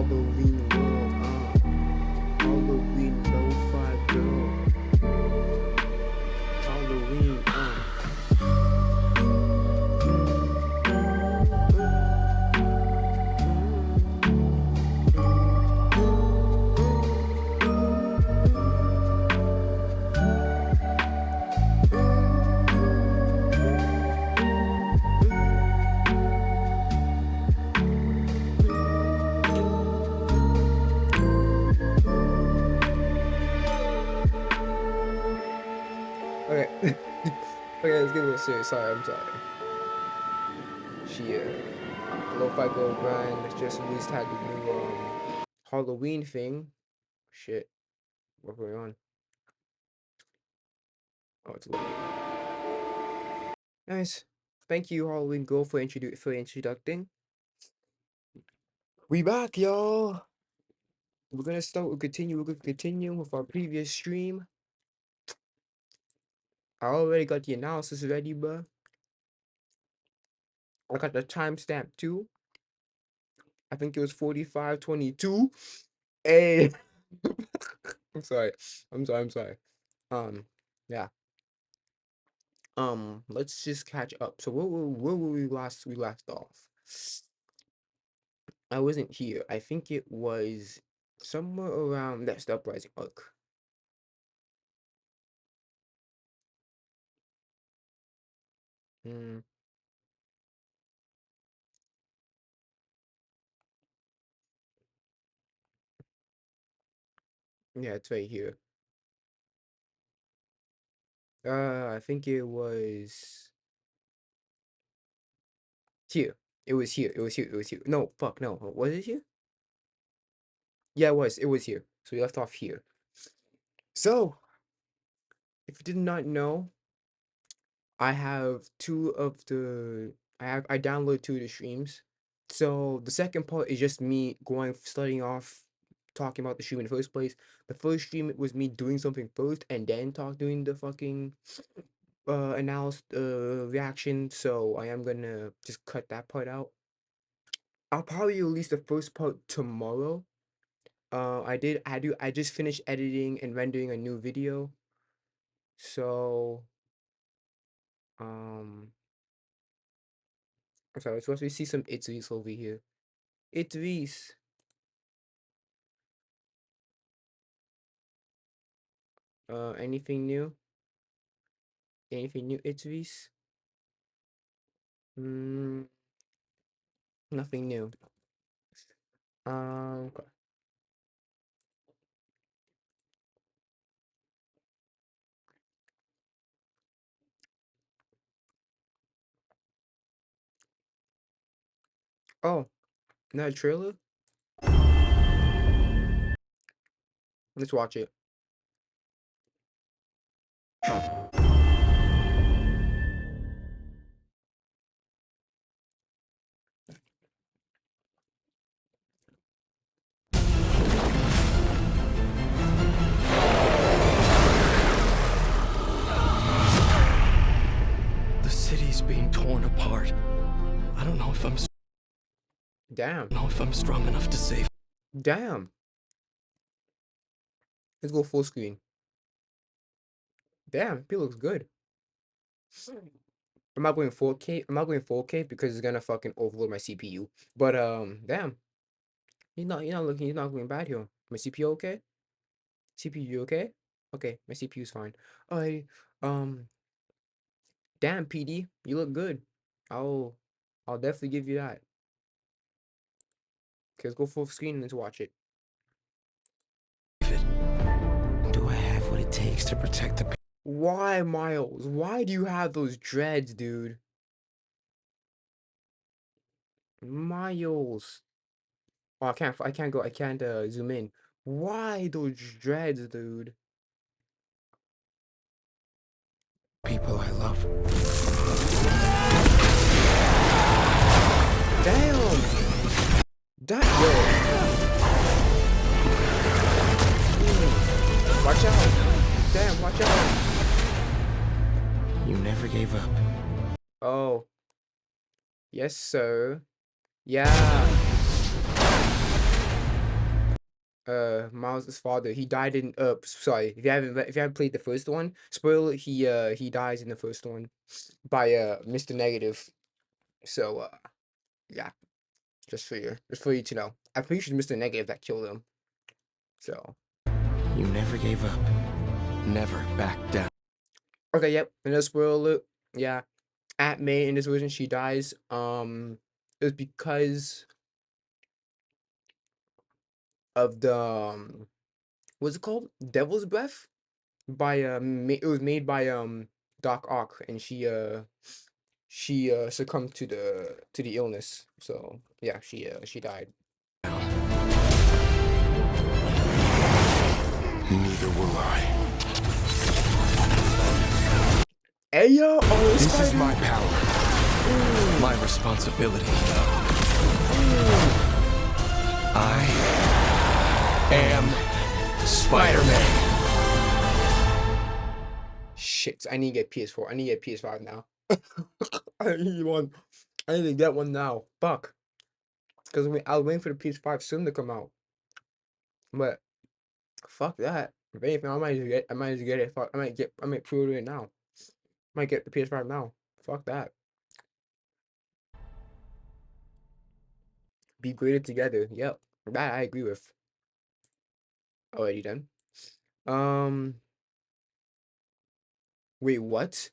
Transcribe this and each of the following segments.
Halloween world, Halloween lo-fi girl, Halloween, Okay. Okay, let's get a little serious. Sorry, I'm sorry. Lo-Fi Girl Grind just released had the new Halloween thing. Shit. What's going on? Oh, it's loading. Nice. Thank you, Halloween Girl, for introducing. We back, y'all. We're gonna continue with our previous stream. I already got the analysis ready, bro. I got the timestamp too. I think it was 45:22. Hey. I'm sorry. Yeah. Let's just catch up. So where were we last off? I wasn't here. I think it was somewhere around that's the uprising arc. Hmm. Yeah, it's right here. I think it was here. It was here. No, fuck, no. Was it here? Yeah, it was. It was here. So we left off here. So, if you did not know, I have I downloaded 2 of the streams. So the second part is just me starting off talking about the stream in the first place. The first stream was me doing something first and then doing the fucking analysis reaction. So I am gonna just cut that part out. I'll probably release the first part tomorrow. I just finished editing and rendering a new video. So I'm sorry, it's supposed to see some Reiss over here. Reiss. Anything new? Anything new, Reiss? Nothing new. Okay. Oh, not a trailer? Let's watch it. The city's being torn apart. I don't know if I'm strong enough to save. Damn. Let's go full screen. Damn, it looks good. I'm not going 4K. I'm not going 4K because it's gonna fucking overload my CPU. But damn. He's not going bad here. My CPU okay? CPU okay? Okay, my CPU's fine. Alright. Damn, PD, you look good. I'll definitely give you that. Okay, let's go full screen and let's watch it. Do I have what it takes to protect the people? Why, Miles? Why do you have those dreads, dude? Miles. Oh, I can't zoom in. Why those dreads, dude? People I love. Damn! Yo. Watch out! Damn, watch out! You never gave up. Oh. Yes, sir. Yeah. Miles' father, he died in sorry, if you haven't played the first one, spoiler, he dies in the first one by Mr. Negative. So yeah, just for you to know. I'm pretty sure it's Mr. Negative that killed him. So You never gave up. Never backed down. okay, yep, another spoiler alert. Yeah. Aunt May in this version, she dies. It was because of the what's it called? Devil's Breath? By it was made by Doc Ock, and she succumbed to the illness. So yeah, she died. Neither will I. Hey yo, oh, This is my power. My responsibility. I am Spider-Man. Shit, I need to get PS4. I need to get PS5 now. I need one. I need to get one now. Fuck. Because I was waiting for the PS5 soon to come out. But fuck that. If anything, I might just get it. Fuck, I might pre-order it now. Might get the PS5 now. Fuck that. Be greater together. Yep. That I agree with. Already done. Wait, what?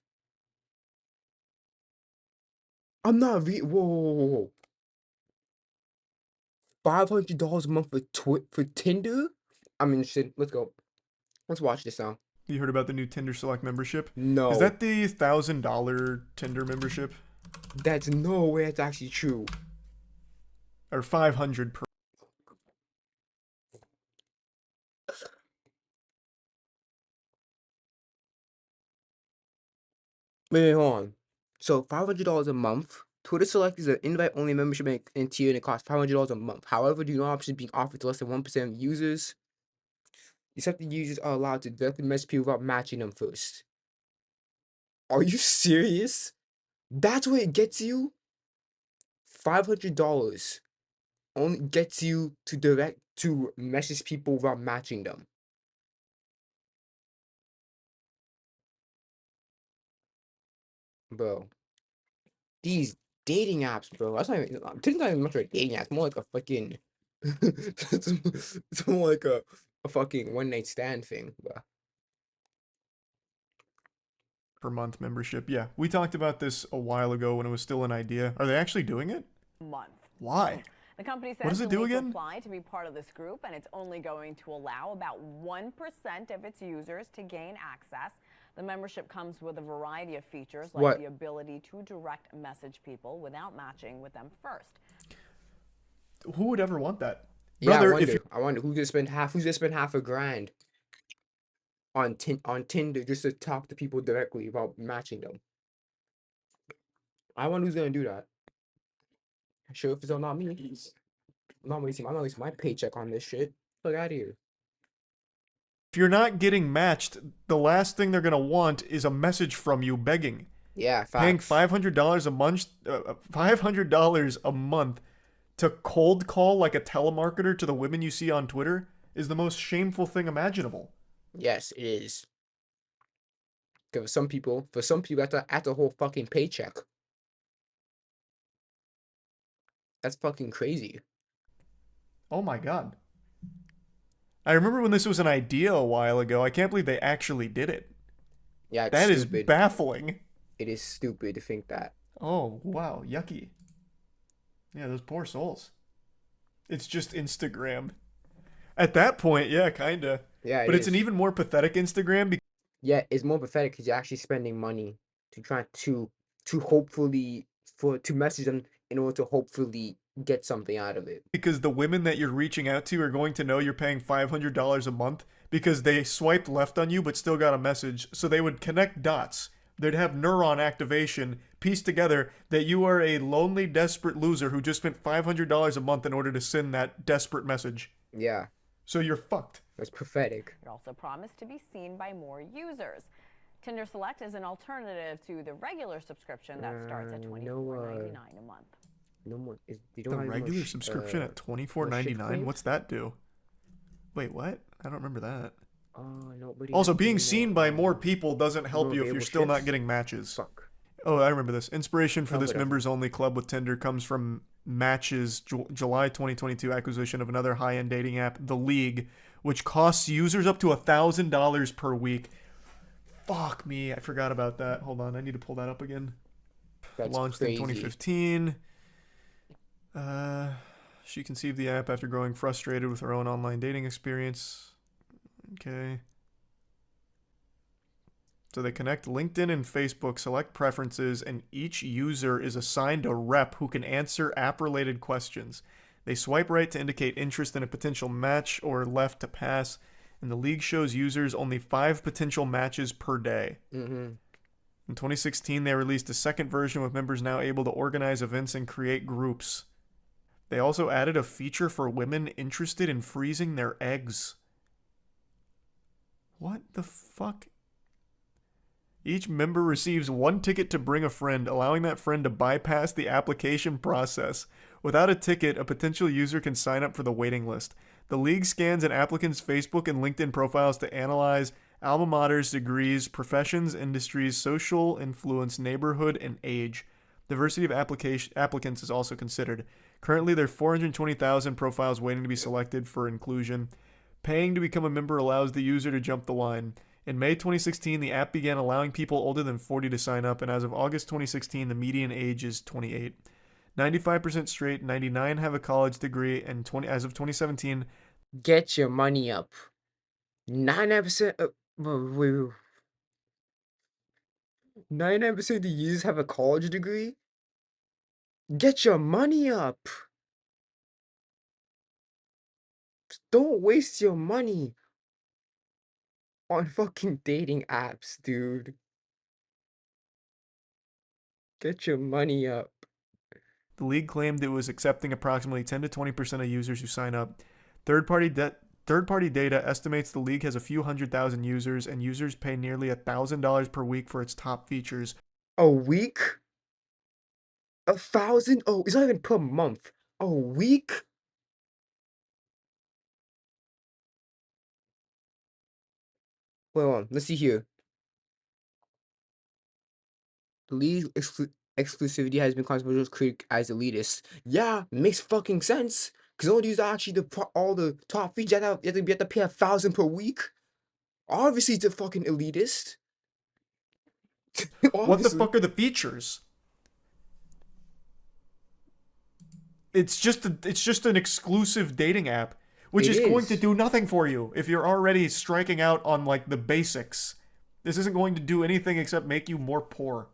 I'm not whoa, whoa, whoa, whoa. $500 a month for Tinder? I'm interested. Let's go. Let's watch this now. You heard about the new Tinder Select membership? No. Is that the $1,000 Tinder membership? That's no way it's actually true. Or 500 per. Wait, hold on. So $500 a month. Twitter Select is an invite-only membership and tier, and it costs $500 a month. However, the new option being offered to less than 1% of users. Accepted users are allowed to directly message people without matching them first. Are you serious? That's what it gets you? $500 only gets you to message people without matching them. Bro. These dating apps, bro. That's not even, Tinder's not even much of a dating app. It's more like a fucking it's more like a fucking one night stand thing, bro. Per month membership. Yeah, we talked about this a while ago when it was still an idea. Are they actually doing it? Month. Why? The company says What does it do again? apply to be part of this group, and it's only going to allow about 1% of its users to gain access. The membership comes with a variety of features, like the ability to direct message people without matching with them first. Who would ever want that? Yeah, Brother, I wonder who's gonna spend half a grand on Tinder just to talk to people directly without matching them. I wonder who's gonna do that. Sure, if it's not me. I'm not wasting my paycheck on this shit. Fuck out of here. If you're not getting matched, the last thing they're gonna want is a message from you begging. Yeah, facts. Paying $500 a month, $500 a month to cold call like a telemarketer to the women you see on Twitter is the most shameful thing imaginable. Yes, it is. Because for some people, that's a whole fucking paycheck. That's fucking crazy. Oh my god. I remember when this was an idea a while ago. I can't believe they actually did it. Yeah, it's that stupid. is baffling. It is stupid to think that. Oh, wow. Yucky. Yeah, those poor souls. It's just Instagram. At that point, yeah, kinda. Yeah, but it's an even more pathetic Instagram. Yeah, it's more pathetic because you're actually spending money to try to hopefully to message them in order to hopefully get something out of it. Because the women that you're reaching out to are going to know you're paying $500 a month because they swiped left on you but still got a message. So they would connect dots. They'd have neuron activation, piece together that you are a lonely, desperate loser who just spent $500 a month in order to send that desperate message. Yeah. So you're fucked. That's pathetic. It also promised to be seen by more users. Tinder Select is an alternative to the regular subscription that starts at $24.99 a month. No more. The regular subscription at $24.99? What's that do? Wait, what? I don't remember that. Nobody Also, has being any seen more by more people doesn't help you if you're available still not shifts. getting matches. Fuck. Oh, I remember this. Inspiration for Oh, this whatever. members-only club with Tinder comes from Match's July 2022 acquisition of another high-end dating app, The League, which costs users up to $1,000 per week. Fuck me, I forgot about that. Hold on, I need to pull that up again. That's Launched in crazy. 2015. She conceived the app after growing frustrated with her own online dating experience. Okay. So they connect LinkedIn and Facebook, select preferences, and each user is assigned a rep who can answer app-related questions. They swipe right to indicate interest in a potential match or left to pass, and the league shows users only 5 potential matches per day. Mm-hmm. In 2016, they released a second version with members now able to organize events and create groups. They also added a feature for women interested in freezing their eggs. What the fuck? Each member receives 1 ticket to bring a friend, allowing that friend to bypass the application process. Without a ticket, a potential user can sign up for the waiting list. The league scans an applicant's Facebook and LinkedIn profiles to analyze alma maters, degrees, professions, industries, social influence, neighborhood, and age. Diversity of applicants is also considered. Currently, there are 420,000 profiles waiting to be selected for inclusion. Paying to become a member allows the user to jump the line. In May 2016, the app began allowing people older than 40 to sign up, and as of August 2016, the median age is 28. 95% straight, 99 have a college degree, and as of 2017, Get your money up. 99%. Wait. 99% of the users have a college degree. Get your money up. Don't waste your money on fucking dating apps, dude. Get your money up. the league claimed it was accepting approximately 10 to 20% of users who sign up. Third-party data estimates the league has a few 100,000 users, and users pay nearly $1,000 per week for its top features. A week? 1,000? Oh, it's not even per month. A week? Wait on, let's see here. The league exclusivity has been controversial critic as elitist. Yeah, makes fucking sense. Cause all these are actually all the top features. You have to pay 1,000 per week. Obviously, it's a fucking elitist. What the Obviously. fuck are the features? It's just an exclusive dating app, which It is going to is. do nothing for you if you're already striking out on like the basics. This isn't going to do anything except make you more poor.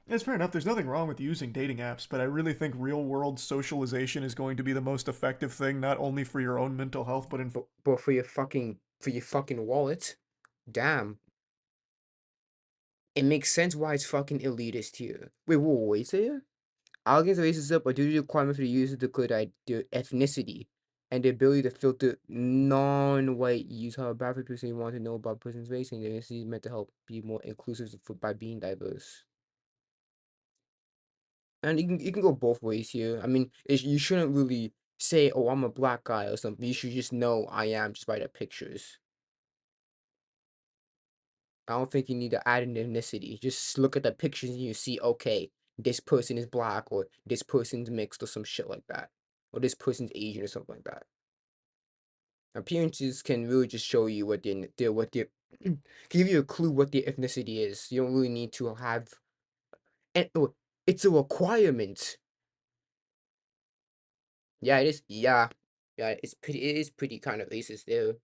It's fair enough. There's nothing wrong with using dating apps, but I really think real world socialization is going to be the most effective thing, not only for your own mental health, but in. But for your fucking wallet, damn. It makes sense why it's fucking elitist here. Wait, say Algorithms races up a duty requirement for the user to declare their ethnicity and the ability to filter non-white use. However, Bradford person want to know about a person's race and their ethnicity is meant to help be more inclusive by being diverse. And you can go both ways here. I mean, you shouldn't really say, "Oh, I'm a black guy" or something. You should just know I am just by the pictures. I don't think you need to add an ethnicity. Just look at the pictures and you see, okay, this person is black or this person's mixed or some shit like that. Or this person's Asian or something like that. Appearances can really just show you what their give you a clue what their ethnicity is. You don't really need to have and it's a requirement. Yeah, it is. Yeah, it is pretty kind of racist there.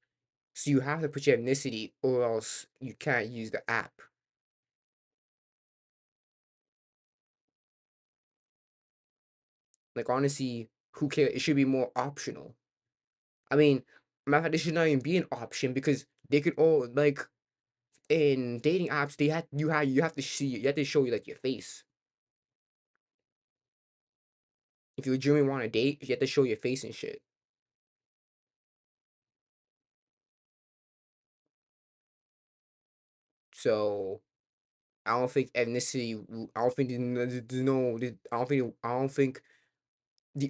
So you have to put your ethnicity or else you can't use the app. Like honestly, who cares? It should be more optional. I mean, matter of fact, this should not even be an option because they could all like in dating apps you have to see you have to show you like your face. If you legitimately want to date, you have to show your face and shit. So I don't think ethnicity. I don't think there's no. I don't think the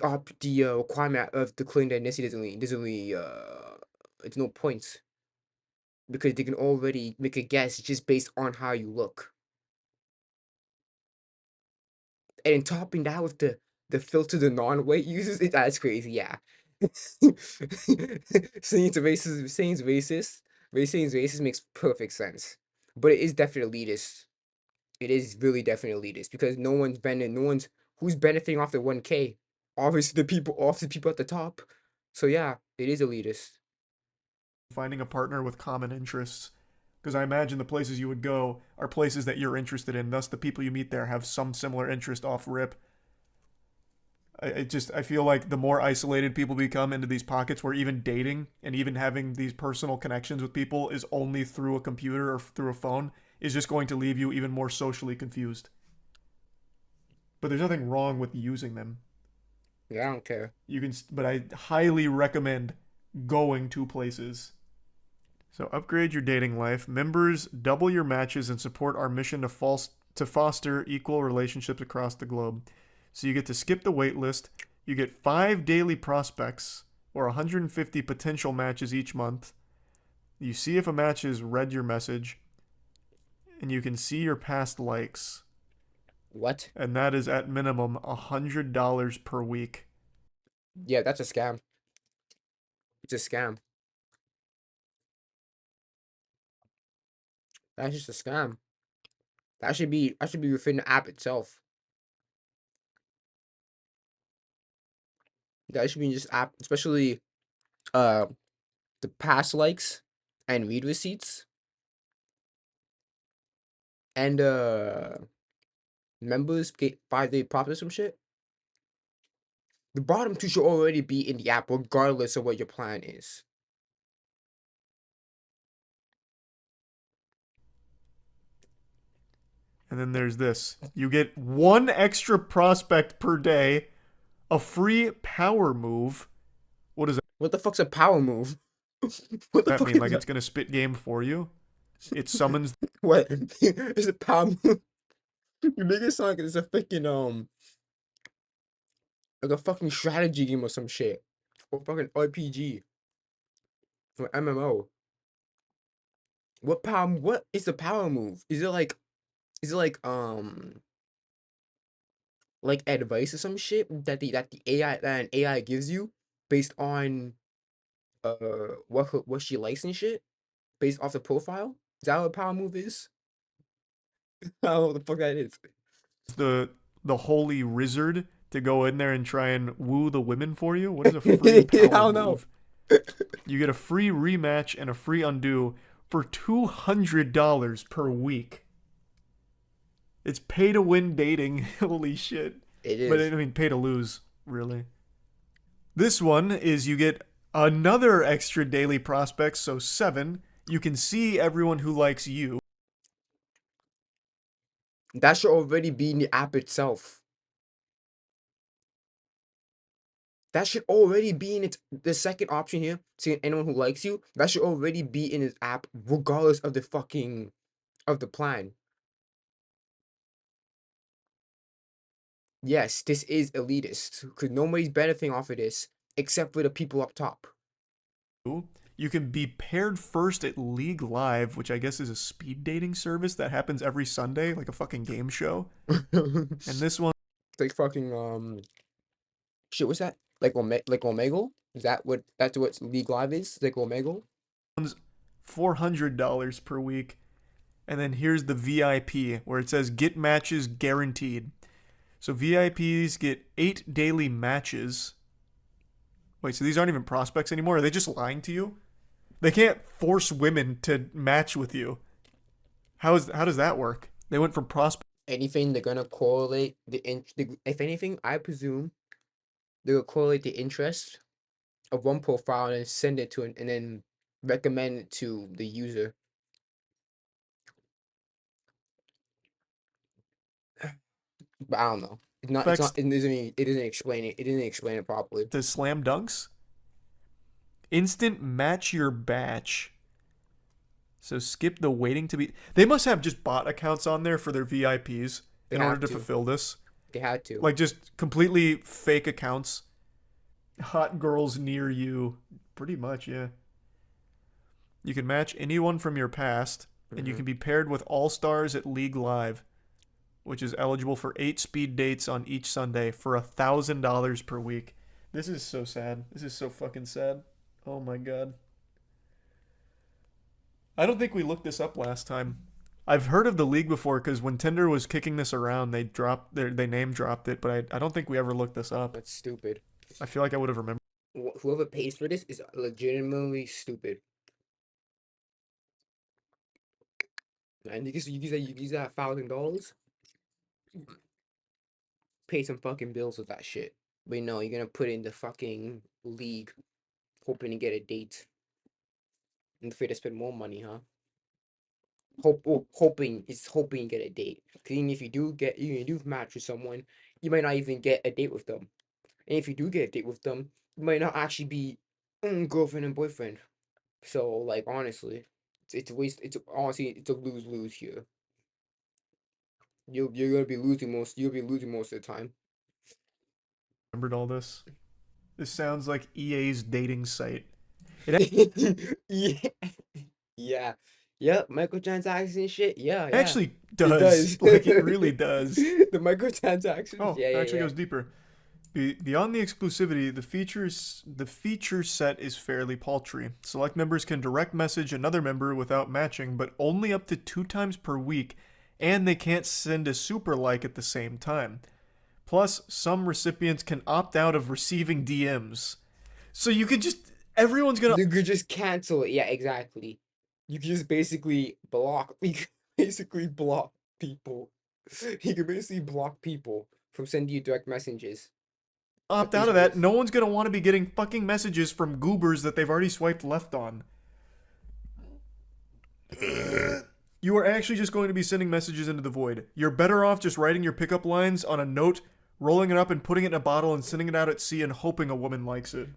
requirement of declaring the ethnicity doesn't really it's no points because they can already make a guess just based on how you look. And then topping that with the filter the non-white users, that's crazy. Yeah. saying it's racist makes perfect sense. But it is definitely elitist. It is really definitely elitist because who's benefiting off the 1K. Obviously the people at the top. So yeah, it is elitist. Finding a partner with common interests. Because I imagine the places you would go are places that you're interested in. Thus, the people you meet there have some similar interest off rip. I feel like the more isolated people become into these pockets where even dating and even having these personal connections with people is only through a computer or through a phone is just going to leave you even more socially confused. But there's nothing wrong with using them. Yeah, I don't care. But I highly recommend going to places. So upgrade your dating life. Members double your matches and support our mission to foster equal relationships across the globe. So you get to skip the wait list. You get 5 daily prospects or 150 potential matches each month. You see if a match has read your message. And you can see your past likes. What? And that is at minimum $100 per week. Yeah, that's a scam. It's a scam. That's just a scam. That should be within the app itself. That should be in just app, especially uh the past likes and read receipts and members get 5-day profit or some shit. The bottom two should already be in the app regardless of what your plan is. And then there's this. You get 1 extra prospect per day, a free power move. What does What the fuck's a power move? What the that fuck mean? is Like that? it's going to spit game for you? It summons What? It's a power move. You make it sound like it's a freaking like a fucking strategy game or some shit. Or fucking RPG. Or MMO. What is the power move? Is it like advice or some shit that the AI that an AI gives you based on what she likes and shit? Based off the profile? Is that what a power move is? I don't know what the fuck that is. the holy wizard to go in there and try and woo the women for you. What is a free I power don't know. move? You get a free rematch and a free undo for $200 per week. It's pay to win dating. Holy shit. It But is. I mean, pay to lose, really. This one is you get another extra daily prospects, so 7. You can see everyone who likes you. That should already be in the app itself. That should already be in the second option here. Seeing anyone who likes you. That should already be in his app, regardless of the plan. Yes, this is elitist because nobody's benefiting off of this except for the people up top. You can be paired first at League Live, which I guess is a speed dating service that happens every Sunday, like a fucking game show. And this one, It's like fucking shit. What's that? Like Omegle? That's what League Live is? Like Omegle? one's $400 per week. And then here's the VIP, where it says get matches guaranteed. So VIPs get 8 daily matches. Wait, so these aren't even prospects anymore? Are they just lying to you? They can't force women to match with you. How does that work? They went from prospect. Anything they're gonna correlate if anything, I presume they'll correlate the interest of one profile and then send it to and then recommend it to the user. But I don't know. It doesn't explain it. It didn't explain it properly. To slam dunks. Instant match your batch. So skip the waiting to be. They must have just bot accounts on there for their VIPs in order to fulfill this. They had to. Like just completely fake accounts. Hot girls near you. Pretty much, yeah. You can match anyone from your past, and you can be paired with all-stars at League Live, which is eligible for 8 speed dates on each Sunday for $1,000 per week. This is so sad. This is so fucking sad. Oh my god. I don't think we looked this up last time. I've heard of the league before because when Tinder was kicking this around, they name dropped it, but I don't think we ever looked this up. That's stupid. I feel like I would have remembered. Whoever pays for this is legitimately stupid. And you use that $1,000, pay some fucking bills with that shit. But no, you're gonna put in the fucking league, hoping to get a date. And afraid to spend more money, huh? Hoping you get a date. Cause even if you do match with someone, you might not even get a date with them. And if you do get a date with them, you might not actually be girlfriend and boyfriend. So like honestly, it's a waste. It's a lose-lose here. You're gonna be losing most. You'll be losing most of the time. Remembered all this. This sounds like EA's dating site. Yeah. Yeah. Yep, microtransaction shit. Yeah, It yeah. actually does. It does. Like, it really does. The microtransactions. Oh, yeah, it actually yeah. goes deeper. Beyond the exclusivity, the feature set is fairly paltry. Select members can direct message another member without matching, but only up to 2 times per week, and they can't send a super like at the same time. Plus, some recipients can opt out of receiving DMs. So you could just... Everyone's gonna... You could just cancel it. Yeah, exactly. You could just basically block. You could basically block people. You could basically block people from sending you direct messages. opt out of that. No one's gonna want to be getting fucking messages from goobers that they've already swiped left on. You are actually just going to be sending messages into the void. You're better off just writing your pickup lines on a note, rolling it up and putting it in a bottle and sending it out at sea and hoping a woman likes it.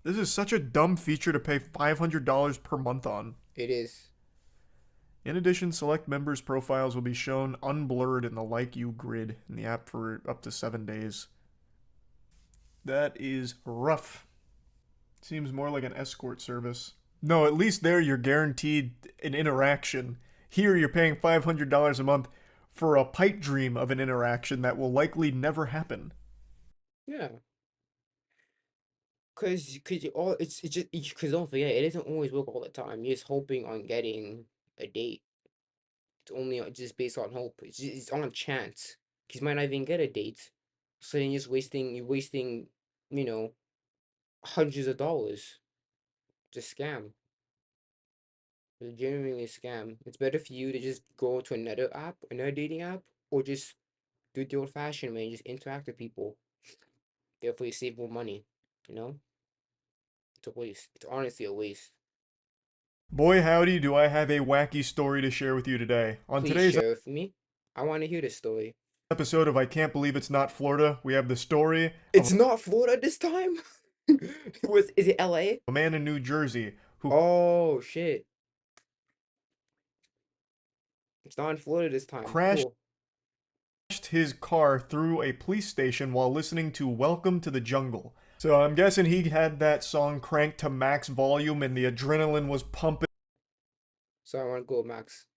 This is such a dumb feature to pay $500 per month on. It is. In addition, select members' profiles will be shown unblurred in the Like You grid in the app for up to 7 days. That is rough. Seems more like an escort service. No, at least there you're guaranteed an interaction. Here you're paying $500 a month for a pipe dream of an interaction that will likely never happen. Yeah. Cause don't forget, it doesn't always work all the time. You're just hoping on getting a date. It's only just based on hope. It's on chance. Cause you might not even get a date. So then you're wasting, you know, hundreds of dollars. Just scam. It's genuinely a scam. It's better for you to just go to another dating app, or just do it the old-fashioned way and just interact with people. Therefore, you save more money. You know? It's a waste. It's honestly a waste. Boy, howdy, do I have a wacky story to share with you today. On Please today's share it with me. I want to hear this story. episode of I Can't Believe It's Not Florida, we have the story It's not Florida this time? Is it LA? of a man in New Jersey who Oh, shit. It's not in Florida this time. crashed Cool. his car through a police station while listening to Welcome to the Jungle. So I'm guessing he had that song cranked to max volume and the adrenaline was pumping So I want to go, Max.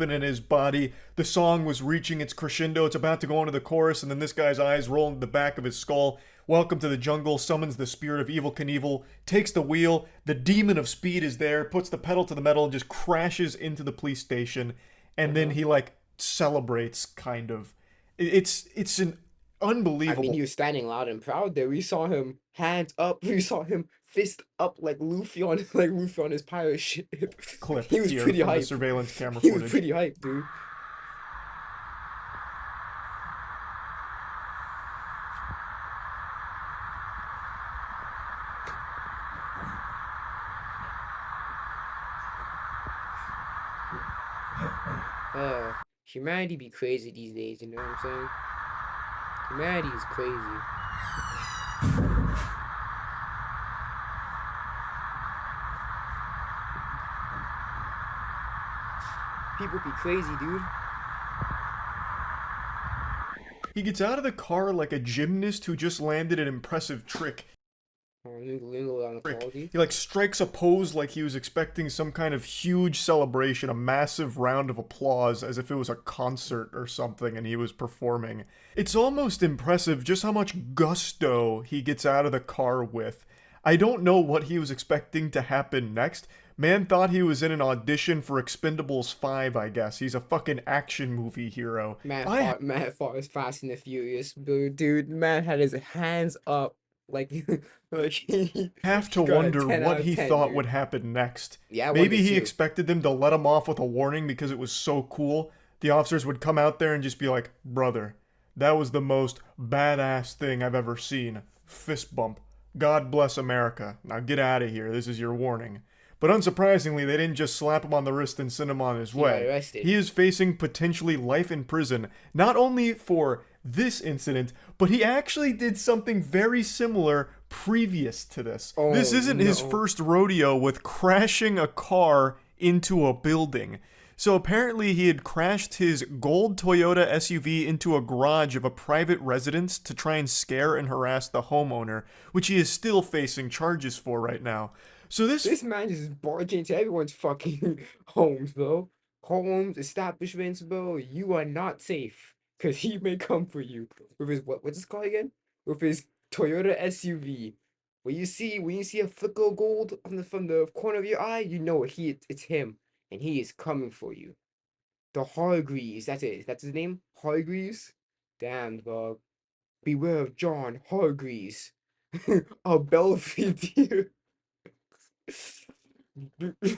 in his body. The song was reaching its crescendo. It's about to go into the chorus, and then this guy's eyes roll into the back of his skull. Welcome to the Jungle summons the spirit of Evil Knievel, takes the wheel. The demon of speed is there, puts the pedal to the metal, and just crashes into the police station. And then he, like, celebrates, kind of. It's an unbelievable... I mean, he was standing loud and proud there. We saw him hands up. We saw him fist up like Luffy on his pirate ship. clip He was here pretty from the hyped. surveillance camera He footage. was pretty hyped, dude. Humanity be crazy these days, you know what I'm saying? Humanity is crazy. People be crazy, dude. He gets out of the car like a gymnast who just landed an impressive trick. Oh, let me go down on quality. He like strikes a pose like he was expecting some kind of huge celebration, a massive round of applause, as if it was a concert or something and he was performing. It's almost impressive just how much gusto he gets out of the car with. I don't know what he was expecting to happen next. Man thought he was in an audition for Expendables 5, I guess. He's a fucking action movie hero. Man thought it was Fast and the Furious, dude. Man had his hands up like like he Have to got a wonder 10 out what of he 10, thought dude. would happen next. Yeah, I Maybe wonder he too. expected them to let him off with a warning because it was so cool. The officers would come out there and just be like, brother, that was the most badass thing I've ever seen. Fist bump. God bless America. Now get out of here. This is your warning. But unsurprisingly, they didn't just slap him on the wrist and send him on his way. got arrested. He is facing potentially life in prison, not only for this incident, but he actually did something very similar previous to this. Oh, This isn't his no. first rodeo with crashing a car into a building. So apparently he had crashed his gold Toyota SUV into a garage of a private residence to try and scare and harass the homeowner, which he is still facing charges for right now. So This man just barging into everyone's fucking homes, bro. Homes, establishments, bro. You are not safe. Cause he may come for you. With his what's this called again? With his Toyota SUV. When you see a flicker of gold from the corner of your eye, you know it's him. And he is coming for you. The Hargreaves, that's it. That's his name? Hargreaves? Damn, dog. Beware of John Hargreaves. A Belvedere.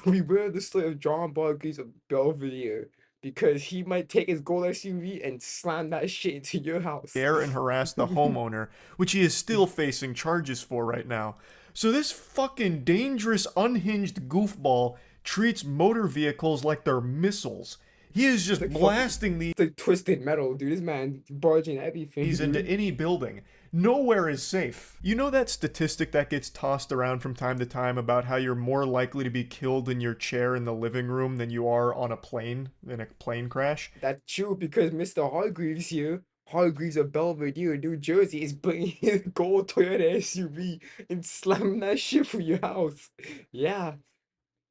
Beware of the story of John Hargreaves of Belvedere. Because he might take his gold SUV and slam that shit into your house. scare and harass the homeowner, which he is still facing charges for right now. So this fucking dangerous, unhinged goofball treats motor vehicles like they're missiles. He is just Like blasting these It's like twisted metal, dude. This man barging everything. into any building. Nowhere is safe. You know that statistic that gets tossed around from time to time about how you're more likely to be killed in your chair in the living room than you are on a plane in a plane crash? That's true because Mr. Hargreaves here, Hargreaves of Belvedere, New Jersey, is bringing his gold Toyota SUV and slamming that shit for your house. Yeah,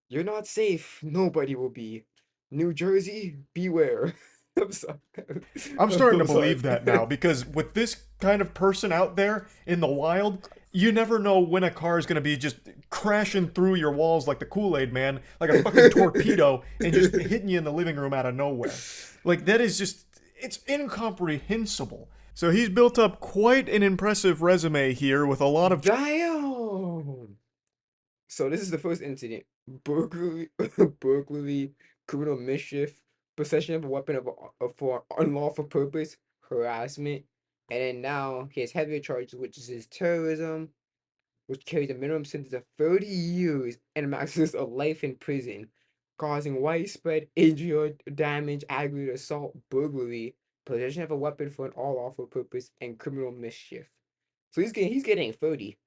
you're not safe. Nobody will be. New Jersey, beware. I'm sorry. I'm starting to so sorry. believe that now because with this kind of person out there in the wild, you never know when a car is going to be just crashing through your walls like the Kool-Aid man, like a fucking torpedo, and just hitting you in the living room out of nowhere. Like, that is just, it's incomprehensible. So he's built up quite an impressive resume here with a lot of Damn. So this is the first incident: burglary, burglary, criminal mischief, possession of a weapon for unlawful purpose, harassment, and then now he has heavier charges, which is his terrorism, which carries a minimum sentence of 30 years and a maximum of life in prison, causing widespread injury or damage, aggravated assault, burglary, possession of a weapon for an unlawful purpose, and criminal mischief. So he's getting 30.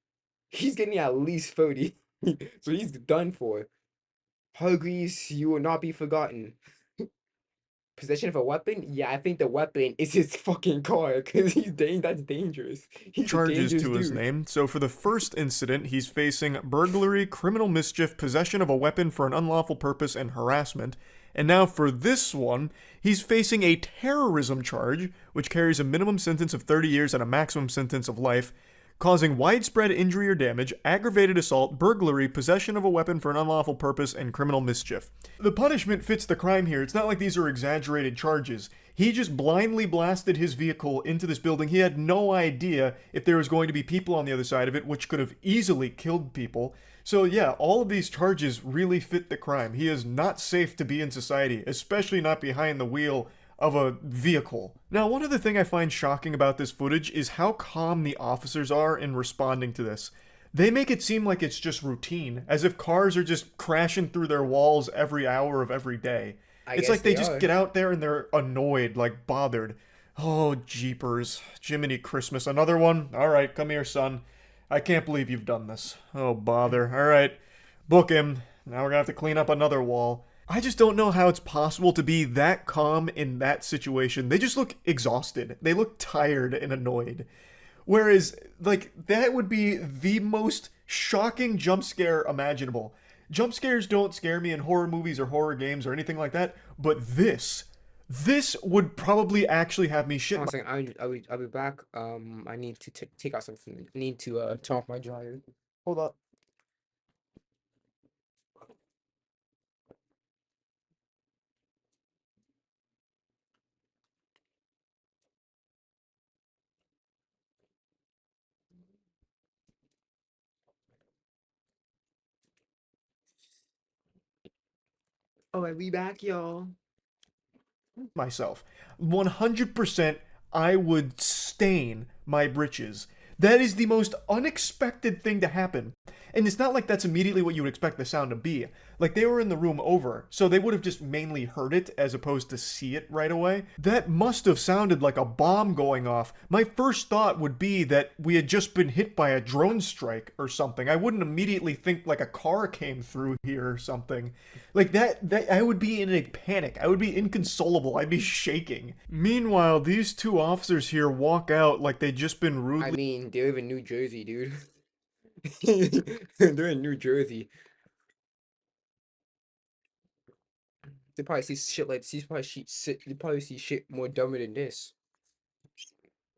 He's getting at least 30. So he's done for. Hargreaves, you will not be forgotten. Possession of a weapon? Yeah, I think the weapon is his fucking car, because that's dangerous. He's a charges dangerous to his dude. name. So for the first incident, he's facing burglary, criminal mischief, possession of a weapon for an unlawful purpose, and harassment. And now for this one, he's facing a terrorism charge, which carries a minimum sentence of 30 years and a maximum sentence of life, causing widespread injury or damage, aggravated assault, burglary, possession of a weapon for an unlawful purpose, and criminal mischief. The punishment fits the crime here. It's not like these are exaggerated charges. He just blindly blasted his vehicle into this building. He had no idea if there was going to be people on the other side of it, which could have easily killed people. So yeah, all of these charges really fit the crime. He is not safe to be in society, especially not behind the wheel of a vehicle. Now, one other thing I find shocking about this footage is how calm the officers are in responding to this. They make it seem like it's just routine, as if cars are just crashing through their walls every hour of every day. It's like they just get out there and they're annoyed, like bothered. Oh, jeepers. Jiminy Christmas. Another one? Alright, come here, son. I can't believe you've done this. Oh, bother. Alright, book him. Now we're gonna have to clean up another wall. I just don't know how it's possible to be that calm in that situation. They just look exhausted. They look tired and annoyed. Whereas, like, that would be the most shocking jump scare imaginable. Jump scares don't scare me in horror movies or horror games or anything like that, but this would probably actually have me shit. Hold on a second. I'll be back. I need to take out something. I need to turn off my dryer. Hold up. Oh, I'll be back, y'all. Myself. 100% I would stain my britches. That is the most unexpected thing to happen. And it's not like that's immediately what you would expect the sound to be. Like, they were in the room over, so they would have just mainly heard it as opposed to see it right away. That must have sounded like a bomb going off. My first thought would be that we had just been hit by a drone strike or something. I wouldn't immediately think like a car came through here or something. Like that I would be in a panic. I would be inconsolable. I'd be shaking. Meanwhile, these two officers here walk out like they'd just been rudely... I mean, they live in New Jersey, dude. They're in New Jersey. They probably see shit like they probably see shit more dumber than this.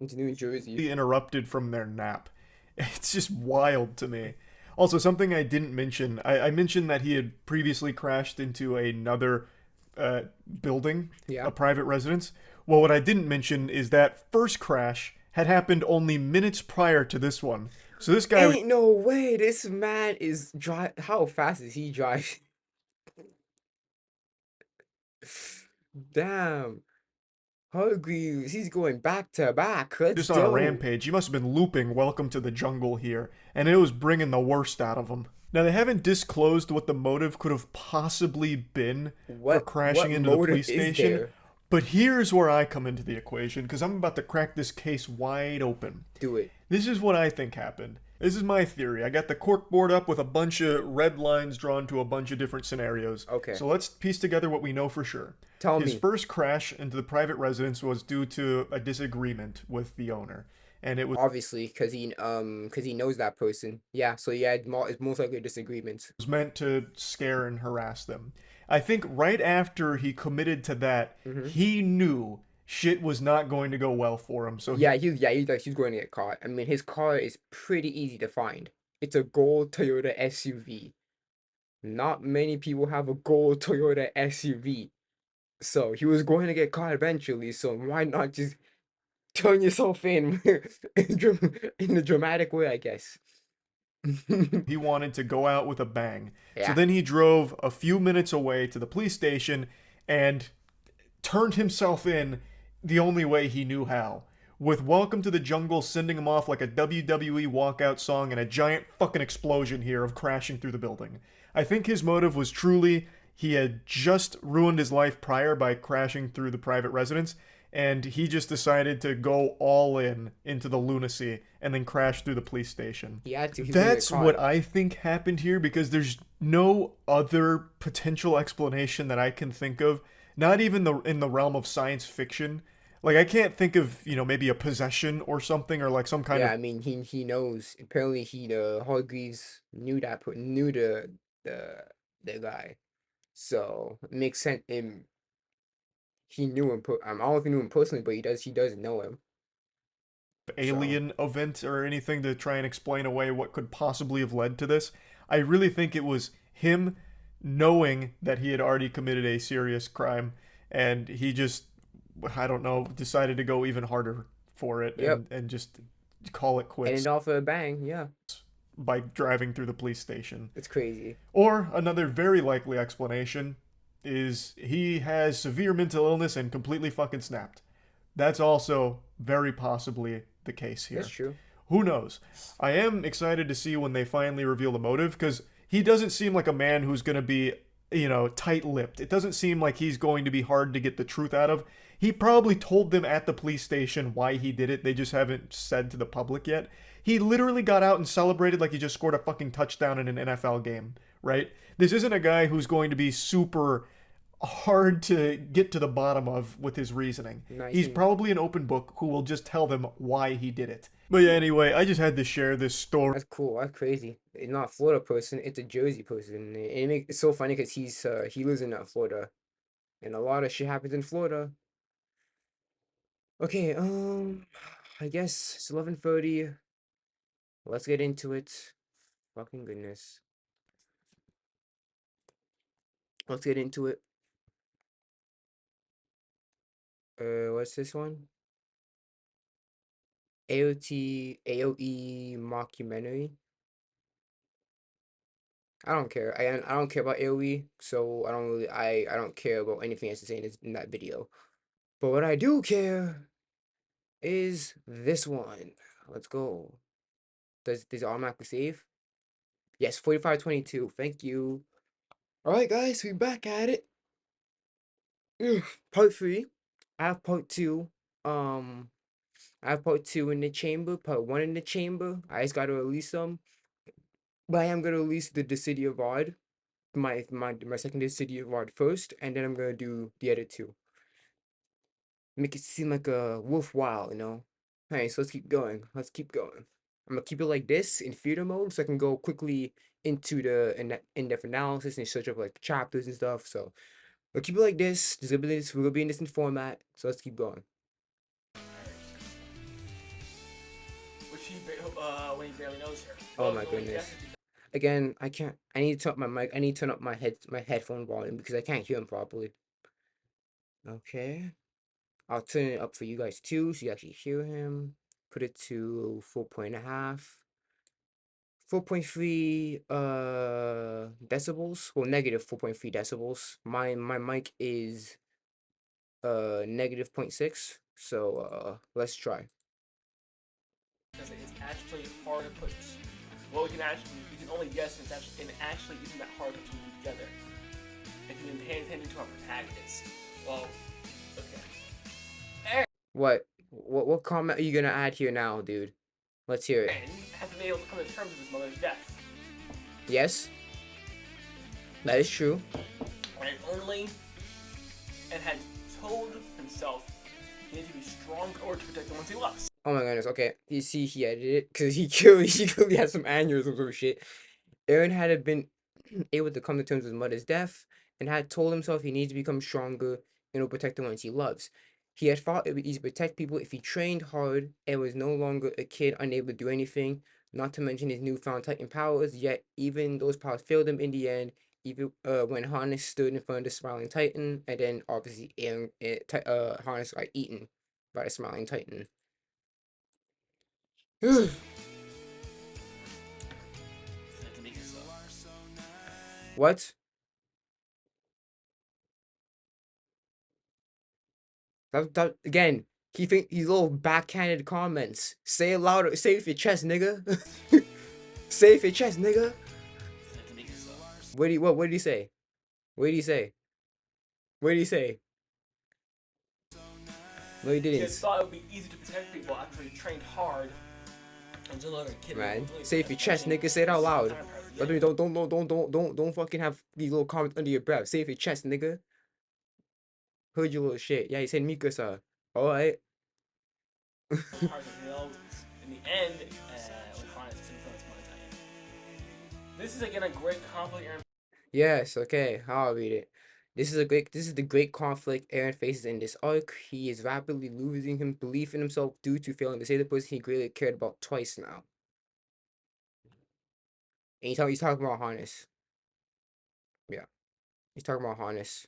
It's New Jersey. interrupted from their nap. It's just wild to me. Also, something I didn't mention, I mentioned that he had previously crashed into another building, Yeah. a private residence. Well, what I didn't mention is that first crash had happened only minutes prior to this one. So this guy... Ain't no way this man is drive. How fast is he driving? Damn. Hargreaves, he's going back to back. Let's just on go. a rampage. He must have been looping Welcome to the Jungle here, and it was bringing the worst out of him. Now, they haven't disclosed what the motive could have possibly been for crashing into the police station, but here's where I come into the equation, because I'm about to crack this case wide open. Do it. This is what I think happened. This is my theory. I got the corkboard up with a bunch of red lines drawn to a bunch of different scenarios. Okay. So let's piece together what we know for sure. Tell me. His first crash into the private residence was due to a disagreement with the owner. And it was obviously because he knows that person. Yeah, so yeah, it's most likely a disagreement. was meant to scare and harass them. I think right after he committed to that, he knew shit was not going to go well for him. So he thought he's going to get caught. I mean, his car is pretty easy to find. It's a gold Toyota SUV. Not many people have a gold Toyota SUV. So he was going to get caught eventually, so why not just turn yourself in in a dramatic way, I guess. he wanted to go out with a bang. Yeah. So then he drove a few minutes away to the police station and turned himself in the only way he knew how. With Welcome to the Jungle sending him off like a WWE walkout song and a giant fucking explosion here of crashing through the building. I think his motive was truly he had just ruined his life prior by crashing through the private residence, and he just decided to go all in into the lunacy and then crash through the police station. Yeah, that's what I think happened here, because there's no other potential explanation that I can think of, not even in the realm of science fiction. Like, I can't think of, maybe a possession or something, or like some kind of... Yeah, I mean, he knows. Apparently, Hargreaves knew the guy. So, it makes sense. He knew him. I don't know if he knew him personally, but he does know him. Alien event or anything to try and explain away what could possibly have led to this. I really think it was him knowing that he had already committed a serious crime, and he just, I don't know, decided to go even harder for it. Yep. and just call it quits. And it off a bang, yeah. By driving through the police station. It's crazy. Or another very likely explanation is he has severe mental illness and completely fucking snapped. That's also very possibly the case here. That's true. Who knows? I am excited to see when they finally reveal the motive, because he doesn't seem like a man who's going to be, tight-lipped. It doesn't seem like he's going to be hard to get the truth out of. He probably told them at the police station why he did it. They just haven't said to the public yet. He literally got out and celebrated like he just scored a fucking touchdown in an NFL game, right? This isn't a guy who's going to be super hard to get to the bottom of with his reasoning. He's probably an open book who will just tell them why he did it. But yeah, anyway, I just had to share this story. That's cool. That's crazy. It's not a Florida person. It's a Jersey person. And it's so funny because he lives in Florida, and a lot of shit happens in Florida. Okay, I guess it's 11:30. Let's get into it. Fucking goodness. Let's get into it. What's this one? AOE mockumentary. I don't care. I don't care about AOE, so I don't care about anything else to say in that video. But what I do care is this one. Let's go. Does it automatically save? Yes, 4522. Thank you. Alright guys, we back at it. Ugh, part 3. I have part 2. Um I have part 2 in the chamber, part 1 in the chamber. I just gotta release them. But I am gonna release the Decidia VOD. My second Decidia VOD first, and then I'm gonna do the other two. Make it seem like a worthwhile, you know? Alright, so let's keep going. Let's keep going. I'm gonna keep it like this in theater mode so I can go quickly into the in-depth analysis and search up like chapters and stuff. So we'll keep it like this. We're gonna be in this format. So let's keep going. Which when he barely knows her. Oh my goodness. Again, I can't. I need to turn up my mic. I need to turn up my headphone volume because I can't hear him properly. Okay. I'll turn it up for you guys too, so you actually hear him. Put it to 4.5. 4.3 decibels. Well, negative 4.3 decibels. My mic is negative 0.6. So let's try. Because it's actually hard to put. Well, we can only guess it actually isn't that hard to put them together. If you've been paying attention to our protagonist. Well, okay. What comment are you gonna add here now, dude? Let's hear it. Eren hasn't been able to come to terms with his mother's death. Yes, that is true. And had told himself he needed to be strong or to protect the ones he loves. Oh my goodness. Okay, you see, he edited it because he clearly had some aneurysms or shit. Eren had been able to come to terms with his mother's death and had told himself he needs to become stronger and will protect the ones he loves. He had thought it would be easy to protect people if he trained hard and was no longer a kid unable to do anything, not to mention his newfound Titan powers, yet even those powers failed him in the end, even when Harness stood in front of the Smiling Titan, and then obviously Eren, Harness got eaten by the Smiling Titan. What? Again, he's little backhanded comments. Say it louder. Say it with your chest, nigga. Say it with your chest, nigga. What did he say? What did he say? What did he say? No, he He had didn't. thought it would be easy to protect people after he trained hard until another kid. Man, say it with your chest, nigga. Say it out loud. Don't fucking have these little comments under your breath. Say it with your chest, nigga. Heard your little shit. Yeah, he said Mikasa. Alright. In the end, when Harness is in front of Smiling Titan. This is again a great conflict. Yes, okay, I'll read it. This is the great conflict Eren faces in this arc. He is rapidly losing his belief in himself due to failing to save the person he greatly cared about twice now. And he's talking about Harness. Yeah. He's talking about Harness.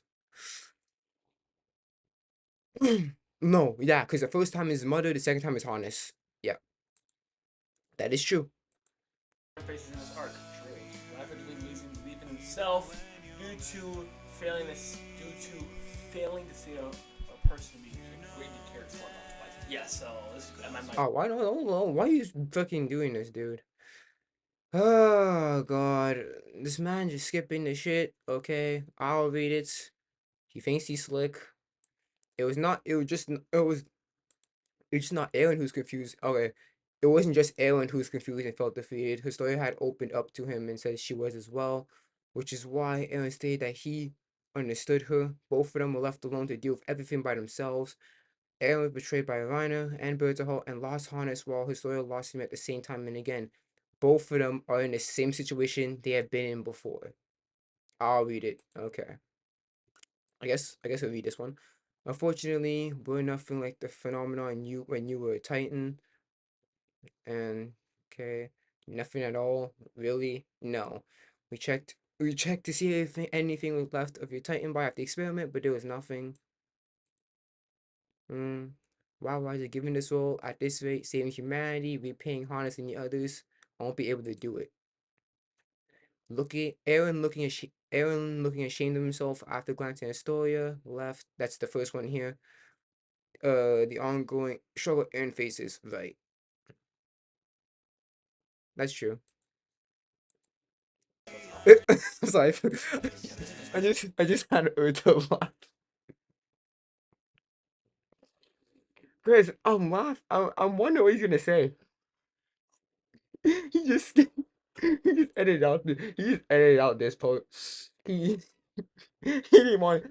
No, yeah, because the first time is mother, the second time is Harness. Yeah. That is true. Faces in this arc. True. Rapidly losing belief in himself due to failing to see a person being greatly cared for about twice. Yeah, so this is Oh, why are you fucking doing this, dude? Oh god, this man just skipping the shit. Okay, I'll read it. He thinks he's slick. It was not. It was just. It's not Eren who's confused. Okay, it wasn't just Eren who was confused and felt defeated. Historia had opened up to him and said she was as well, which is why Eren stated that he understood her. Both of them were left alone to deal with everything by themselves. Eren was betrayed by Reiner and Berthold and lost Harness while Historia lost him at the same time and again. Both of them are in the same situation they have been in before. I'll read it. Okay. I guess I'll read this one. Unfortunately, we're nothing like the phenomenon you when you were a Titan. And okay, nothing at all. Really? No. We checked to see if anything was left of your Titan bar after the experiment, but there was nothing. Hmm. Wow, why is it given this role at this rate, saving humanity, repaying Harness and the others? I won't be able to do it. Eren looking ashamed of himself after glancing at Historia. Left. That's the first one here. The ongoing struggle Eren faces. Right. That's true. Sorry. I just had to laugh. Chris, I'm wondering what he's gonna say. He just he just edited out this part. He he didn't want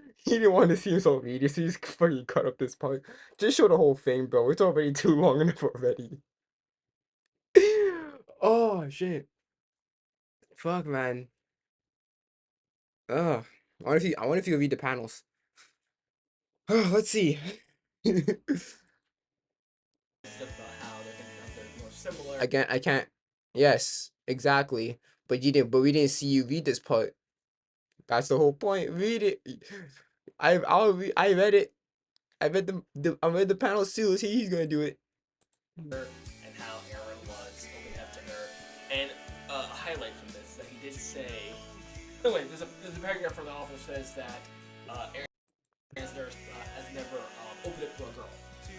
to see himself media, so he's fucking cut up this part. Just show the whole thing, bro. It's already too long enough already. Oh shit. Fuck man. Ugh. I wonder if you read the panels. Let's see. About how they're more similar. Again, I can't. Yes, exactly. But we didn't see you read this part. That's the whole point. Read it. I read it. I read the panels too. See, he's gonna do it. And how Eren was opening up to her. And a highlight from this that he did say. Anyway, there's a paragraph from the author says that Eren has never opened up to a girl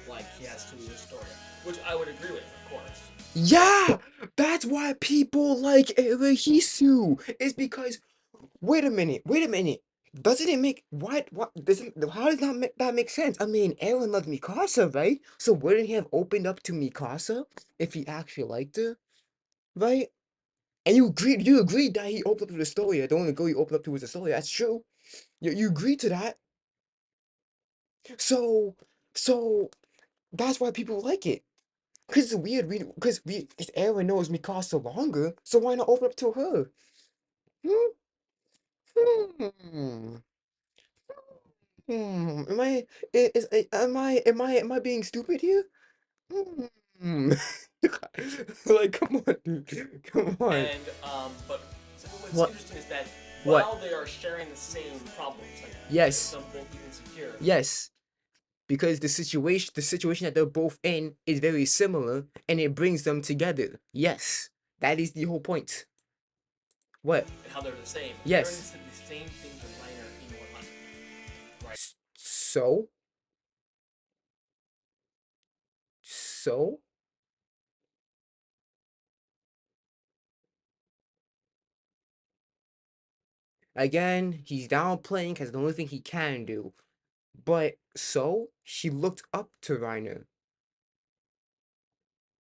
like he has to Historia, which I would agree with, of course. Yeah, that's why people like Erehisu. It's because wait a minute. Doesn't it make what doesn't how does that make sense? I mean, Eren loved Mikasa, right? So wouldn't he have opened up to Mikasa if he actually liked her, right? And you agreed that he opened up to the story. The only girl he opened up to was the story. That's true. You agreed to that. So so that's why people like it. Cause it's weird. Because Eren knows Mikasa longer, so why not open up to her? Hmm. Hmm. Am I being stupid here? Hmm. Like, come on, dude. Come on. And but what's What? interesting is that What? while they are sharing the same problems, like Yes. some both being insecure. Yes. Because the situation that they're both in is very similar, and it brings them together. Yes. That is the whole point. What? And how they're the same. Yes. Eren said the same thing to Reiner in 100. Right. So? So? Again, he's downplaying because the only thing he can do. But so she looked up to Reiner.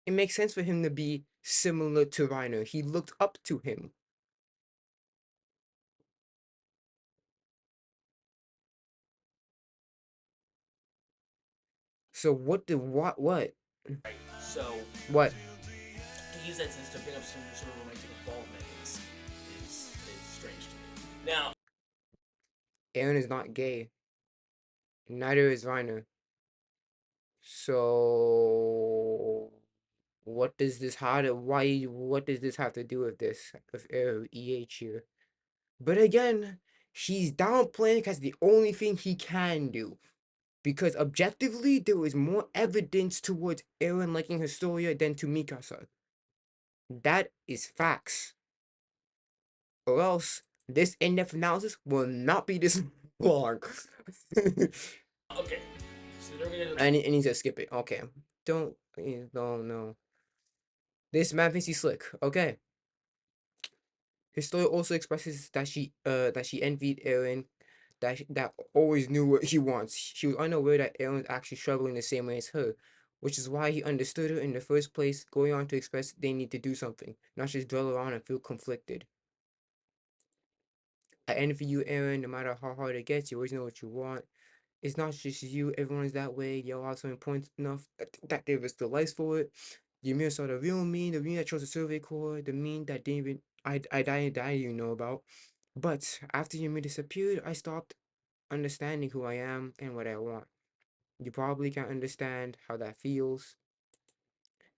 It makes sense for him to be similar to Reiner. He looked up to him. So what the what? Right. So What? he says this to bring up some sort of romantic involvement is strange to me. Now Eren is not gay. Neither is Reiner. So what does this what does this have to do with this? With EH here? But again, he's downplaying because the only thing he can do. Because objectively, there is more evidence towards Eren liking Historia than to Mikasa. That is facts. Or else, this in-depth analysis will not be this long. okay. So they're gonna I need to skip it. Okay. Don't. No. This man thinks he's slick. Okay. Historia also expresses that she envied Eren, that always knew what he wants. She was unaware that Eren was actually struggling the same way as her, which is why he understood her in the first place, going on to express they need to do something, not just dwell around and feel conflicted. I envy you, Eren, no matter how hard it gets, you always know what you want. It's not just you. Everyone is that way. You're also important enough that there is the lights for it. You mean saw the real mean, the mean that chose the survey core, the mean that didn't even I didn't even know about. But after Yumi disappeared, I stopped understanding who I am and what I want. You probably can't understand how that feels.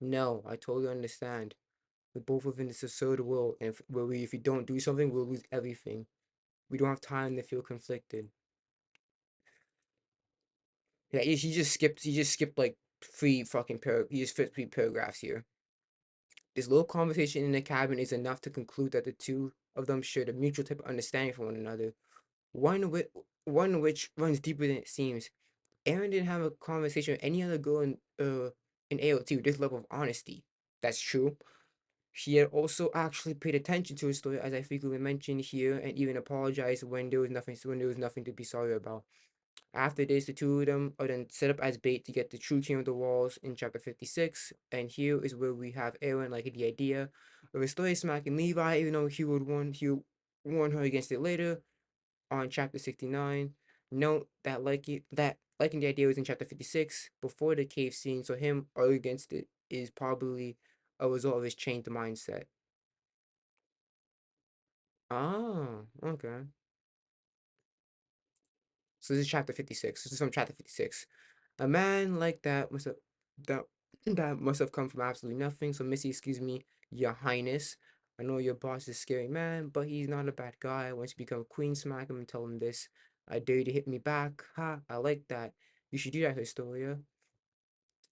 No, I totally understand. We're both within this absurd world, and if we don't do something, we'll lose everything. We don't have time to feel conflicted. Yeah, he just skipped. He just skipped like three fucking He just fit 3 paragraphs here. This little conversation in the cabin is enough to conclude that the two of them shared a mutual type of understanding for one another. One which runs deeper than it seems. Eren didn't have a conversation with any other girl in AOT with this level of honesty. That's true. He had also actually paid attention to his story, as I frequently mentioned here, and even apologized when there was nothing to be sorry about. After this, the two of them are then set up as bait to get the true king of the walls in chapter 56, and here is where we have Eren liking the idea of a story smacking Levi, even though he would warn her against it later on chapter 69. Note that liking the idea was in chapter 56 before the cave scene, so him arguing against it is probably a result of his changed mindset. Ah, okay. So this is chapter 56. This is from chapter 56. A man like that that that must have come from absolutely nothing. So Missy, excuse me, Your Highness. I know your boss is a scary man, but he's not a bad guy. Once you become queen, smack him and tell him this. I dare you to hit me back. Ha, I like that. You should do that, Historia.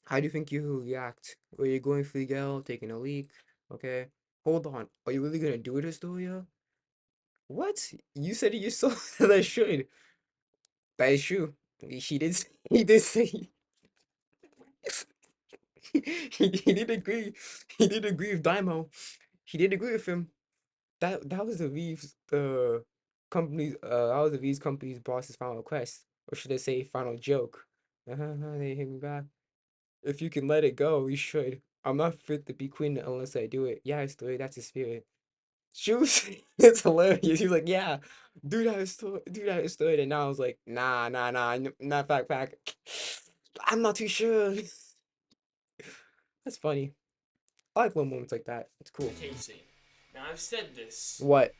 How do you think you will react? Are you going for the girl, taking a leak? Okay. Hold on. Are you really gonna do it, Historia? What? You said it yourself that I should. That is true. He did. He did say. He did agree. He did agree with Daimo. He did agree with him. That was the Reeves company's that was the Reeves company's boss's final request, or should I say final joke. They hit me back. If you can let it go, you should. I'm not fit to be queen unless I do it. Yeah, it's the way. That's the spirit. She was. It's hilarious. He was like, yeah, do that story. And now I was like, nah, not backpack. I'm not too sure. That's funny. I like little moments like that. It's cool. cave scene. Now I've said this. What?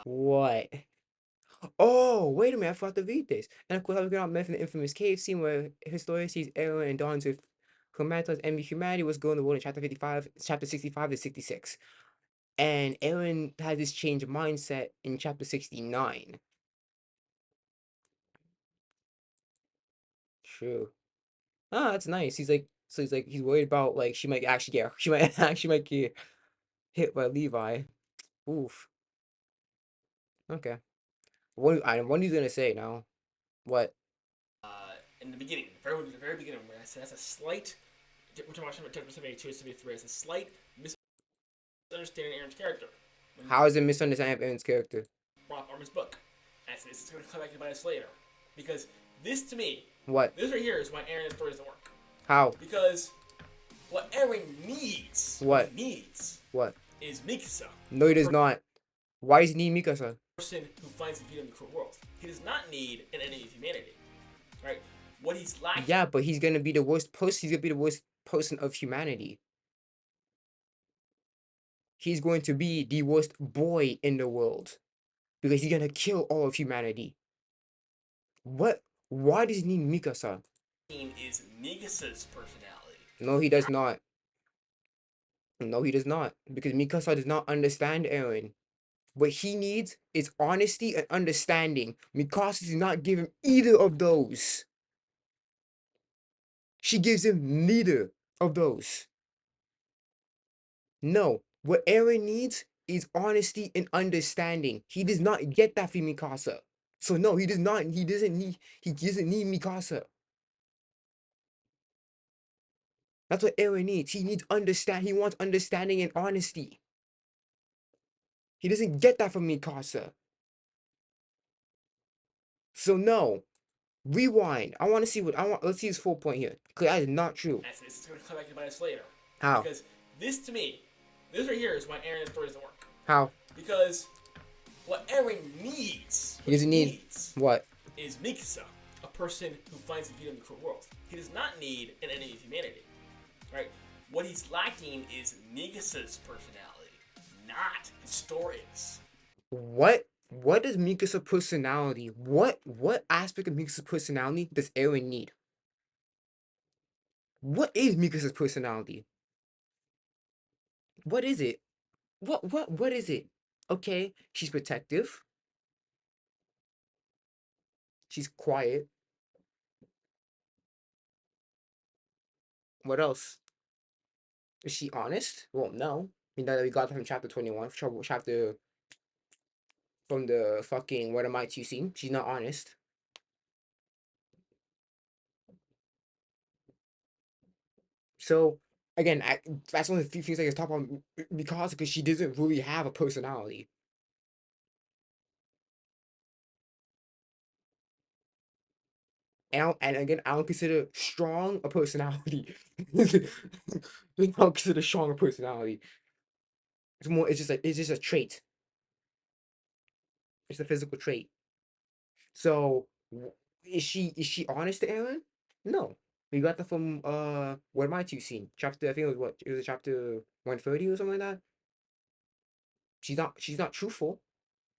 What? Oh, wait a minute, I forgot to read this. And of course, I was going to mention the infamous cave scene where Historia sees Eren and Dawn's with Comantos envy humanity was going to the world in chapter 55, chapter 65 to 66. And Eren has this change of mindset in chapter 69. True. Ah, that's nice. He's worried about like she might actually get hit by Levi. Oof. Okay. What are you gonna say now? What? In the beginning, the very beginning, where I said that's a slight. We're talking about chapter 72 and 73. It's a slight misunderstanding Eren's character. How is it misunderstanding of Eren's character? Rock Armin's book. And this is going to come back to bite us later. Because this, to me, What? this right here is why Eren's story doesn't work. How? Because what Eren needs, What? What? is Mikasa. No, he does not. Why does he need Mikasa? Person who finds the beauty in the cruel world. He does not need an enemy of humanity. Right? What he's lacking. Yeah, but he's gonna be the worst person. He's gonna be the worst person of humanity. He's going to be the worst boy in the world because he's gonna kill all of humanity. What? Why does he need Mikasa? Is Mikasa's personality. No, he does not. No, he does not. Because Mikasa does not understand Eren. What he needs is honesty and understanding. Mikasa does not give him either of those. She gives him neither of those. No, what Eren needs is honesty and understanding. He does not get that from Mikasa. So no, he does not. He doesn't need Mikasa. That's what Eren needs. He needs He wants understanding and honesty. He doesn't get that from Mikasa. So no. Rewind. I want to see what I want. Let's see his full point here. Cause that is not true. This is going to come back to bite us later. How? Because this, to me, this right here is why Eren's story doesn't work. How? Because what Eren needs, He doesn't need what? Is Mikasa, a person who finds the beauty in the cruel world. He does not need an enemy of humanity, right? What he's lacking is Mikasa's personality, not Historia's. What? What is Mikasa's personality? What aspect of Mikasa's personality does Eren need? What is Mikasa's personality? What is it? What is it? Okay, she's protective. She's quiet. What else? Is she honest? Well, no. We got that from chapter 21, chapter from the fucking What Am I to scene. She's not honest. So again, that's one of the few things I can talk about because she doesn't really have a personality. And again, I don't consider strong a personality. I don't consider strong a personality. It's more. It's just a trait. It's a physical trait. So is she honest to Eren? No. We got that from What Am I to scene? Chapter, I think it was what? It was chapter 130 or something like that. She's not truthful.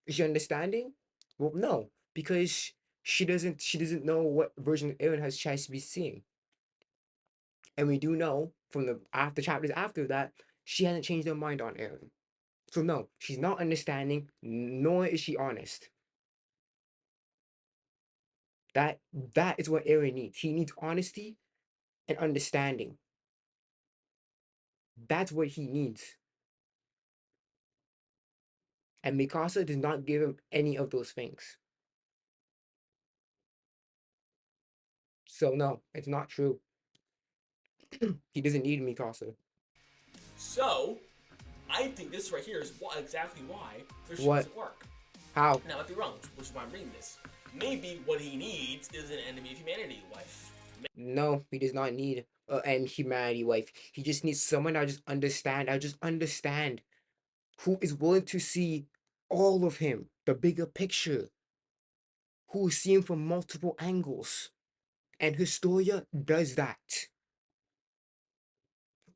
Is she understanding? Well, no, because she doesn't know what version of Eren has to be seeing. And we do know from the after chapters after that, she hasn't changed her mind on Eren. So no, she's not understanding, nor is she honest. That is what Eren needs. He needs honesty and understanding. That's what he needs. And Mikasa does not give him any of those things. So no, it's not true. He doesn't need Mikasa. So, I think this right here is exactly why this shit What? doesn't work. How? Now, I might be wrong, which is why I'm reading this. Maybe what he needs is an enemy of humanity wife. No, he does not need an humanity wife. He just needs someone that just understand who is willing to see all of him, the bigger picture, who will see him from multiple angles. And Historia does that.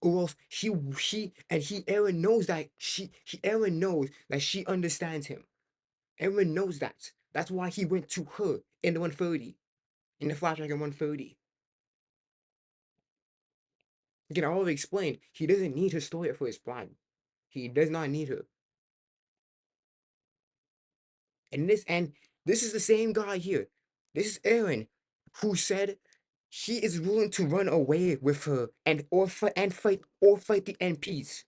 Or else Eren knows that Eren knows that she understands him. Eren knows that. That's why he went to her in the 130. In the flashback in 130. Again, I already explained, he doesn't need Historia for his plan. He does not need her. And this is the same guy here. This is Eren, who said he is willing to run away with her fight the NPs.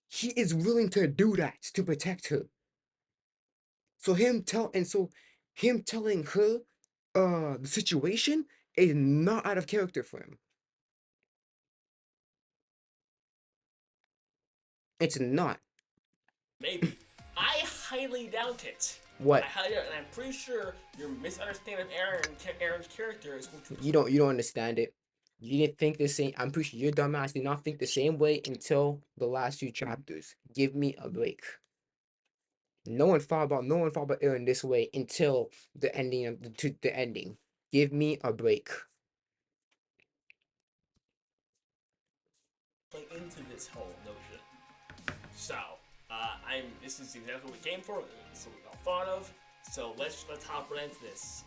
He is willing to do that to protect her. So him telling her the situation is not out of character for him. It's not. Maybe. I highly doubt it. What? I highly doubt it, and I'm pretty sure your misunderstanding of Eren's character is going to. You don't understand it. You didn't think the same. I'm pretty sure your dumbass did not think the same way until the last few chapters. Give me a break. No one thought about Eren this way until the ending of the ending. Give me a break. Play into this whole notion. So, this is exactly what we came for. This is what we all thought of. So let's hop right into this.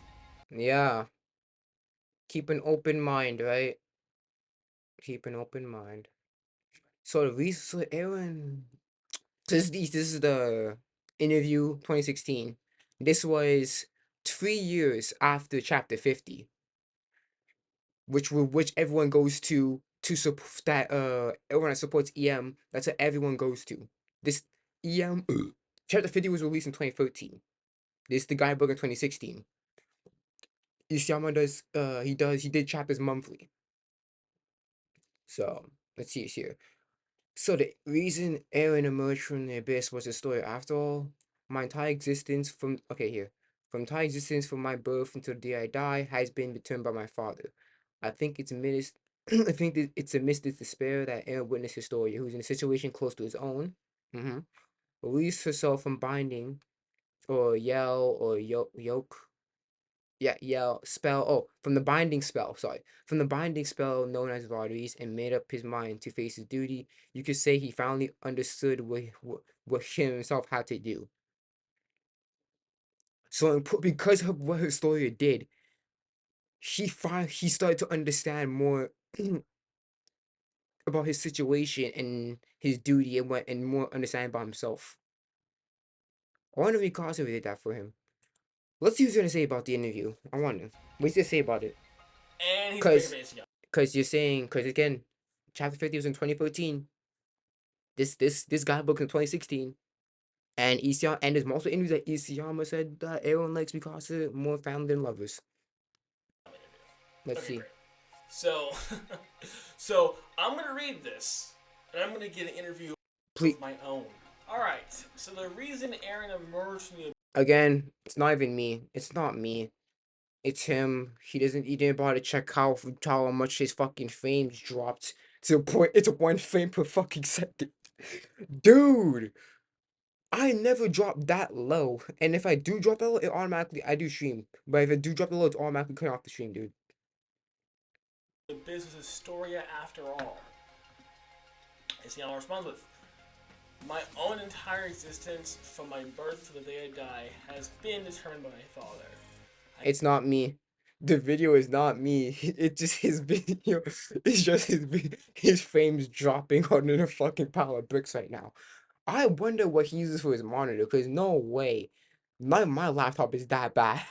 Yeah. Keep an open mind, right? Keep an open mind. So the reason, so Eren. So this is the interview 2016. This was 3 years after chapter 50, which everyone goes to support that everyone that supports EM. That's what everyone goes to. This EM chapter 50 was released in 2013. This is the guidebook in 2016. Isayama he did chapters monthly. So let's see here. So the reason Eren emerged from the abyss was a story. After all, my entire existence from entire existence from my birth until the day I die has been determined by my father. I think it's amidst I think that it's amidst this despair that Eren witnessed Historia, who's in a situation close to his own, released herself from binding or yell or yoke. yell spell. Oh, from the binding spell. Sorry, from the binding spell known as Reiss, and made up his mind to face his duty. You could say he finally understood what he himself had to do. So because of what Historia did, he started to understand more about his situation and his duty, and more understanding about himself. I wonder if Mikasa did that for him. Let's see what he's gonna say about the interview. I wonder. What's he gonna say about it? And he's Cause, bringing it cause you're saying, cause again, chapter 50 was in 2014. This guidebook in 2016. And Isayama, and there's multiple interviews that Isayama said that Eren likes Mikasa more family than lovers. Let's Okay, see. great. So, so I'm gonna read this, and I'm gonna get an interview Please. of my own. All right. So the reason Eren emerged from the Again, it's not even me. It's not me. It's him. He didn't bother to check how much his fucking frames dropped to the point it's 1 frame per fucking second. Dude, I never drop that low. And if I do drop that low, it automatically I do stream. But if I do drop the low, it's automatically cut off the stream, dude. business Historia after all. Is how I respond with. My own entire existence, from my birth to the day I die, has been determined by my father. It's not me. The video is not me. It's just his video. It's just his frames dropping under the fucking pile of bricks right now. I wonder what he uses for his monitor, because no way. My laptop is that bad.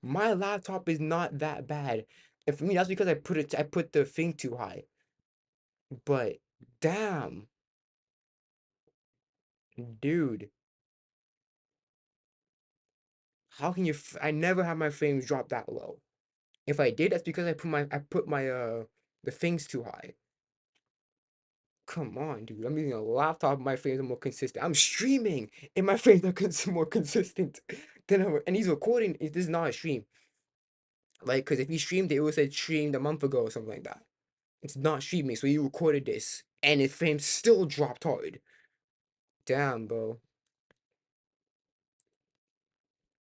My laptop is not that bad. And for me, that's because I put the thing too high. But damn, dude. How can you I never have my frames drop that low. If I did, that's because I put my the things too high. Come on, dude. I'm using a laptop. My frames are more consistent. I'm streaming, and my frames are more consistent than and he's recording. This is not a stream. Like, because if he streamed it, it would say streamed a month ago or something like that. It's not streaming, so you recorded this, and his frames still dropped hard. Damn, bro.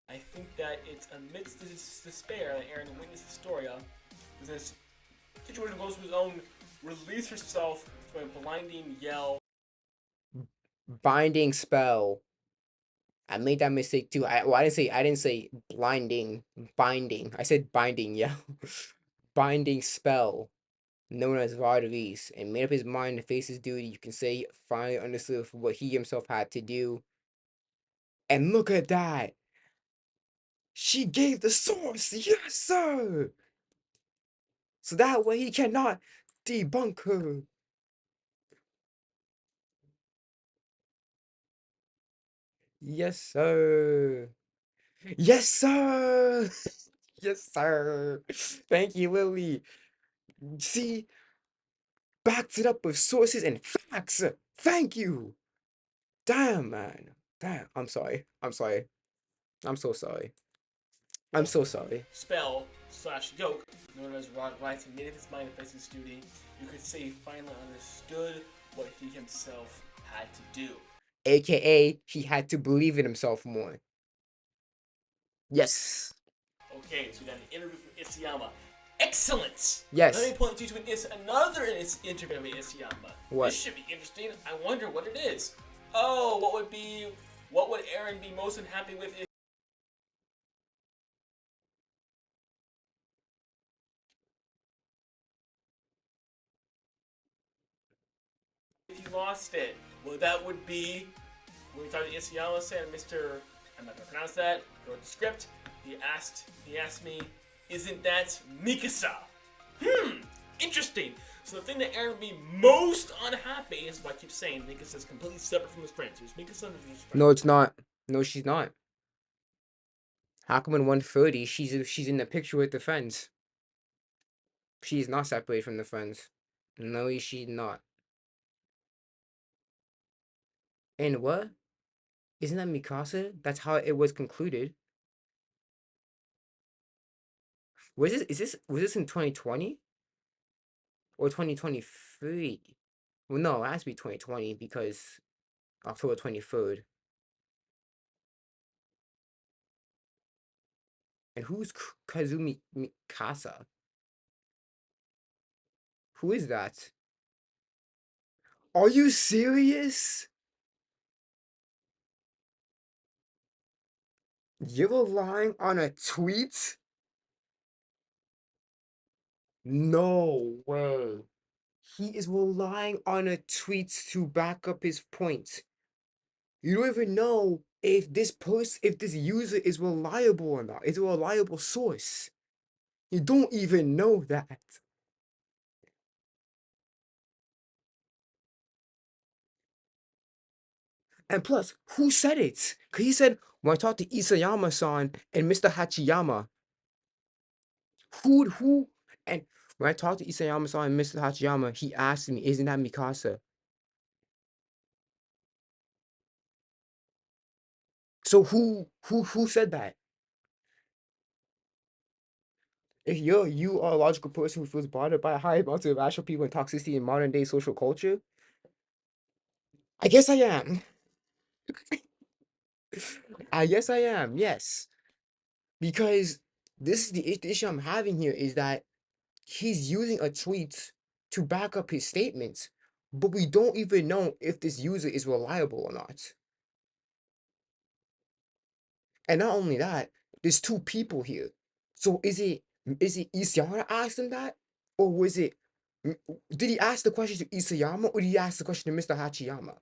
I think that it's amidst this despair that Eren witnessed Historia. This situation goes to his own release herself from a blinding yell. Binding spell. I made that mistake too. I didn't say blinding, binding. I said binding, yeah. Binding spell, known as VOD, and made up his mind to face his duty. You can say he finally understood what he himself had to do. And look at that. She gave the source. Yes, sir. So that way he cannot debunk her. Yes, sir. Yes, sir. Yes, sir. Thank you, Lily. See, backs it up with sources and facts. Thank you. Damn, man. Damn. I'm sorry. I'm sorry. I'm so sorry. I'm so sorry. Spell slash yoke, known as Reiss, made up his mind to face his duty. You could say he finally understood what he himself had to do. AKA, he had to believe in himself more. Yes. Okay, so we got an interview from Isayama. Excellent! Yes. Let me point you to another interview with Isayama. What? This should be interesting. I wonder what it is. Oh, what would Eren be most unhappy with if he lost it? Well, that would be when we talked to Isayama said, Mr. I'm not gonna pronounce that. Wrote the script. He asked me, isn't that Mikasa? Interesting. So the thing that Eren would be most unhappy is what I keep saying. Mikasa's completely separate from his friends. There's Mikasa and there's his friends. No, it's not. No, she's not. How come in 130 she's in the picture with the friends? She's not separated from the friends. No, she's not. And what? Isn't that Mikasa? That's how it was concluded. Was this in 2020 or 2023? Well, no, it has to be 2020 because October 23rd. And who's Kazumi Mikasa? Who is that? Are you serious? You're relying on a tweet? No way. He is relying on a tweet to back up his point. You don't even know if if this user is reliable or not. It's a reliable source. You don't even know that. And plus, who said it? Because he said, when I talked to Isayama-san and Mr. Hachiyama, who, and when I talked to Isayama-san and Mr. Hachiyama, he asked me, isn't that Mikasa? So who said that? If you are a logical person who feels bothered by high amounts of irrational people and toxicity in modern day social culture, I guess I am. I guess I am, yes. Because this is the issue I'm having here is that he's using a tweet to back up his statements, but we don't even know if this user is reliable or not. And not only that, there's two people here. So is it Isayama that asked him that? Or was it did he ask the question to Isayama or did he ask the question to Mr. Hachiyama?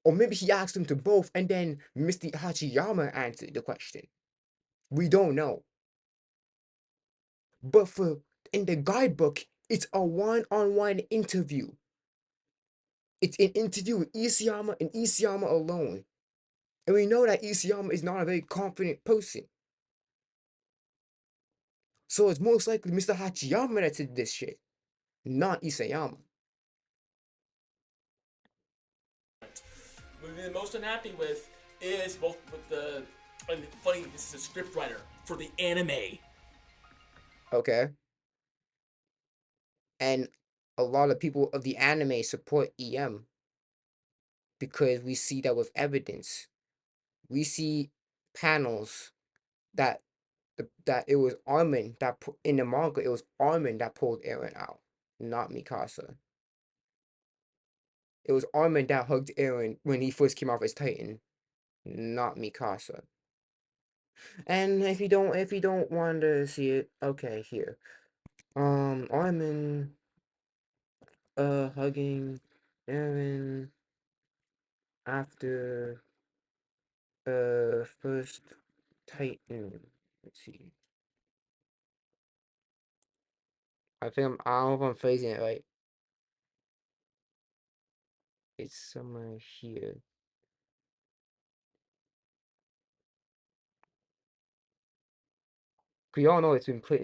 Or maybe he asked him to both and then Mr. Hachiyama answered the question. We don't know. But in the guidebook, it's a one-on-one interview. It's an interview with Isayama and Isayama alone. And we know that Isayama is not a very confident person. So it's most likely Mr. Hachiyama that said this shit, not Isayama. What we're most unhappy with is both with the. And funny, this is a scriptwriter for the anime. Okay? And a lot of people of the anime support EM because we see that with evidence. We see panels that that it was Armin that in the manga it was Armin that pulled Eren out, not Mikasa. It was Armin that hugged Eren when he first came off as Titan, not Mikasa. And if you don't want to see it, okay, here. Armin hugging Eren after first Titan. Let's see. I don't know if I'm phrasing it right. It's somewhere here. We all know it's been played.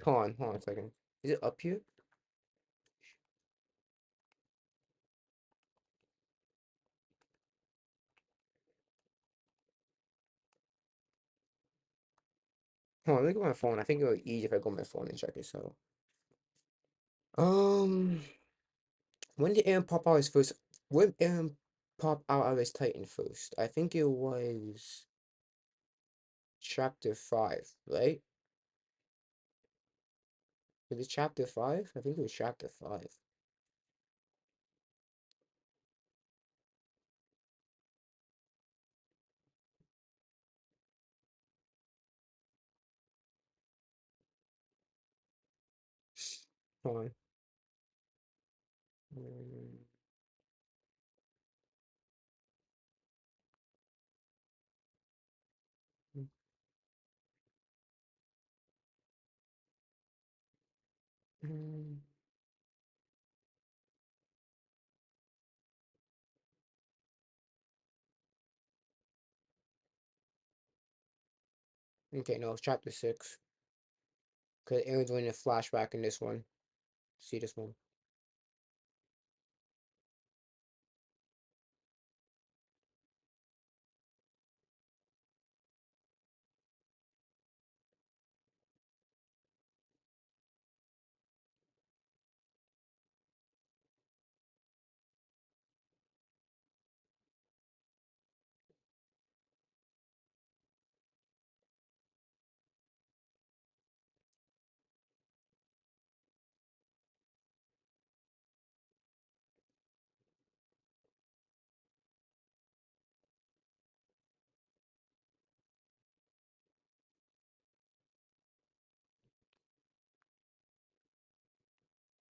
Hold on a second. Is it up here? Hold on, look at my phone. I think it'll be easier if I go on my phone and check this out. Um, when did Eren pop out his first? When Eren pop out of his Titan first? I think it was chapter 5, right? Was it chapter 5? I think it was chapter 5. Hold on. Okay, no, it's chapter 6. Because Eren's doing a flashback in this one. See this one.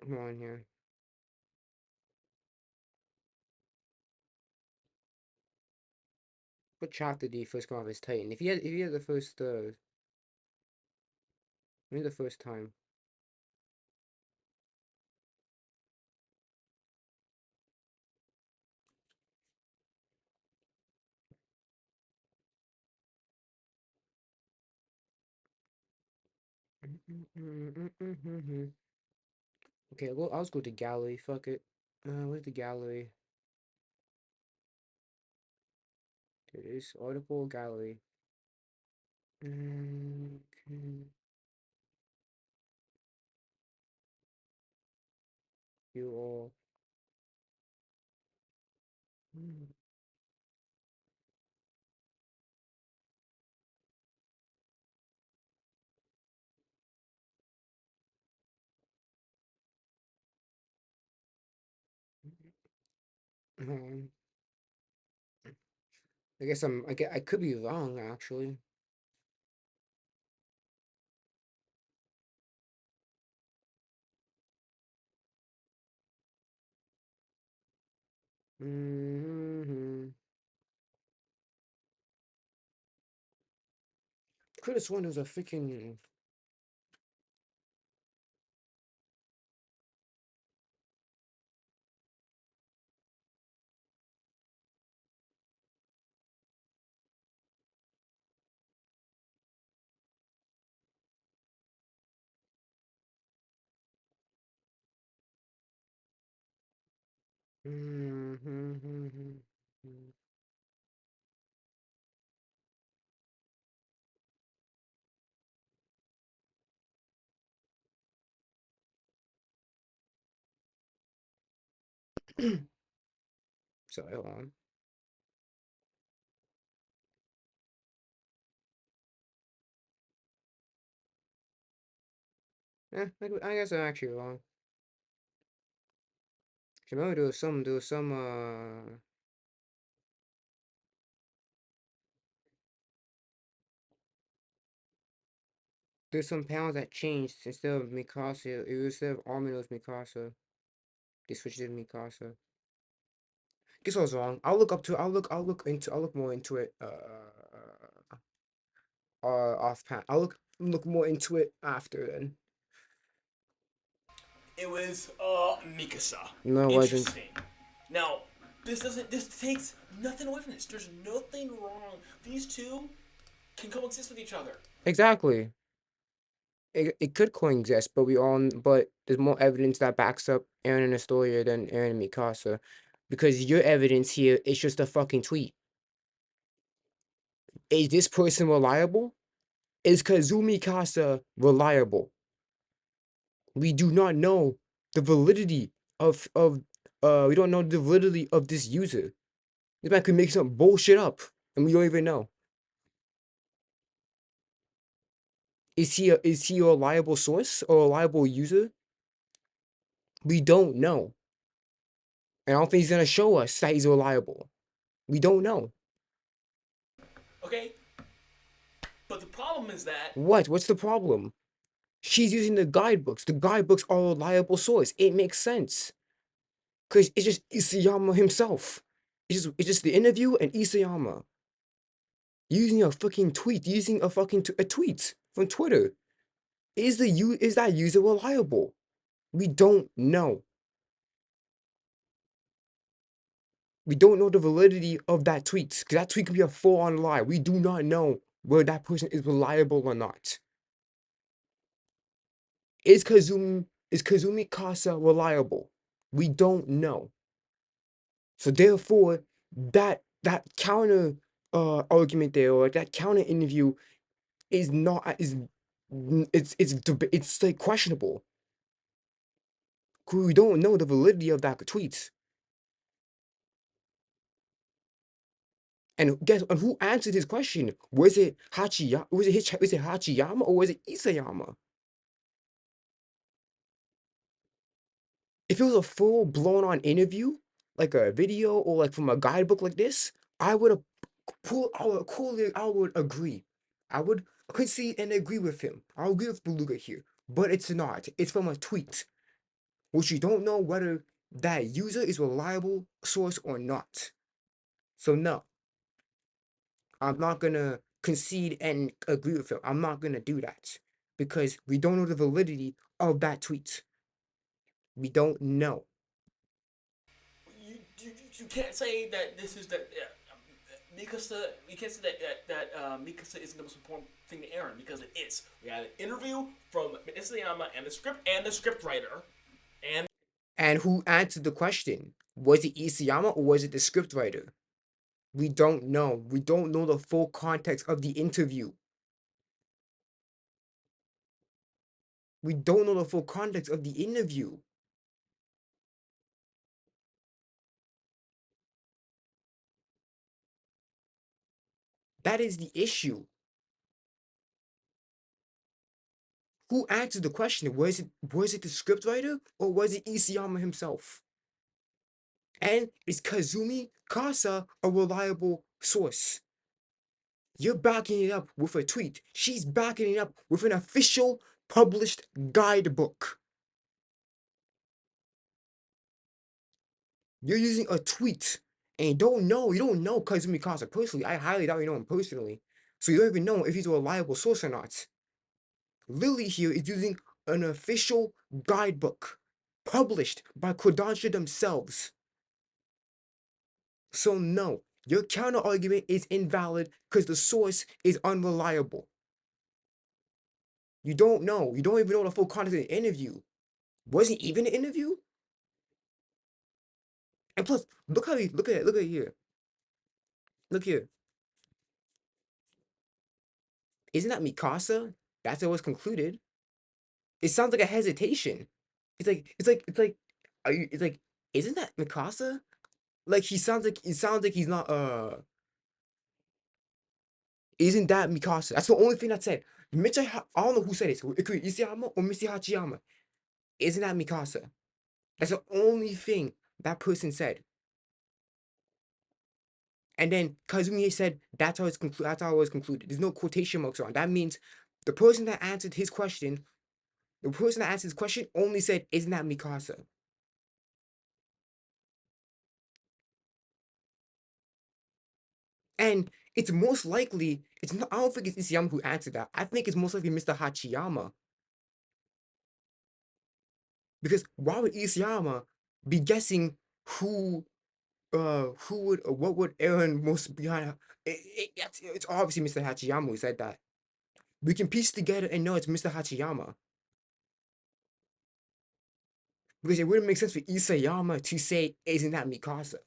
Come on here. What chapter did he first come off as Titan? If he had the first maybe the first time. Okay, well, I'll just go to gallery. Fuck it. Where's the gallery? There it is. Article gallery. Okay. You all. Um, I guess I could be wrong actually. Could have sworn there was a freaking. Sorry, hold on. I guess I'm actually wrong. Remember there's some panels that changed instead of Mikasa. It was instead of Armin, it was Mikasa. They switched it to Mikasa. Guess I was wrong. I'll look more into it. Off pan. I'll look more into it after then. It was Mikasa. No, it wasn't. Interesting. Now, this takes nothing away from this. There's nothing wrong. These two can coexist with each other. Exactly. It could coexist, but there's more evidence that backs up Eren and Historia than Eren and Mikasa. Because your evidence here is just a fucking tweet. Is this person reliable? Is Kazumi Kasa reliable? We do not know the validity of we don't know the validity of this user. This man could make some bullshit up and we don't even know. Is he a reliable source or a reliable user? We don't know. And I don't think he's gonna show us that he's reliable. We don't know. Okay? But the problem is that What's the problem? She's using the guidebooks. The guidebooks are a reliable source. It makes sense. Cause it's just Isayama himself. It's just the interview and Isayama. Using a fucking tweet, a tweet from Twitter. Is that user reliable? We don't know. We don't know the validity of that tweet. Because that tweet could be a full-on lie. We do not know whether that person is reliable or not. Is Kazumi Kasa reliable? We don't know. So therefore, that counter argument there, or that counter interview is not is it's like questionable. 'Cause we don't know the validity of that tweet. And who answered his question? Was it Hachiyama? Was it Hachiyama or was it Isayama? If it was a full blown on interview, like a video or like from a guidebook like this, I would agree. I would concede and agree with him. I'll agree with Beluga here. But it's not. It's from a tweet. which you don't know whether that user is a reliable source or not. So no, I'm not gonna concede and agree with him. I'm not gonna do that because we don't know the validity of that tweet. We don't know. You can't say that this is that. Mikasa, we can't say that Mikasa isn't the most important thing to Eren because it is. We had an interview from Isayama and the script writer, And who answered the question? Was it Isayama or was it the scriptwriter? We don't know. We don't know the full context of the interview. We don't know the full context of the interview. That is the issue. Who answered the question? Was it the scriptwriter or was it Isayama himself? And is Kazumi Kasa a reliable source? You're backing it up with a tweet. She's backing it up with an official published guidebook. You're using a tweet and you don't know Kazumi Kasa personally. I highly doubt you know him personally. So you don't even know if he's a reliable source or not. Lily here is using an official guidebook published by Kodansha themselves. So no, your counter argument is invalid because the source is unreliable. You don't know. You don't even know the full context of the interview. Was it even an interview? And plus, look at it here. Look here. Isn't that Mikasa? That's how it was concluded. It sounds like a hesitation. It's like, isn't that Mikasa? Like it sounds like he's not isn't that Mikasa? That's the only thing that said. I don't know who said it. It could be Isayama or Mr. Hachiyama. Isn't that Mikasa? That's the only thing that person said. And then Kazumi said that's how it was concluded. There's no quotation marks on. That means the person that answered his question, only said, "Isn't that Mikasa?" And it's most likely it's not. I don't think it's Isayama who answered that. I think it's most likely Mr. Hachiyama. Because why would Isayama be guessing who what would Eren most behind? It's obviously Mr. Hachiyama who said that. We can piece together and know it's Mr. Hachiyama. Because it wouldn't make sense for Isayama to say, "Isn't that Mikasa?"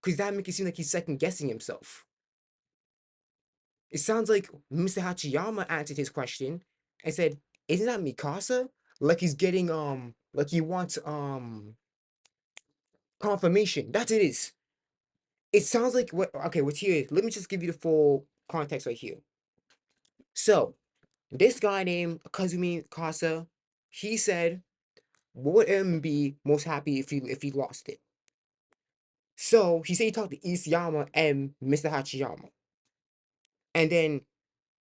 Because that makes it seem like he's second guessing himself. It sounds like Mr. Hachiyama answered his question and said, "Isn't that Mikasa?" Like he's getting like he wants confirmation. That's it is. It sounds like what's here. Let me just give you the full context right here. So, this guy named Kazumi Kasa, he said, "What would Eren be most happy if he lost it?" So he said he talked to Isayama and Mr. Hachiyama. And then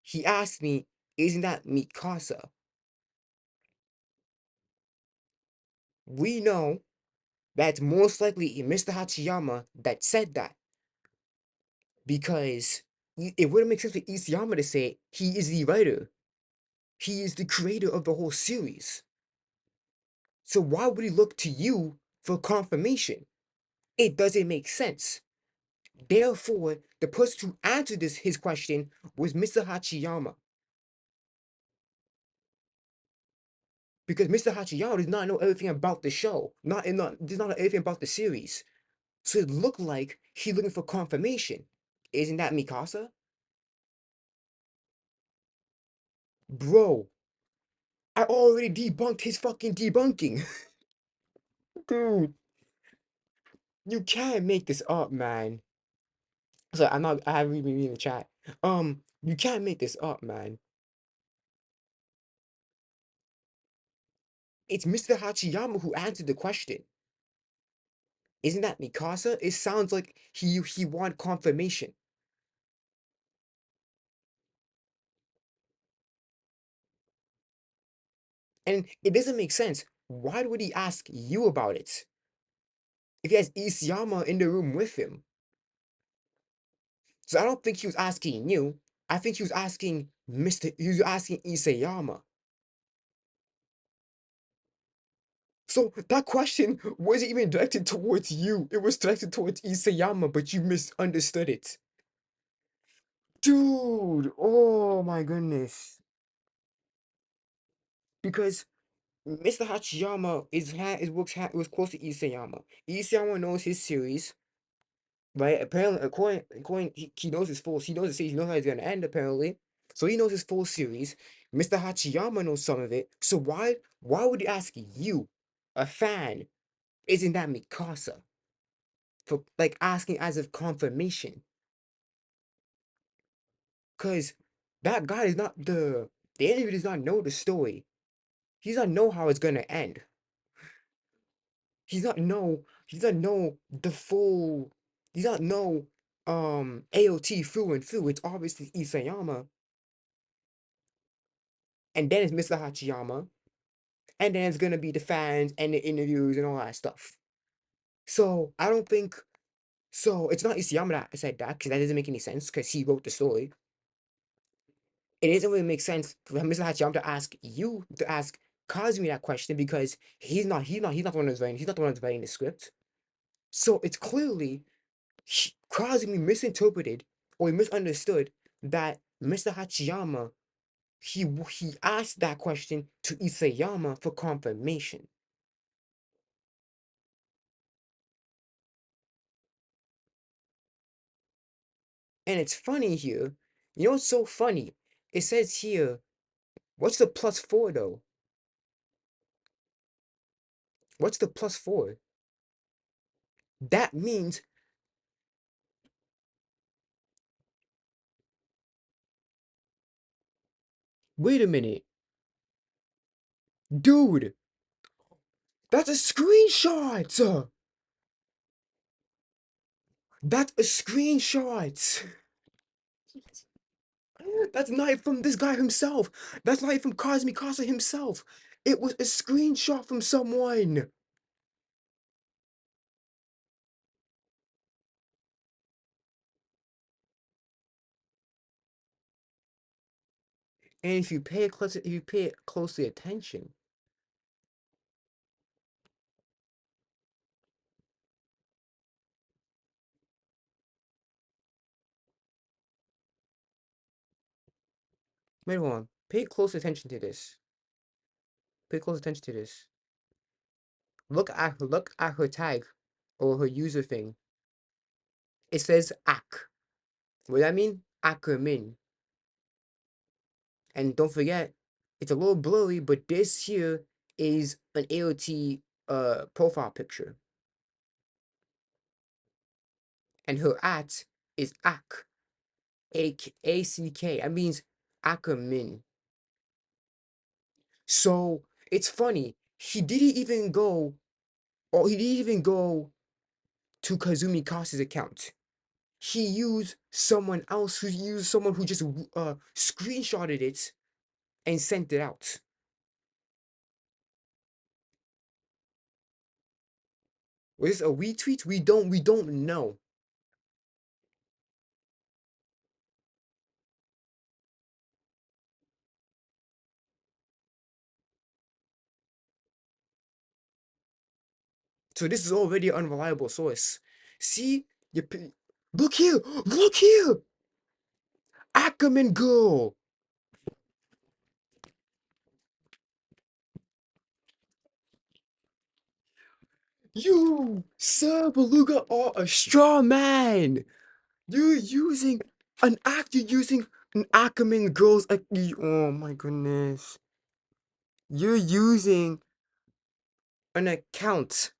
he asked me, "Isn't that Mikasa?" We know that's most likely Mr. Hachiyama that said that. Because it wouldn't make sense for Isayama to say he is the writer. He is the creator of the whole series. So why would he look to you for confirmation? It doesn't make sense. Therefore, the person who answered his question was Mr. Hachiyama. Because Mr. Hachiyama does not know everything about the show. Does not know everything about the series. So it looked like he's looking for confirmation. Isn't that Mikasa? Bro, I already debunked his fucking debunking. Dude, you can't make this up, man. So I haven't even been in the chat. You can't make this up, man. It's Mr. Hachiyama who answered the question. Isn't that Mikasa? It sounds like he wanted confirmation. And it doesn't make sense. Why would he ask you about it? If he has Isayama in the room with him. So I don't think he was asking you. I think he was asking he was asking Isayama. So that question wasn't even directed towards you. It was directed towards Isayama, but you misunderstood it. Dude, oh my goodness. Because Mr. Hachiyama was close to Isayama. Isayama knows his series, right? Apparently, according he knows his full, he knows the series, he knows how it's gonna end, apparently. So he knows his full series. Mr. Hachiyama knows some of it. So why would he ask you, a fan, isn't that Mikasa? For like asking as of confirmation. Cause that guy is not the enemy does not know the story. He does not know how it's gonna end. He does not know the full he does not know AOT through and through. It's obviously Isayama. And then it's Mr. Hachiyama. And then it's gonna be the fans and the interviews and all that stuff. So I don't think so it's not Isayama that said that, because that doesn't make any sense, because he wrote the story. It doesn't really make sense for Mr. Hachiyama to ask Kazumi that question, because he's not the one that's writing the script. So it's clearly Kazumi misinterpreted or he misunderstood that Mr. Hachiyama he asked that question to Isayama for confirmation. And it's funny here. You know what's so funny? It says here, what's the +4 though? What's the +4? That means wait a minute. Dude, that's a screenshot! That's a screenshot! That's not from this guy himself. That's not from Kazumi Kasa himself. It was a screenshot from someone. And if you pay closely attention, wait, hold on. Pay close attention to this. Pay close attention to this. Look at her tag or her user thing. It says Ak. What does that mean? Ackerman. And don't forget, it's a little blurry, but this here is an AOT profile picture. And her at is Ak. A-C-K. That means Ackerman. So it's funny. He didn't even go to Kazumi Kasa's account. He used someone else who just screenshotted it and sent it out. Was this a retweet? We don't know. So this is already an unreliable source. See, look here, look here, Ackerman girl. You, Sir Beluga, are a straw man. You're using an Ackerman girl's. Oh my goodness. You're using an account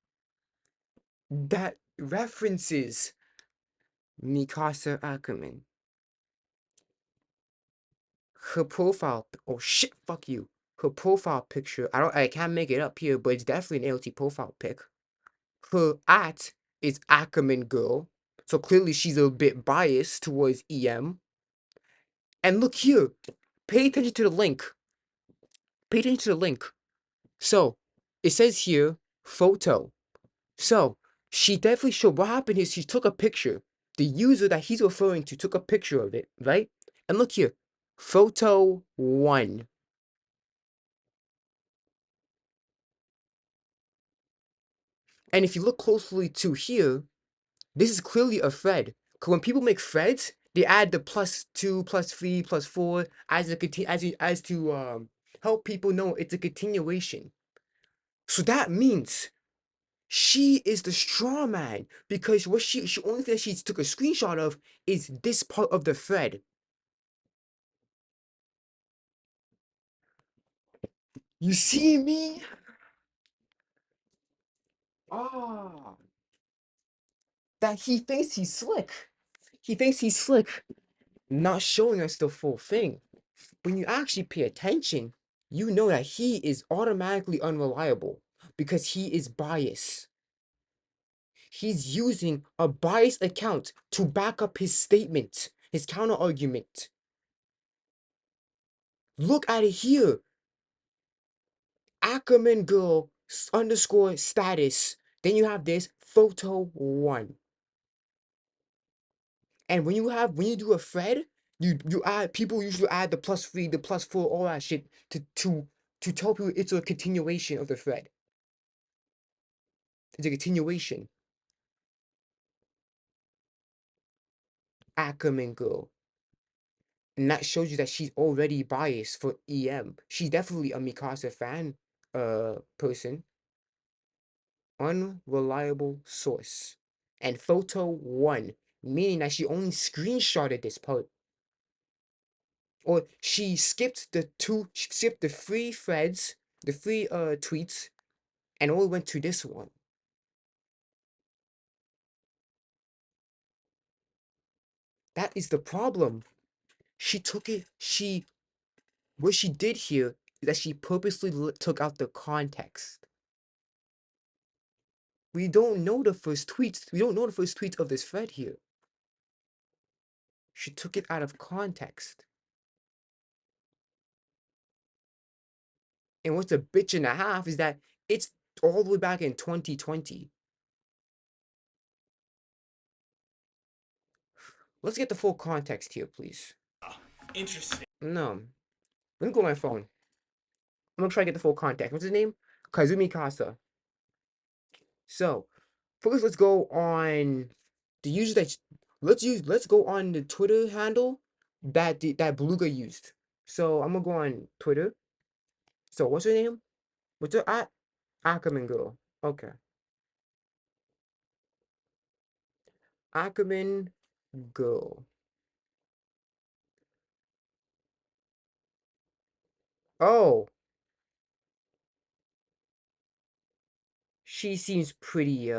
that references Mikasa Ackerman. Her profile. Oh shit! Fuck you. Her profile picture. I can't make it up here, but it's definitely an LT profile pic. Her at is Ackerman girl, so clearly she's a bit biased towards EM. And look here. Pay attention to the link. Pay attention to the link. So it says here, photo. So she definitely showed what happened is she took a picture. The user that he's referring to took a picture of it, right? And look here, photo 1. And if you look closely to here, this is clearly a thread. Because when people make threads, they add the +2, +3, +4 as to help people know it's a continuation. So that means she is the straw man because what she only thing that she took a screenshot of is this part of the thread. You see me? Ah, that he thinks he's slick. He thinks he's slick, not showing us the full thing. When you actually pay attention, you know that he is automatically unreliable because he is biased. He's using a biased account to back up his statement, his counter argument. Look at it here. Ackerman girl underscore status. Then you have this photo 1. And when you do a thread, you add people usually add the +3, the +4, all that shit to tell people it's a continuation of the thread. It's a continuation. Ackerman girl. And that shows you that she's already biased for EM. She's definitely a Mikasa fan person. Unreliable source. And photo 1, meaning that she only screenshotted this part. Or she skipped the 3 threads, the 3 tweets, and only went to this one. That is the problem. What she did here is that she purposely took out the context. We don't know the first tweets. We don't know the first tweets of this thread here. She took it out of context. And what's a bitch and a half is that it's all the way back in 2020. Let's get the full context here, please. Interesting. No. Let me go on my phone. I'm gonna try to get the full context. What's his name? Kazumi Kasa. So, first let's go on the user that let's go on the Twitter handle that Beluga used. So I'm gonna go on Twitter. So what's her name? What's her at? Ackerman girl. Okay. Ackerman girl. Oh, she seems pretty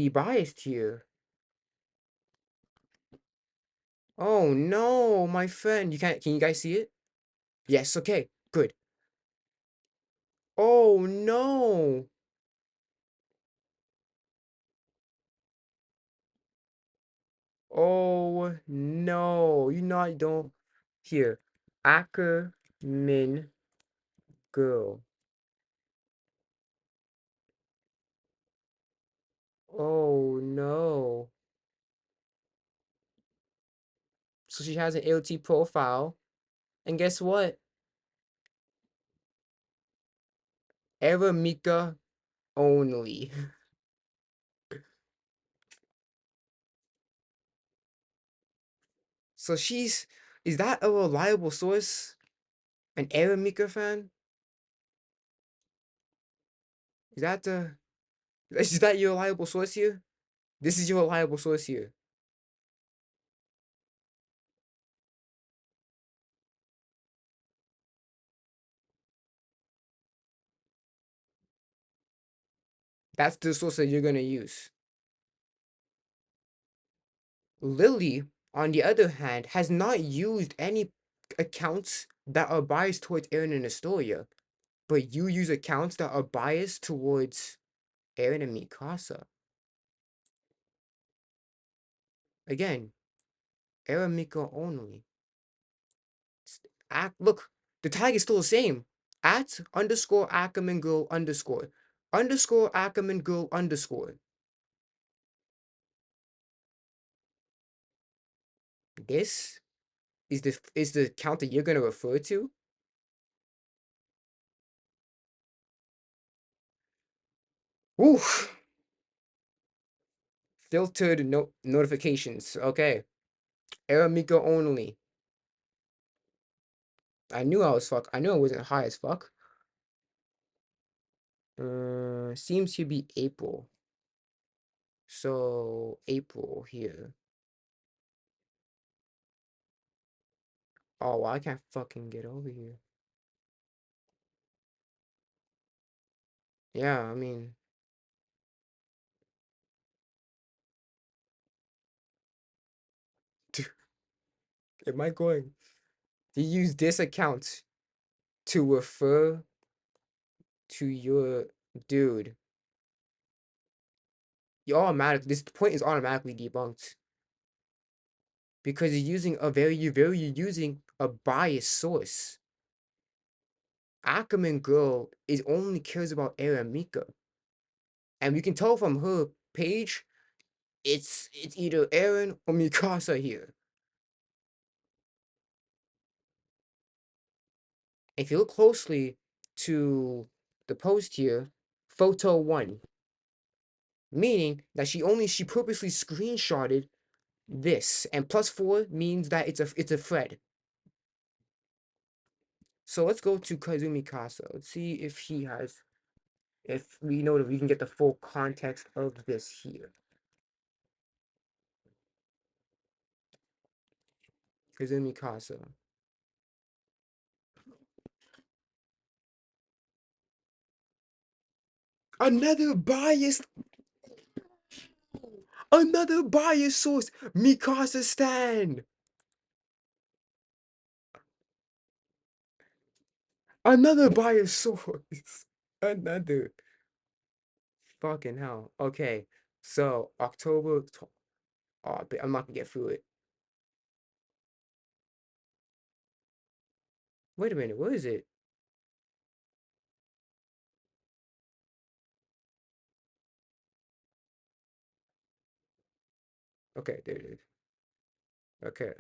biased here. Oh no, my friend. Can you guys see it? Yes, okay, good. Oh no. Oh no. You know I don't here. Ackerman girl. Oh no. So she has an LT profile. And guess what? Mika only. So is that a reliable source? An Mika fan? Is that the is that your reliable source here? This is your reliable source here. That's the source that you're gonna use. Lily, on the other hand, has not used any accounts that are biased towards Eren and Historia, but you use accounts that are biased towards Eren and Mikasa. Again, Eren Mika only. Look, the tag is still the same. At underscore Ackerman girl underscore Ackerman girl underscore. This is the account that you're gonna refer to. Oof. Filtered notifications. Okay. Aramika only. I knew I was fuck. I knew I wasn't high as fuck. Seems to be April. So April here. Oh, well, I can't fucking get over here. Yeah, I mean, am I going to use this account to refer to your dude? This point is automatically debunked because you're using a biased source. Ackerman girl is only cares about Eren Mika, and we can tell from her page, it's either Eren or Mikasa here. If you look closely to the post here, photo 1, meaning that she purposely screenshotted this, and +4 means that it's a thread. So let's go to Kazumi Kasa. Let's see if we know that we can get the full context of this here. Kazumi Kasa. Another biased source, Mikasa Stan. Another biased source. Another. Fucking hell. Okay. So October. Oh, but I'm not gonna get through it. Wait a minute. What is it? Okay, there it is. Okay.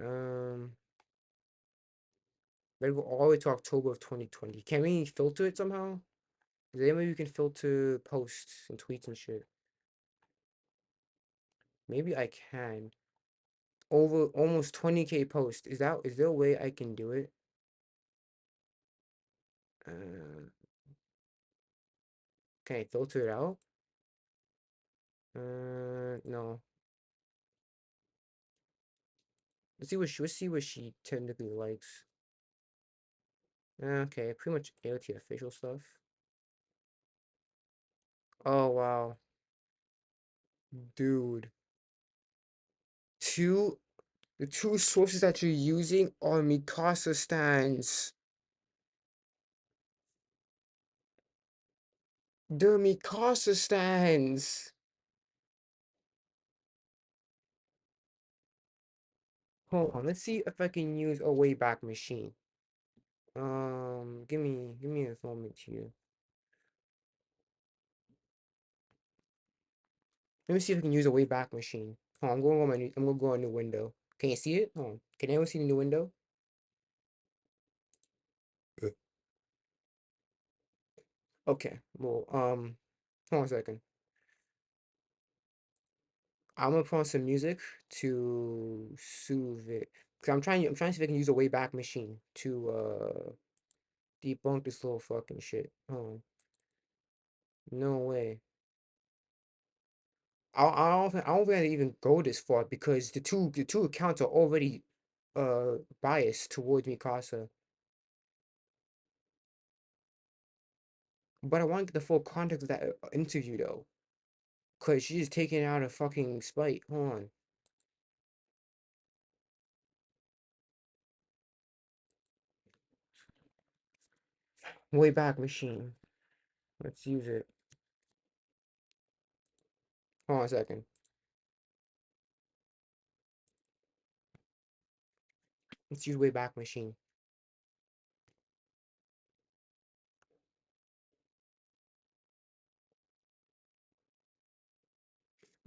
Let's go all the way to October of 2020. Can we filter it somehow? Is there any way we can filter posts and tweets and shit? Maybe I can. Over almost 20K posts. Is there a way I can do it? Uh, can I filter it out? No. Let's see what she technically likes. Okay, pretty much AOT official stuff. Oh wow, dude. The two sources that you're using are Mikasa stands. The Mikasa stands. Hold on, let's see if I can use a Wayback Machine. Give me a moment here. Let me see if I can use a Wayback Machine. Hold on, I'm gonna go on a new window. Can you see it? Hold on. Can anyone see the new window? Okay. Well, hold on a second. I'm gonna put on some music to soothe it. Cause I'm trying to see if I can use a Wayback Machine to debunk this little fucking shit. Oh, no way. I don't think I even go this far because the two accounts are already biased towards Mikasa. But I want to get the full context of that interview though. Cause she's taking out a fucking spite. Hold on. Wayback Machine. Let's use it. Hold on a second. Let's use Wayback Machine.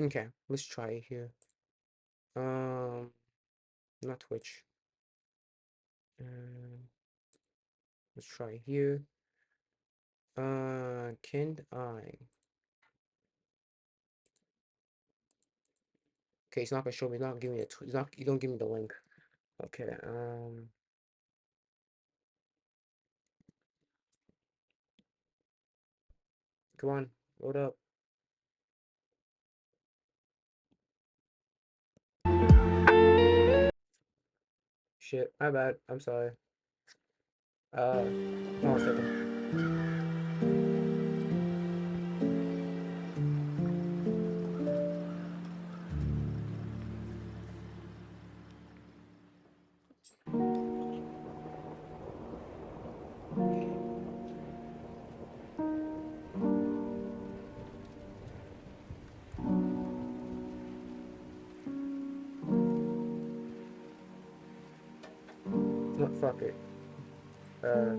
Okay, let's try it here. Not Twitch. Let's try it here. Can I? Okay, it's not gonna show me. It's not giving me it's not. You don't give me the link. Okay. Come on, load up. Shit, my bad. I'm sorry. Hold on a second. No, fuck it. Uh.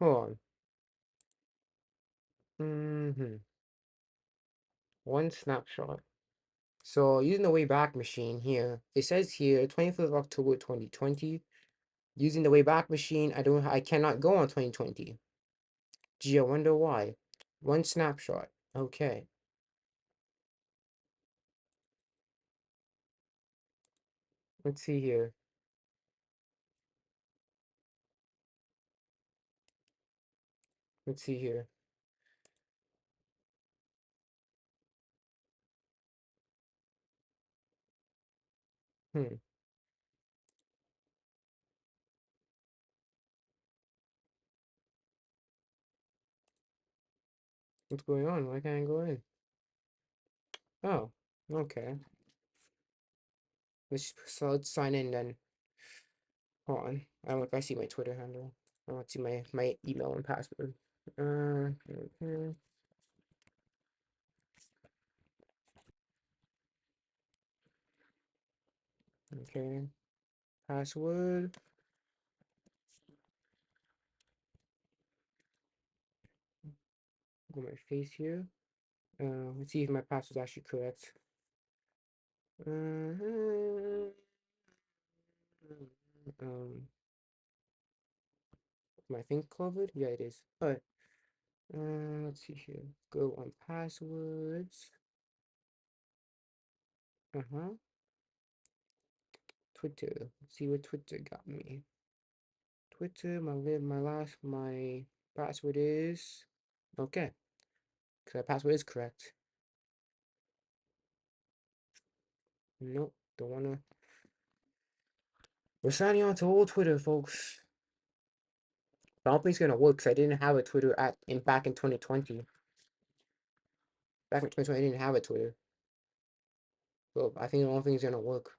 Hold on. One snapshot. So using the Wayback Machine here, it says here 25th of October 2020. Using the Wayback Machine, I cannot go on 2020. Gee, I wonder why. One snapshot. Okay. Let's see here. Let's see here. Hmm. What's going on? Why can't I go in? Oh, okay. Let's sign in then. Hold on. I don't know if I see my Twitter handle. I don't see my email and password. Okay. Okay. Password. Go my face here. Let's see if my password's actually correct. Uh, um, my thing covered? Yeah, it is. Alright. Let's see here. Go on passwords. Uh-huh. Twitter. Let's see what Twitter got me. Twitter, my password is Okay. Because that password is correct. Nope. Don't wanna. We're signing on to old Twitter, folks. I don't think it's gonna work because I didn't have a Twitter back in 2020. Back in 2020, I didn't have a Twitter. So I think the only thing is gonna work.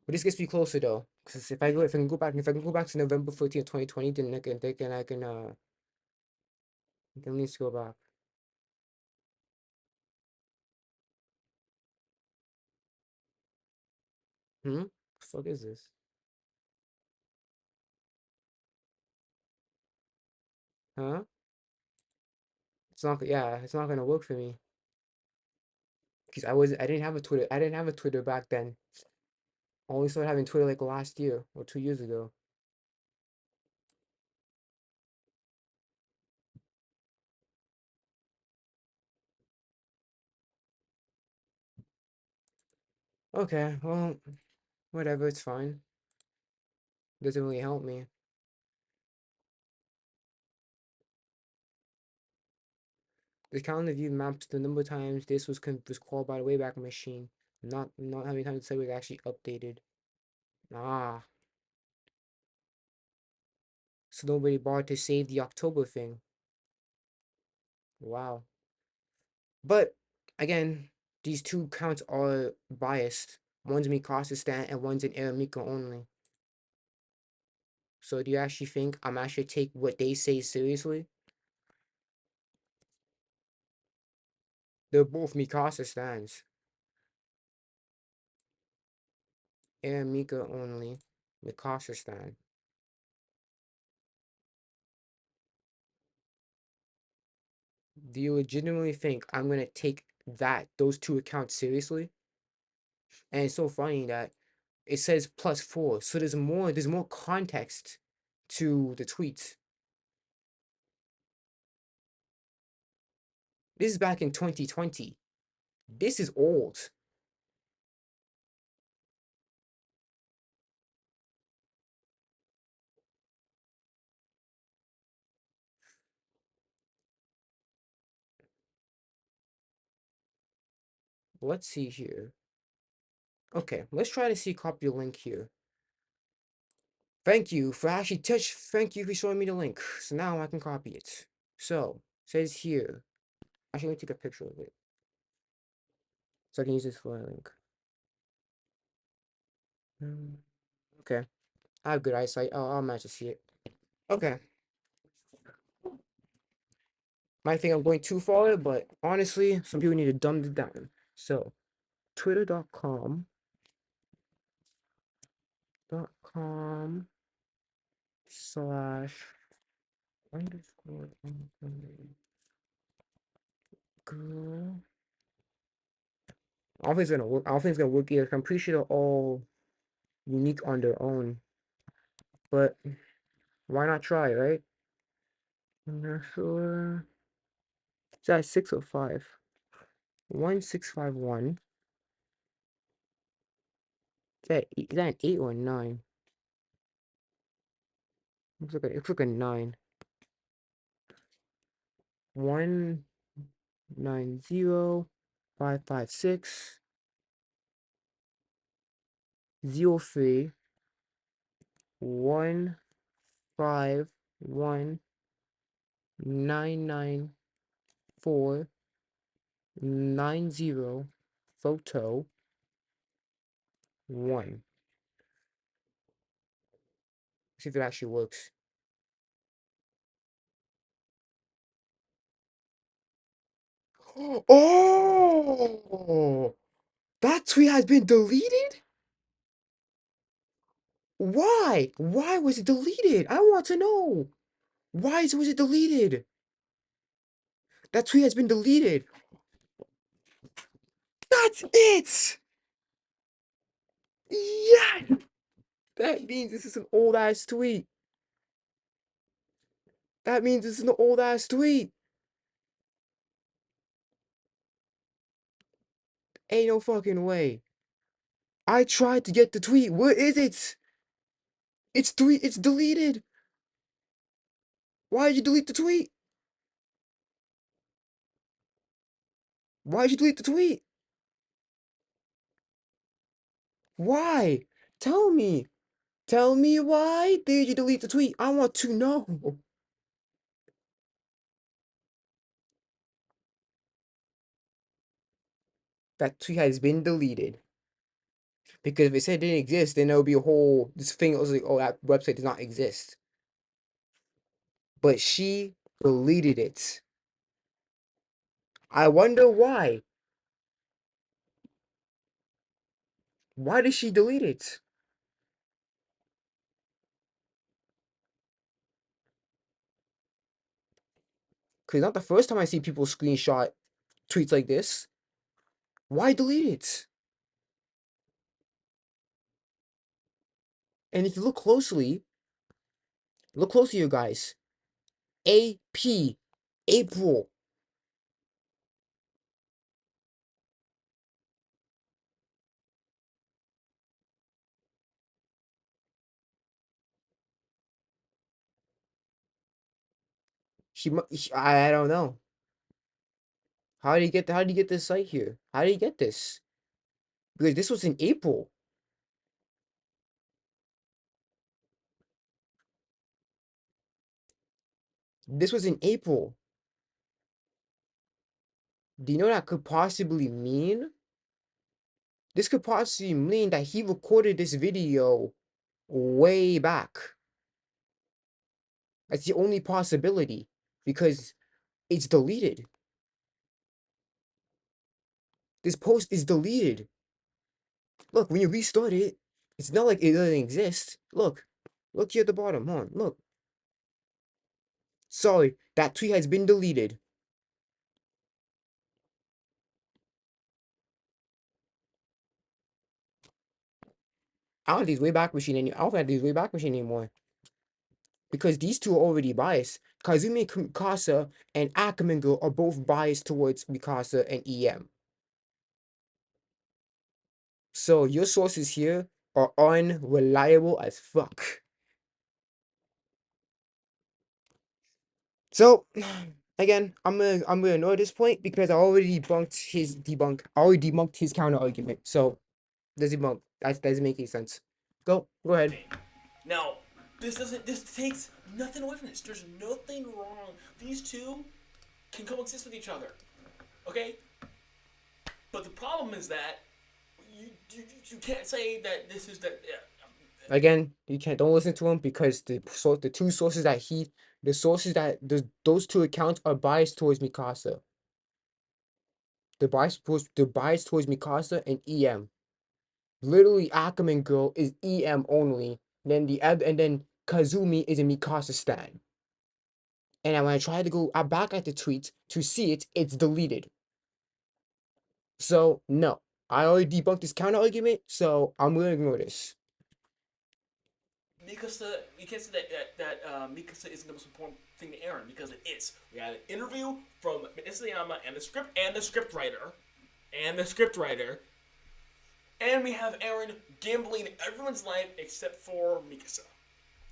But this gets me closer though, because if I can go back to November 14th, 2020, then I can at least go back. The fuck is this? Huh? It's not gonna work for me. Because I didn't have a Twitter. I didn't have a Twitter back then. I only started having Twitter like last year or 2 years ago. Okay, well, whatever, it's fine. Doesn't really help me. The calendar view maps the number of times this was called by the Wayback Machine, not how many times it was actually updated. Ah, so nobody bothered to save the October thing. Wow. But again, these two counts are biased. One's Mikasa stan and one's an Eremika only. So do you actually think I'm actually take what they say seriously? They're both Mikasa stans. Eremika only. Mikasa stan. Do you legitimately think I'm gonna take those two accounts seriously? And it's so funny that it says +4, so there's more context to the tweets. This is back in 2020. This is old. Let's see here. Okay, let's try to see copy the link here. Thank you for showing me the link. So now I can copy it. So, says here. Actually, let me take a picture of it. So I can use this for a link. Okay. I have good eyesight. I'll manage to see it. Okay. Might think I'm going too far, but honestly, some people need to dumb it down. So, twitter.com /_ girl. I don't think it's gonna work. I don't think it's gonna work either. I'm pretty sure they're all unique on their own. But why not try, right? I'm not sure. It's at 605. 1651. Is that an 8 or a 9? Looks like a 9. 190 556 03 151 994 90 photo 1. See if it actually works. Oh, that tweet has been deleted? Why? Why was it deleted? I want to know. Was it deleted? That tweet has been deleted. That's it! Yeah! That means this is an old ass tweet. That means this is an old ass tweet. Ain't no fucking way. I tried to get the tweet. Where is it? It's deleted. Why did you delete the tweet? Why did you delete the tweet? Why? Tell me. Tell me why did you delete the tweet? I want to know. That tweet has been deleted. Because if it said it didn't exist, then there would be a whole this thing was like, oh, that website does not exist. But she deleted it. I wonder why. Why did she delete it? Because not the first time I see people screenshot tweets like this. Why delete it? And if you look closely, you guys. AP, April. I don't know. How did you get this site here? How did you get this? Because this was in April. This was in April. Do you know what that could possibly mean? This could possibly mean that he recorded this video way back. That's the only possibility because it's deleted. This post is deleted. Look, when you restart it, it's not like it doesn't exist. Look here at the bottom. Hold on, look. Sorry, that tweet has been deleted. I don't have these Wayback Machine anymore. I don't have these Wayback Machine anymore. Because these two are already biased. Kazumi Mikasa and Ackerman Girl are both biased towards Mikasa and EM. So your sources here are unreliable as fuck. So again, I'm gonna ignore this point because I already I already debunked his counter argument. So that doesn't make any sense. Go ahead. Now, this takes nothing away from this. There's nothing wrong. These two can coexist with each other. Okay? But the problem is that you can't say that this is the Again, don't listen to him because the those two accounts are biased towards Mikasa. They're biased towards Mikasa and EM. Literally, Ackerman Girl is EM only. Then then Kazumi is a Mikasa stan. And when I try to go back at the tweet to see it, it's deleted. So no, I already debunked this counter argument, so I'm gonna ignore this. Mikasa, you can't say that Mikasa isn't the most important thing to Eren because it is. We had an interview from Isayama and the script writer, and we have Eren gambling everyone's life except for Mikasa.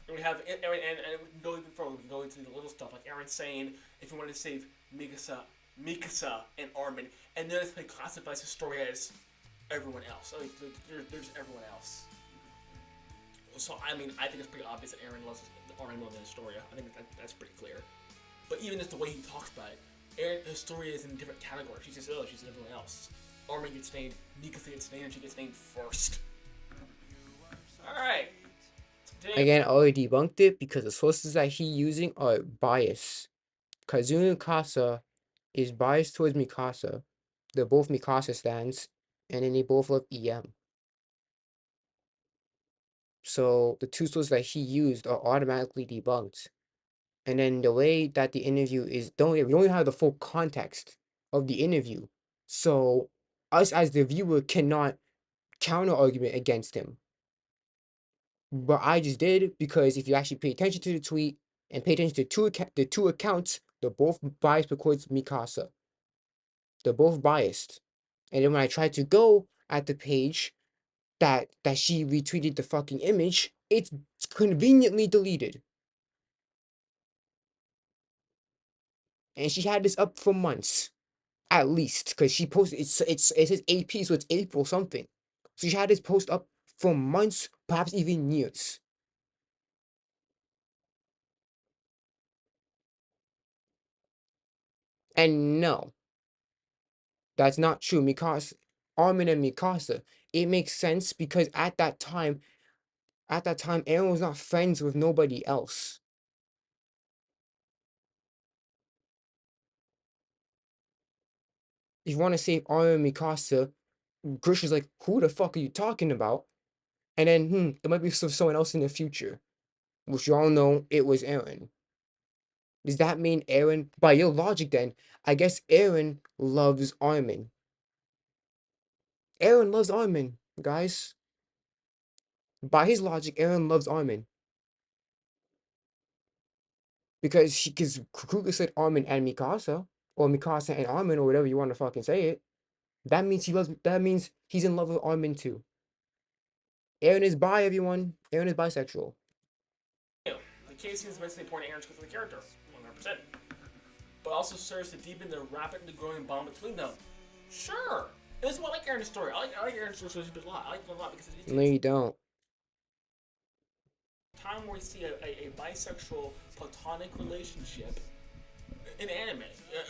And we have Eren, and we can go even further. We can go into the little stuff like Eren saying if you wanted to save Mikasa, and Armin, and then it classifies Historia as everyone else. Like, there's everyone else. So, I mean, I think it's pretty obvious that Eren loves Armin more than Historia. I think that's pretty clear. But even just the way he talks about it, Historia is in a different category. She's just, she's everyone else. Armin gets named, Mikasa gets named, and she gets named first. Alright. Again, I already debunked it because the sources that he's using are biased. Kazumi Mikasa is biased towards Mikasa. They're both Mikasa stans, and then they both love EM. So the two sources that he used are automatically debunked. And then the way that the interview is, we don't have the full context of the interview. So us as the viewer cannot counter argument against him. But I just did because if you actually pay attention to the tweet and pay attention to the two accounts, they're both biased towards Mikasa. They're both biased. And then when I tried to go at the page that she retweeted the fucking image, It's conveniently deleted. And she had this up for months, at least, because she posted it says AP, so it's April something. So she had this post up for months, perhaps even years. And no, that's not true. Armin and Mikasa, it makes sense because at that time, Eren was not friends with nobody else. If you want to save Armin and Mikasa, Grisha's like, who the fuck are you talking about? And then, it might be someone else in the future, which you all know it was Eren. Does that mean Eren, by your logic then, I guess Eren loves Armin. Eren loves Armin, guys. By his logic, Eren loves Armin. Because Kruger said Armin and Mikasa, or Mikasa and Armin, or whatever you want to fucking say it. That means he's in love with Armin too. Eren is bi, everyone. Eren is bisexual. The case is basically pointing Eren's to the character, 100%. But also serves to deepen the rapidly growing bond between them. Sure! This is what I like Eren's story. I like Eren's story a lot. I like it a lot because it's No, you don't. time where we see a bisexual platonic relationship in anime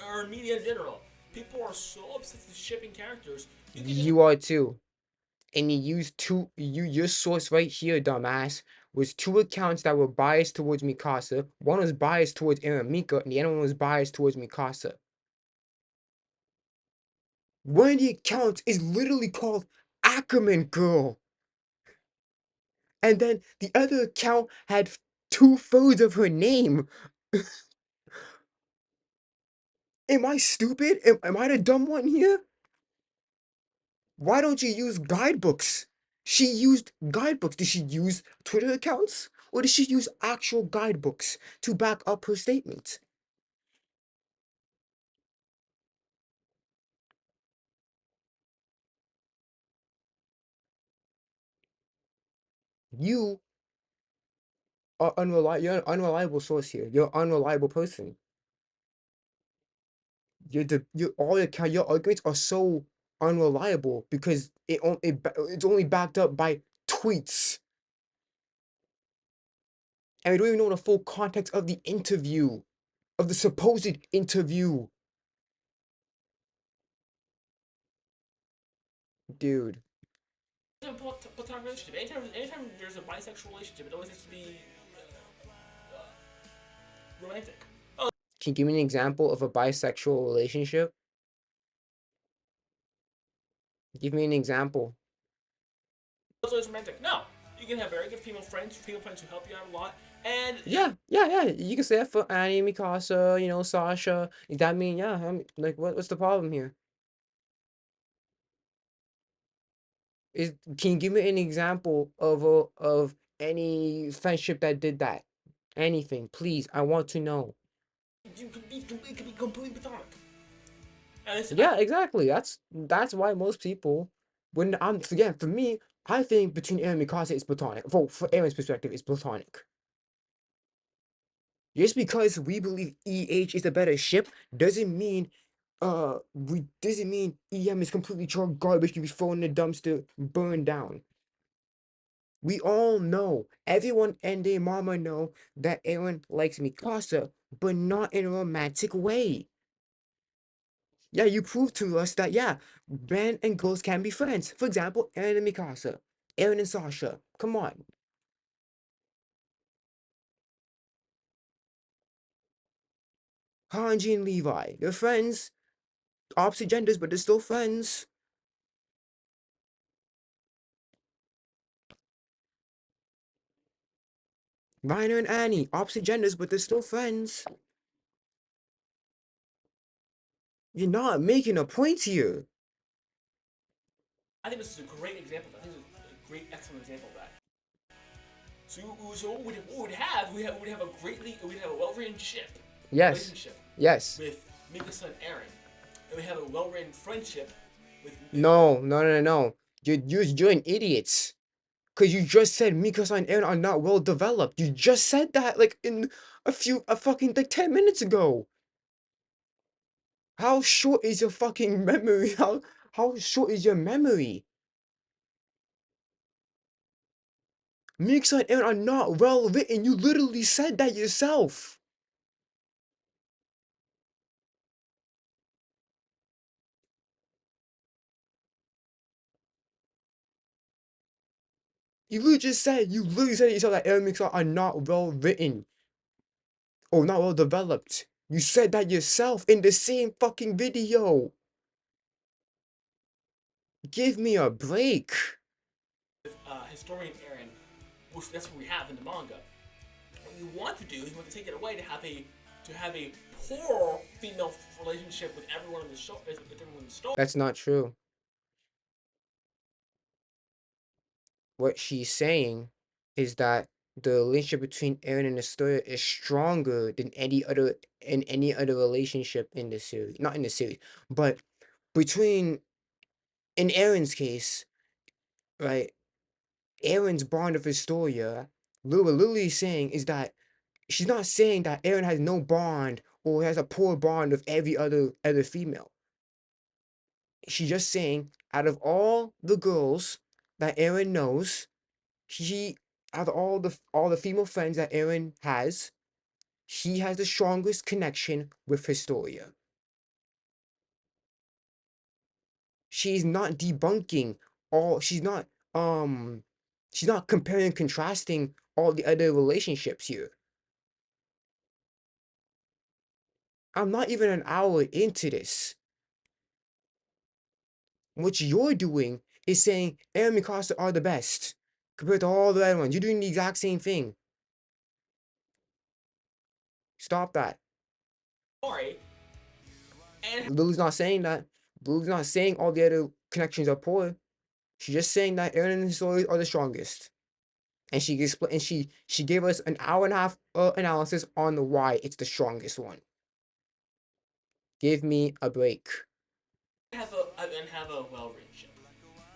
or media in general. People are so obsessed with shipping characters. You are too. And your source right here, dumbass, was two accounts that were biased towards Mikasa. One was biased towards Eren Mika, and the other one was biased towards Mikasa. One of the accounts is literally called Ackerman Girl. And then the other account had 2 photos of her name. Am I stupid? Am I the dumb one here? Why don't you use guidebooks? She used guidebooks. Did she use Twitter accounts? Or did she use actual guidebooks to back up her statement? You are unreliable. You're an unreliable source here. You're an unreliable person. Your arguments are so unreliable because it's only backed up by tweets. And we don't even know the full context of the interview, of the supposed interview. Dude. Platonic relationship. Anytime there's a bisexual relationship, it always has to be romantic. Can you give me an example of a bisexual relationship? Give me an example. It's always romantic. No, you can have very good female friends who help you out a lot, and Yeah. You can say that for Annie, Mikasa, Sasha. That mean, yeah, like, what's the problem here? Can you give me an example of any friendship that did that? Anything, please. I want to know. it could be completely platonic. Yeah, exactly. That's why most people, again, for me, I think between Eren and Mikasa it's platonic. For Eren's perspective, it's platonic. Just because we believe EH is a better ship doesn't mean EM is completely garbage to be thrown in the dumpster, burned down. We all know, everyone and their mama know that Eren likes Mikasa, but not in a romantic way. Yeah, you proved to us that, yeah, men and girls can be friends. For example, Eren and Mikasa, Eren and Sasha. Come on. Hanji and Levi, they're friends. Opposite genders, but they're still friends. Reiner and Annie, opposite genders, but they're still friends. You're not making a point here. I think this is a great example. I think this is a great, excellent example of that. So what we'd have a well-written ship. Yes. Relationship. Yes. With Mikasa and Eren, and we have a well-written friendship with. No. You're an idiot. Because you just said Mikasa and Eren are not well developed. You just said that like in a fucking like 10 minutes ago. How short is your fucking memory? How short is your memory? Mikasa and Eren are not well written. You literally said that yourself. You literally said it yourself that Eren and Mikasa are not well written. Or not well developed. You said that yourself in the same fucking video. Give me a break. With historian Eren, which that's what we have in the manga. What you want to do is you want to take it away to have a poor female relationship with everyone in the show, with everyone in the story. That's not true. What she's saying is that the relationship between Eren and Historia is stronger than any other relationship in the series. Not in the series, but between in Eren's case, right? Eren's bond of Historia, literally saying is that she's not saying that Eren has no bond or has a poor bond with every other female. She's just saying out of all the girls that Eren knows, he out of all the female friends that Eren has, he has the strongest connection with Historia. She's not debunking all she's not comparing and contrasting all the other relationships here. I'm not even an hour into this. What you're doing is saying Eren and Mikasa are the best compared to all the other ones. You're doing the exact same thing. Stop that. Story. And Lily's not saying that. Lily's not saying all the other connections are poor. She's just saying that Eren and Historia are the strongest. And she gave us an hour and a half analysis on the why it's the strongest one. Give me a break. have a well-written ship.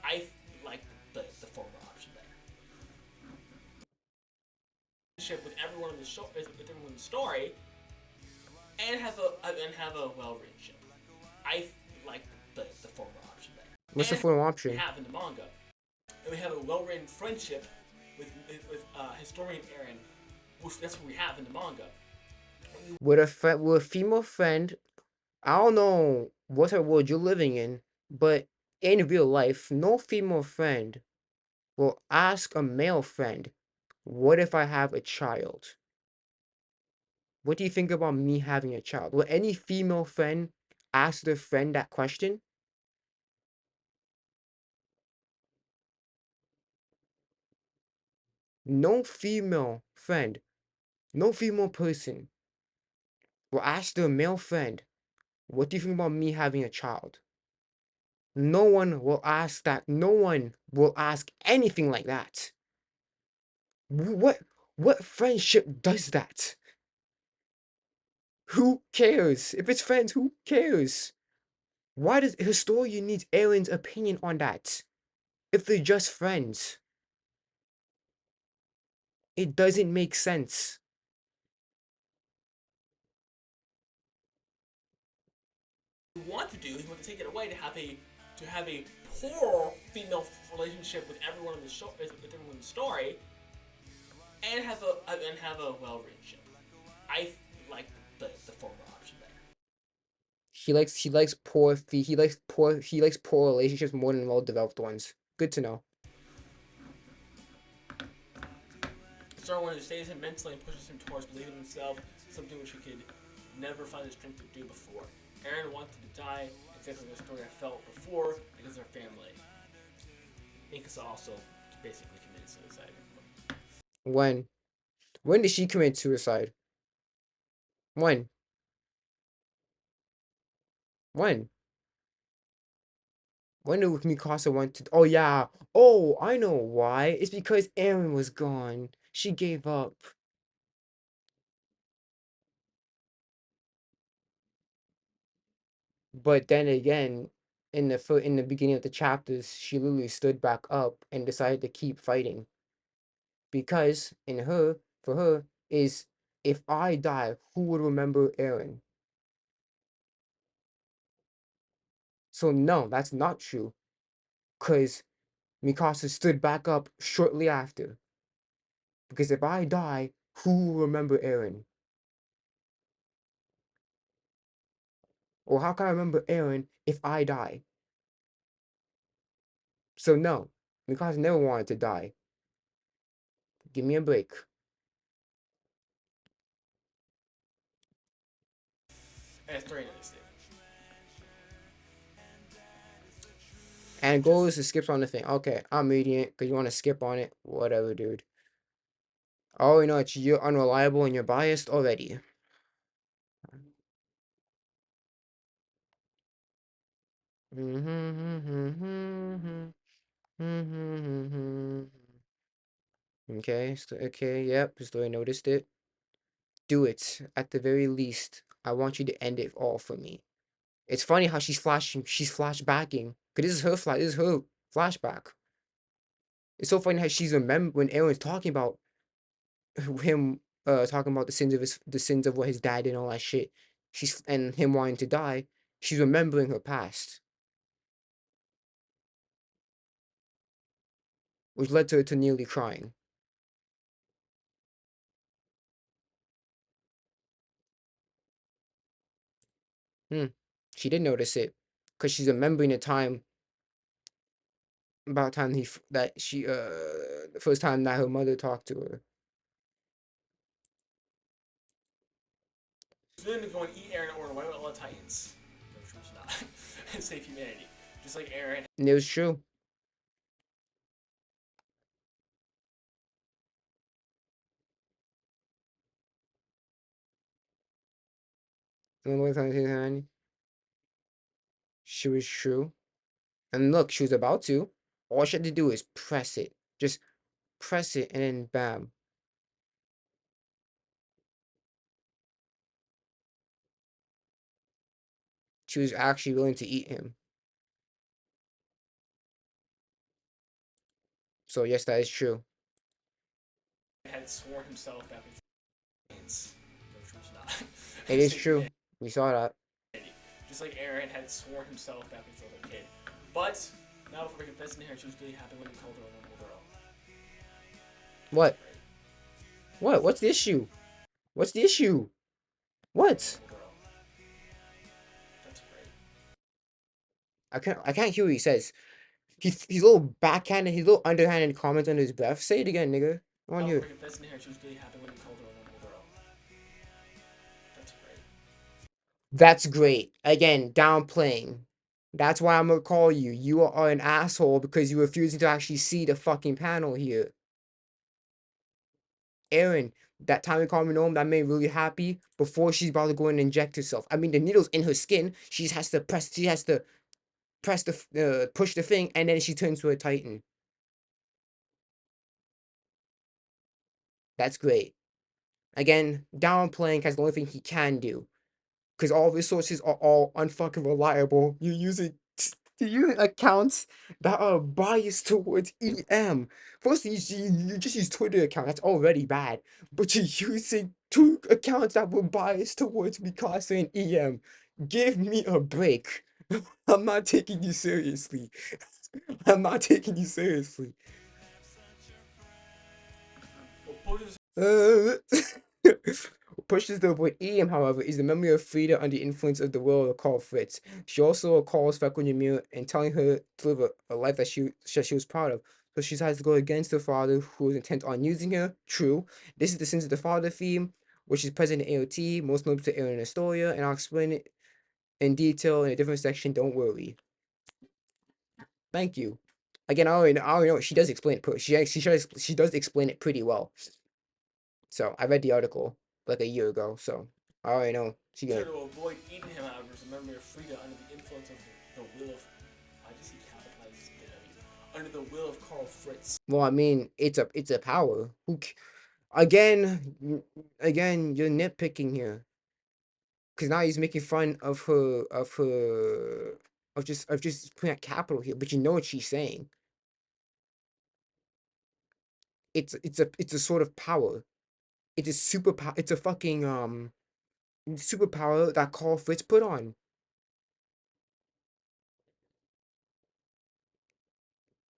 I like the former option better. Ship with everyone in the show, with everyone in the story, and have a well-written ship. I like the former option better. What's the And former we option? have in the manga, and we have a well-written friendship with historian Eren, which that's what we have in the manga. With a female friend, I don't know what type of world you're living in, but in real life, no female friend will ask a male friend, "What if I have a child? What do you think about me having a child?" Will any female friend ask their friend that question? No female friend, no female person will ask their male friend, "What do you think about me having a child?" No one will ask that. No one will ask anything like that. What friendship does that? Who cares? If it's friends, who cares? Why does Historia need Eren's opinion on that? If they're just friends. It doesn't make sense. Want to do is you want to take it away to have a poor female relationship with everyone in the show, with everyone in the story, and have a well-written ship. I like the former option better. He likes poor relationships more than well-developed ones. Good to know. Star Wars stays him mentally and pushes him towards believing in himself, something which he could never find the strength to do before. Eren wanted to die exactly the story I felt before because of her family. Mikasa also basically committed suicide. When? When did she commit suicide? When? When? When did Mikasa want to? Oh yeah. Oh, I know why. It's because Eren was gone. She gave up. But then again, in the beginning of the chapters, she literally stood back up and decided to keep fighting because for her is if I die, who would remember Eren? So no, that's not true, because Mikasa stood back up shortly after. Because if I die, who will remember Eren? Or how can I remember Eren if I die? So no, Mikasa never wanted to die. Give me a break. And Historia noticed it. And goes to skips on the thing. Okay, I'm reading it because you want to skip on it. Whatever, dude. Oh, you know, you're unreliable and you're biased already. Okay, okay, yep, Story noticed it. Do it. At the very least, I want you to end it all for me. It's funny how she's flashbacking. Cause this is her flashback. It's so funny how she's remember when Aaron's talking about him talking about the sins of what his dad did and all that shit. And him wanting to die. She's remembering her past, which led to her to nearly crying. She did notice it, cause she's remembering the time about time that she the first time that her mother talked to her. Then to go and eat Eren or wipe out all the Titans. No, troops not. And save humanity. Just like Eren. And it was true. She was true. And look, she was about to. All she had to do is press it. Just press it and then bam. She was actually willing to eat him. So yes, that is true. Had sworn himself back into Titans. No, troops not. It is true. We saw that. Just like Eren had sworn himself back into a little kid. But now before we confess in here, she was really happy when he called her a normal girl. What? What? What's the issue? What's the issue? What? That's great. I can't hear what he says. He's a little backhanded, he's a little underhanded comments under his breath. Say it again, nigga. I want to hear. Now before we confess in here, she was really happy when he called her a normal girl. That's great. That's great. Again, downplaying. That's why I'm gonna call you. You are an asshole because you're refusing to actually see the fucking panel here. Eren, that time you called me home, that made me really happy before she's about to go and inject herself. I mean, the needle's in her skin. She has to push the thing, and then she turns to a Titan. That's great. Again, downplaying has the only thing he can do. Because all of his sources are all unfucking reliable. You're using accounts that are biased towards EM. First, you just use Twitter account. That's already bad. But you're using two accounts that were biased towards Mikasa and EM. Give me a break. I'm not taking you seriously. I'm not taking you seriously. Pushes to avoid EM, however, is the memory of Frida under the influence of the will of Carl Fritz. She also calls Fekko in the mirror and telling her to live a life that she was proud of. So she decides to go against her father, who is intent on using her. True. This is the Sins of the Father theme, which is present in AOT, most notably to Eren Historia, and I'll explain it in detail in a different section. Don't worry. Thank you. Again, I already know she does explain it. She does explain it pretty well. So I read the article like a year ago, so I already know she To gonna. avoid eating him, however, is a memory of Frida under the influence of the will of. Why does he capitalize the W? Under the will of Carl Fritz. Well, I mean, it's a power. Again, you're nitpicking here, because now he's making fun of her just putting that capital here, but you know what she's saying. It's a sort of power. It's a superpower. It's a fucking superpower that Carl Fritz put on.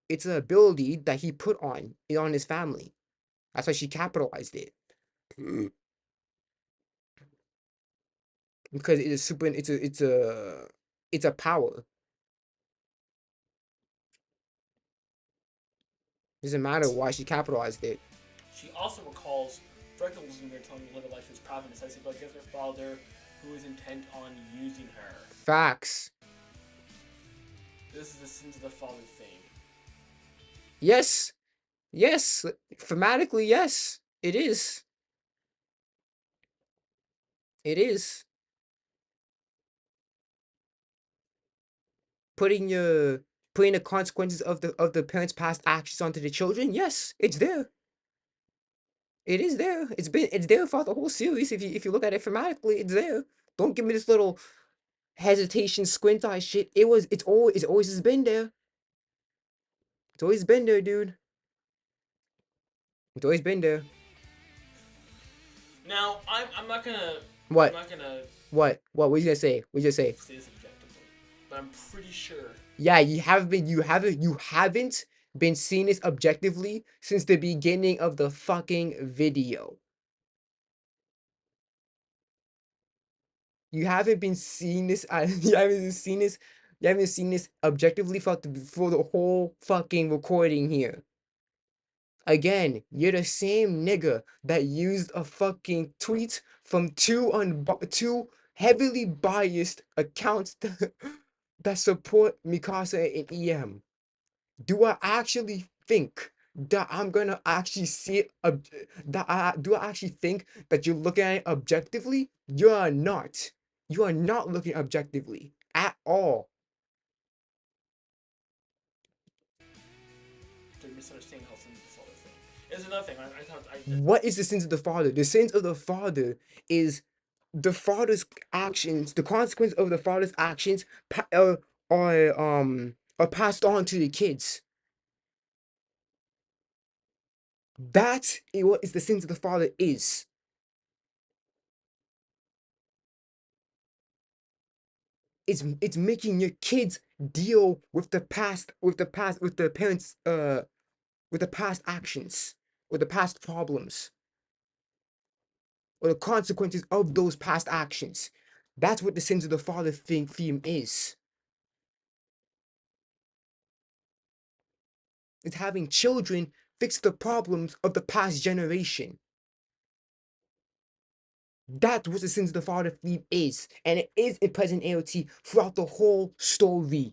It's an ability that he put on his family. That's why she capitalized it. Because it is super. It's a power. Doesn't matter why she capitalized it. She also recalls Freckles in there telling her to live a life she was proud of, necessity against her father, who is intent on using her. Facts. This is the sins of the father thing. Yes. Yes. Thematically, yes. It is. It is. Putting the consequences of the parents' past actions onto the children. Yes, it's there. It is there. It's there throughout the whole series. If you look at it thematically, it's there. Don't give me this little hesitation, squint eye shit. It's always has been there. It's always been there, dude. It's always been there. Now, I'm not gonna. What? I'm not gonna What? What? What you gonna say? What you gonna say? say this objectively, but I'm pretty sure. Yeah, you haven't been seeing this objectively since the beginning of the fucking video. You haven't been seeing this. You haven't seen this. You haven't seen this objectively for the whole fucking recording here. Again, you're the same nigga that used a fucking tweet from two heavily biased accounts that support Mikasa and EM. Do I actually think that I'm gonna actually see it? Do I actually think that you're looking at it objectively? You are not. You are not looking objectively at all. To misunderstand how sins of the father thing. There's another thing. I thought What is the sins of the father? The sins of the father is the father's actions. The consequence of the father's actions are passed on to the kids. That is what is the sins of the father is. It's making your kids deal with the past, with the parents, with the past actions, with the past problems, or the consequences of those past actions. That's what the sins of the father theme is. It's having children fix the problems of the past generation. That's what the sins of the father theme is, and it is in present AOT throughout the whole story.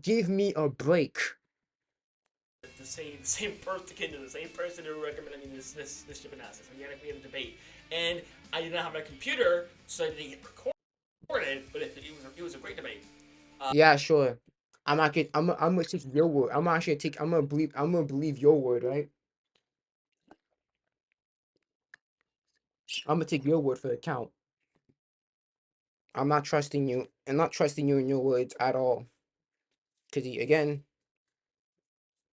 Give me a break. the same person, the same person who recommended me this ship analysis. And we had a debate, and I did not have my computer, so I didn't get recorded. But it was a great debate. Yeah, sure. I'm not gonna. I'm gonna take your word. I'm actually gonna take. I'm gonna believe your word, right? I'm gonna take your word for the count. I'm not trusting you. I'm not trusting you in your words at all. Cause again,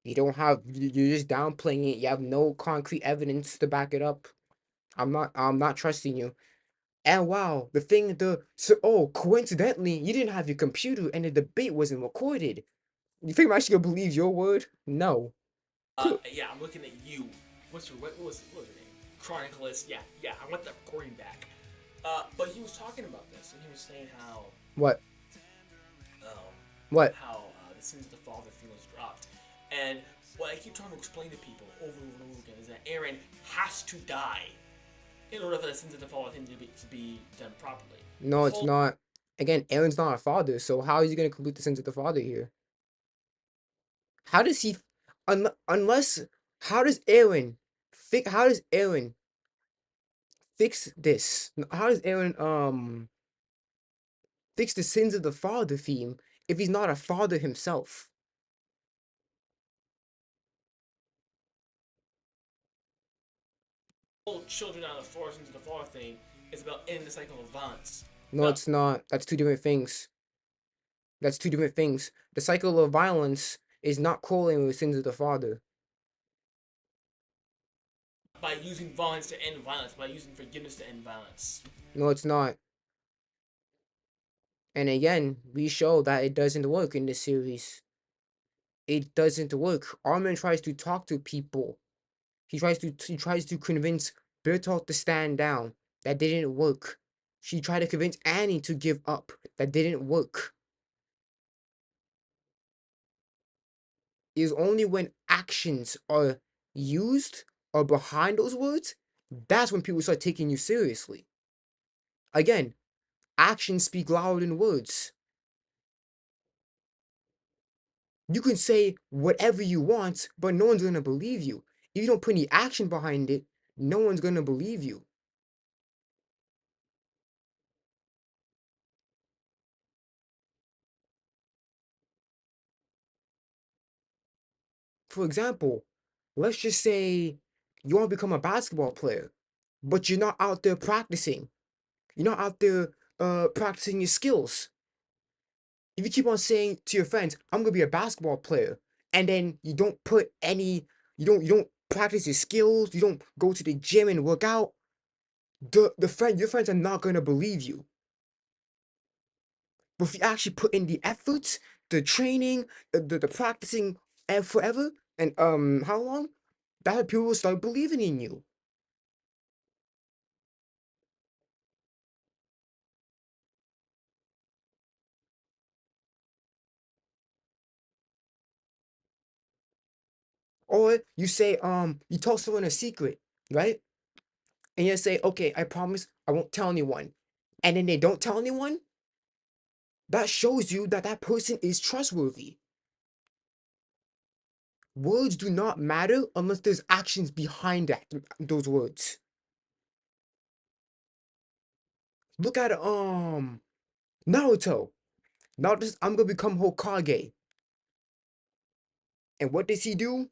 you don't have. You're just downplaying it. You have no concrete evidence to back it up. I'm not. I'm not trusting you. And wow, coincidentally, you didn't have your computer and the debate wasn't recorded. You think I'm actually gonna believe your word? No. Yeah, I'm looking at you. What was your name? Chroniclist. Yeah, I want that recording back. But he was talking about this, and he was saying how What? um, What? how the sins of the father thing was dropped, and what I keep trying to explain to people over and over again is that Eren has to die in order for the sins of the father thing to be done properly. No, it's not. Again, Eren's not a father, so how is he gonna complete the sins of the father here? How does he, unless, how does Eren fix this? How does Eren fix the sins of the father theme if he's not a father himself? Children out of the forest into the father thing is about ending the cycle of violence. No, it's not. That's two different things. That's two different things. The cycle of violence is not correlating with sins of the father. By using violence to end violence, by using forgiveness to end violence. No, it's not. And again, we show that it doesn't work in this series. It doesn't work. Armin tries to talk to people. He tries to convince Bertolt to stand down. That didn't work. She tried to convince Annie to give up. That didn't work. It is only when actions are used or behind those words, that's when people start taking you seriously. Again, actions speak louder than words. You can say whatever you want, but no one's gonna believe you. If you don't put any action behind it, no one's gonna believe you. For example, let's just say you want to become a basketball player, but you're not out there practicing. You're not out there practicing your skills. If you keep on saying to your friends, "I'm gonna be a basketball player," and then you don't put any, you don't practice your skills, you don't go to the gym and work out, your friends are not gonna believe you. But if you actually put in the efforts, the training, the practicing, and forever, and how long, that's when people will start believing in you. Or you say, you tell someone a secret, right? And you say, okay, I promise I won't tell anyone. And then they don't tell anyone. That shows you that that person is trustworthy. Words do not matter unless there's actions behind those words. Look at Naruto. Naruto, I'm gonna become Hokage. And what does he do?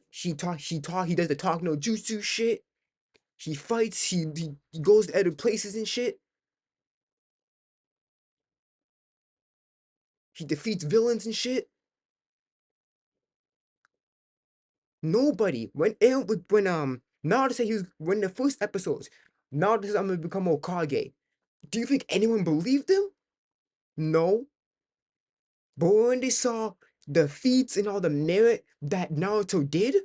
He does the talk no jutsu shit. He fights, he goes to other places and shit. He defeats villains and shit. Nobody, when Naruto said he was, when the first episodes, Naruto says I'm gonna become Hokage. Do you think anyone believed him? No. But when they saw the feats and all the merit that Naruto did,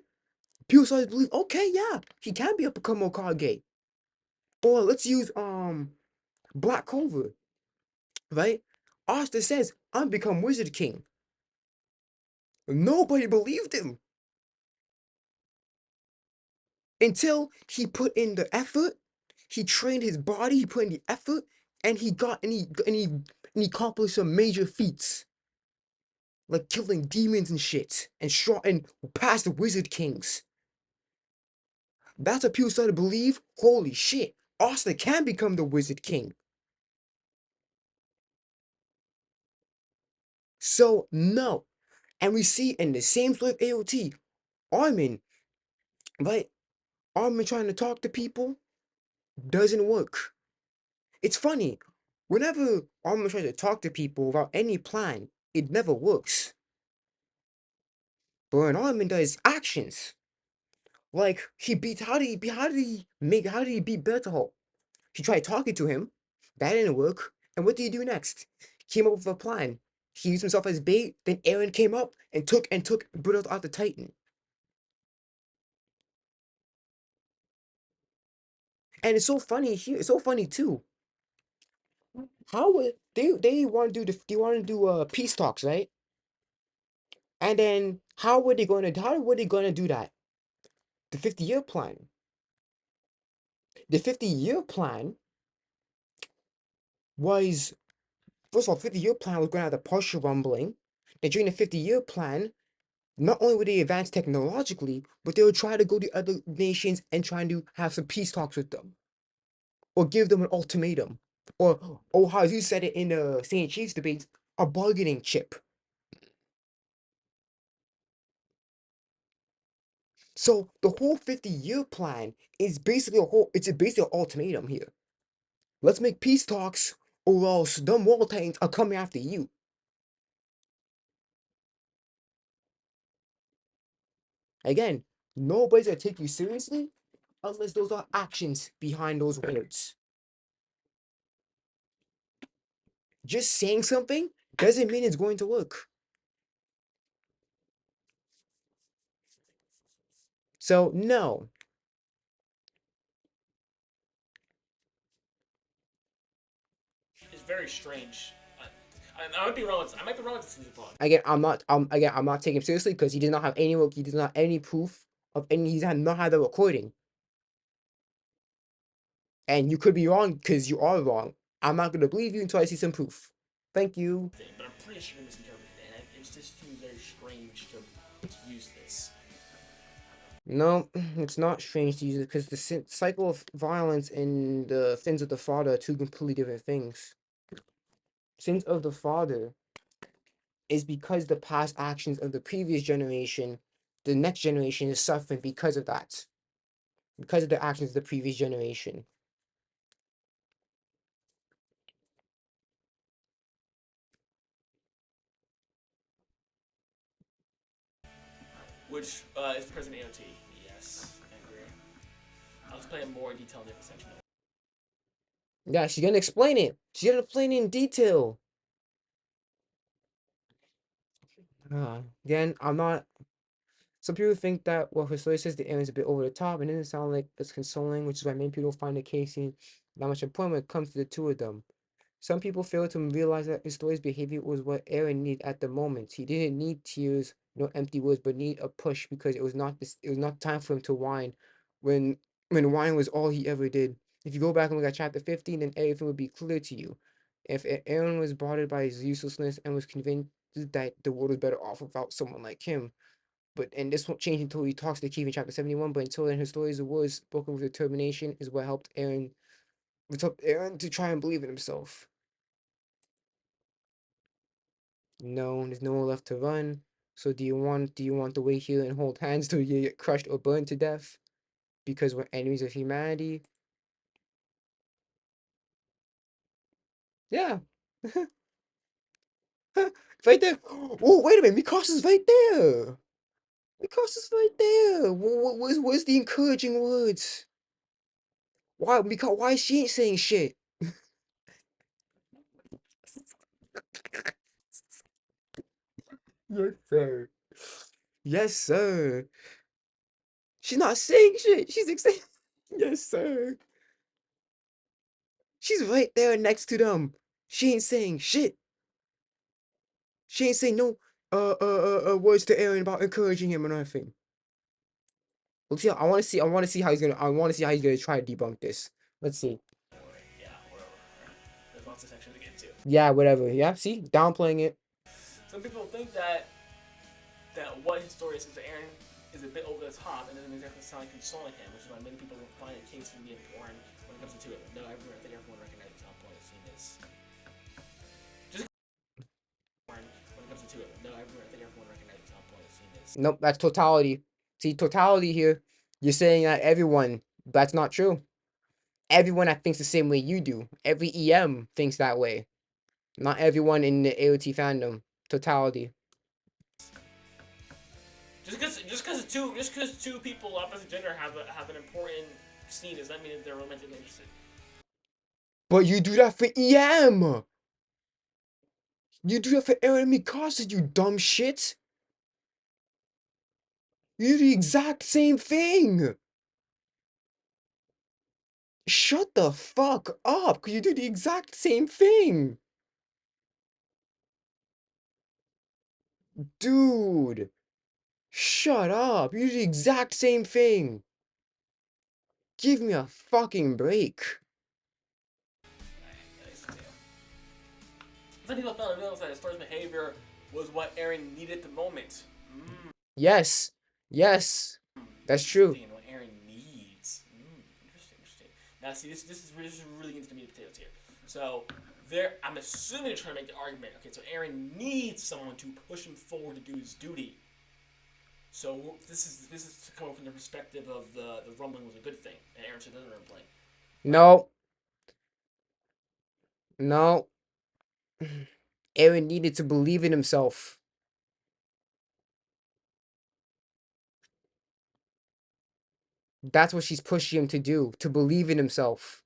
people started to believe, okay, yeah, he can become Hokage. Or let's use Black Clover, right? Asta says, I'm become Wizard King. Nobody believed him until he put in the effort, he trained his body, he put in the effort, and he accomplished some major feats. Like killing demons and shit, and past the Wizard Kings. That's what people started to believe. Holy shit, Asta can become the Wizard King. So no. And we see in the same story of AOT, Armin, right? Armin trying to talk to people doesn't work. It's funny. Whenever Armin tries to talk to people without any plan, it never works. But when Armin does actions, like he beat how did he beat Berthold? He tried talking to him. That didn't work. And what did he do next? He came up with a plan. He used himself as bait. Then Eren came up and took Bertolt out the Titan. And it's so funny here. It's so funny too. How would they want to do peace talks, right? And then how were they going to do that? The 50-year plan. The 50-year plan was, first of all, 50-year plan was going to have the partial rumbling. Then during the 50-year plan, not only would they advance technologically, but they would try to go to other nations and try to have some peace talks with them. Or give them an ultimatum. Or how you said it in the St. Chiefs debates, a bargaining chip. So the whole 50-year plan is basically it's basically an ultimatum here. Let's make peace talks, or else them wall titans are coming after you. Again, nobody's gonna take you seriously unless those are actions behind those words. Just saying something doesn't mean it's going to work. So, no. It's very strange. I might be wrong. I might be wrong with this VOD. Again, I'm not taking him seriously because he does not have any proof of any. He's not had the recording, and you could be wrong because you are wrong. I'm not gonna believe you until I see some proof. Thank you. But I'm pretty sure you misinterpreted it, and it just seems very strange to use this. No, it's not strange to use it because the cycle of violence and the sins of the father are two completely different things. Sins of the father is because the past actions of the previous generation, the next generation is suffering because of that. Because of the actions of the previous generation. Which is present AOT. Yes, I agree. I'll explain more in detail in the different section. Yeah, she's gonna explain it. She's gonna explain it in detail. Again, I'm not. Some people think that what Historia says the Eren's a bit over the top, and it doesn't sound like it's consoling, which is why many people find the case scene that much important when it comes to the two of them. Some people fail to realize that Historia's behavior was what Eren needed at the moment. He didn't need tears, no empty words, but need a push because it was not time for him to whine when whine was all he ever did. If you go back and look at chapter 15, then everything would be clear to you. If Eren was bothered by his uselessness and was convinced that the world was better off without someone like him. And this won't change until he talks to Keith in chapter 71, but until then, his stories of words spoken with determination is what helped Eren to try and believe in himself. No, there's nowhere left to run. So do you want to wait here and hold hands till you get crushed or burned to death? Because we're enemies of humanity? Yeah. Right there. Oh, wait a minute. Mikasa's right there. Mikasa's right there. Where's the encouraging words? Why? Because why she ain't saying shit? Yes, sir. Yes, sir. She's not saying shit. She's saying, yes, sir. She's right there next to them. She ain't saying shit. She ain't saying no words to Eren about encouraging him or nothing. Let's see. I want to see how he's gonna try to debunk this. Let's see. Yeah, whatever. There's lots of sections to get to. Yeah, whatever. Yeah, see, downplaying it. Some people think that what Historia says to Eren is a bit over the top and doesn't exactly sound like consoling him, which is why many people find the case to be important when it comes to it. No, I think everyone recognizes how important the scene is. Just when it comes to it. No, I think everyone recognizes how important the scene is. Nope, that's totality. See, totality here. You're saying that everyone. That's not true. Everyone that thinks the same way you do. Every EM thinks that way. Not everyone in the AOT fandom. Totality. Just because two people opposite gender have an important scene does not mean that they're romantically interested. But you do that for EM. You do that for Eren and Mikasa, you dumb shit. You do the exact same thing. Shut the fuck up, because you do the exact same thing. Dude. Shut up. You do the exact same thing. Give me a fucking break. Some people felt realized that Historia's behavior was what Eren needed at the moment. Yes. Yes. That's true. What Eren needs. Interesting. Now, see, this is really into the meat and potatoes here. So, I'm assuming they're trying to make the argument. Okay, so Eren needs someone to push him forward to do his duty. So this is coming from the perspective of the rumbling was a good thing, and Eren said doesn't rumbling. No. No. Eren needed to believe in himself. That's what she's pushing him to do, to believe in himself.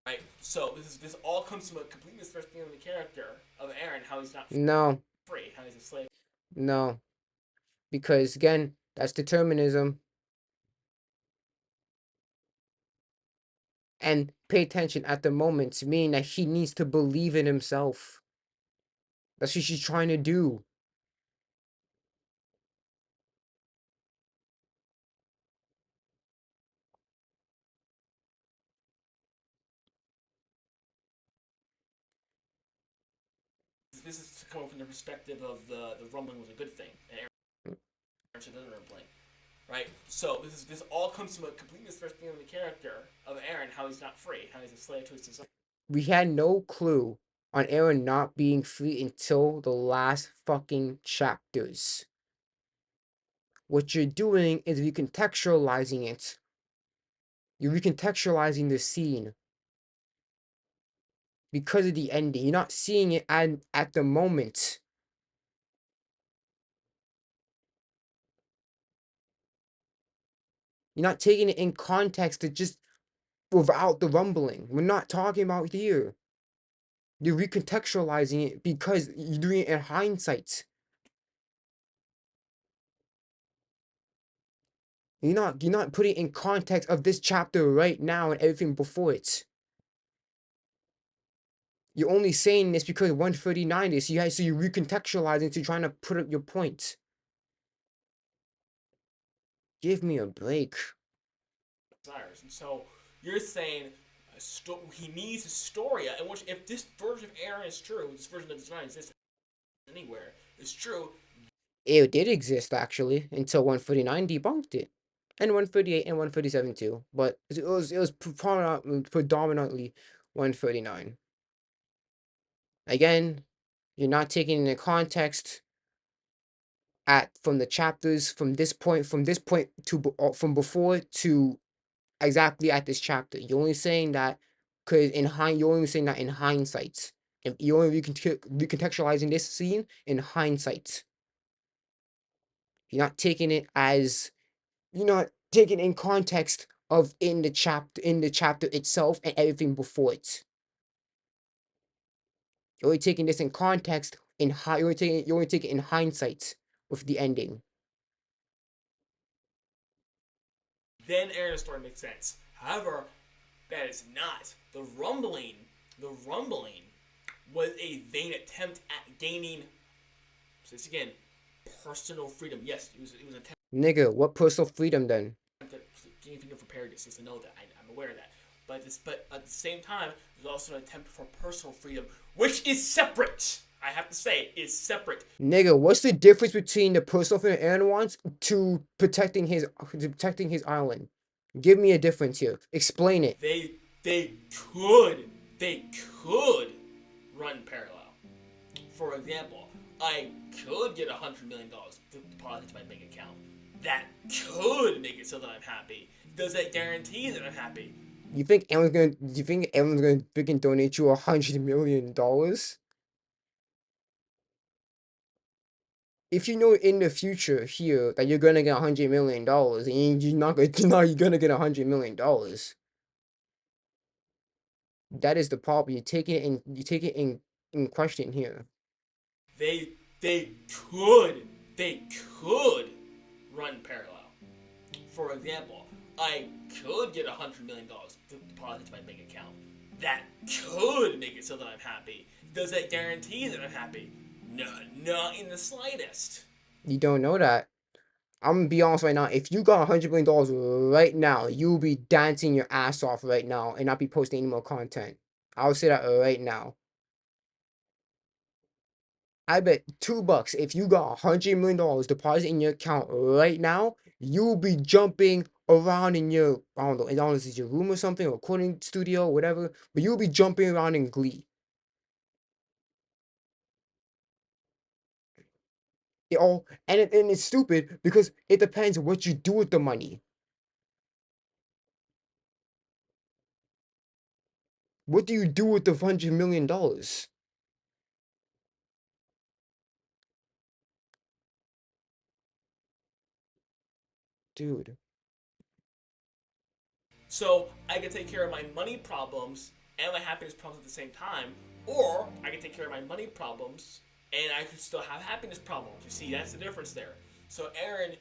Right. So this all comes from a complete misunderstanding of the character of Eren, how he's not No. free, how he's a slave. No. Because, again, that's determinism. And pay attention at the moment to mean that he needs to believe in himself. That's what she's trying to do. This is coming from the perspective of the rumbling was a good thing, and Eren should doesn't rumbling. Right. So this all comes from a complete misunderstanding of the character of Eren, how he's not free, how he's a slave to his desire. We had no clue on Eren not being free until the last fucking chapters. What you're doing is recontextualizing it. You're recontextualizing the scene because of the ending. You're not seeing it at the moment. You're not taking it in context to just without the rumbling. We're not talking about here. You're recontextualizing it because you're doing it in hindsight. You're not putting it in context of this chapter right now and everything before it. You're only saying this because 139 is, so you're recontextualizing to trying to put up your point. Give me a break. Desires. And so you're saying he needs Historia, in which if this version of Eren is true, this version that does not exist anywhere, is true. It did exist actually until 139 debunked it, and 138 and 137 too. But it was predominantly 139. Again, you're not taking into context from the chapters from this point to from before to exactly at this chapter. You're only saying that because you're only saying that in hindsight, and you're only recontextualizing this scene in hindsight. You're not taking it as you're not taking in context of in the chapter itself and everything before it. You're only taking this in context you're only taking it in hindsight with the ending. Then Eren's story makes sense. However, that is not. The rumbling was a vain attempt at gaining, so this again, personal freedom. Yes, it was an attempt. Nigga, what personal freedom then? At gaining freedom for Paragus, just to know that. I'm aware of that. But at the same time, there's also an attempt for personal freedom, which is separate. I have to say, is separate. Nigga, what's the difference between the personal freedom Eren wants to protecting his island? Give me a difference here. Explain it. They could run parallel. For example, I could get $100 million deposited to my bank account. That could make it so that I'm happy. Does that guarantee that I'm happy? You think Eren's gonna freaking donate you $100 million? If you know in the future here that you're gonna get $100 million and you're gonna get $100 million, that is the problem. You take it in question here. They could run parallel. For example, I could get $100 million deposited to my bank account. That could make it so that I'm happy. Does that guarantee that I'm happy? No, not in the slightest. You don't know that. I'm gonna be honest right now. If you got $100 million right now, you'll be dancing your ass off right now and not be posting any more content. I'll say that right now. I bet $2 if you got $100 million deposited in your account right now, you'll be jumping around in your, I don't know if it's your room or something, or recording studio, or whatever, but you'll be jumping around in glee. And it's stupid because it depends what you do with the money. What do you do with the $100 million? Dude. So I can take care of my money problems and my happiness problems at the same time, or I can take care of my money problems and I could still have happiness problems. You see, that's the difference there. So Eren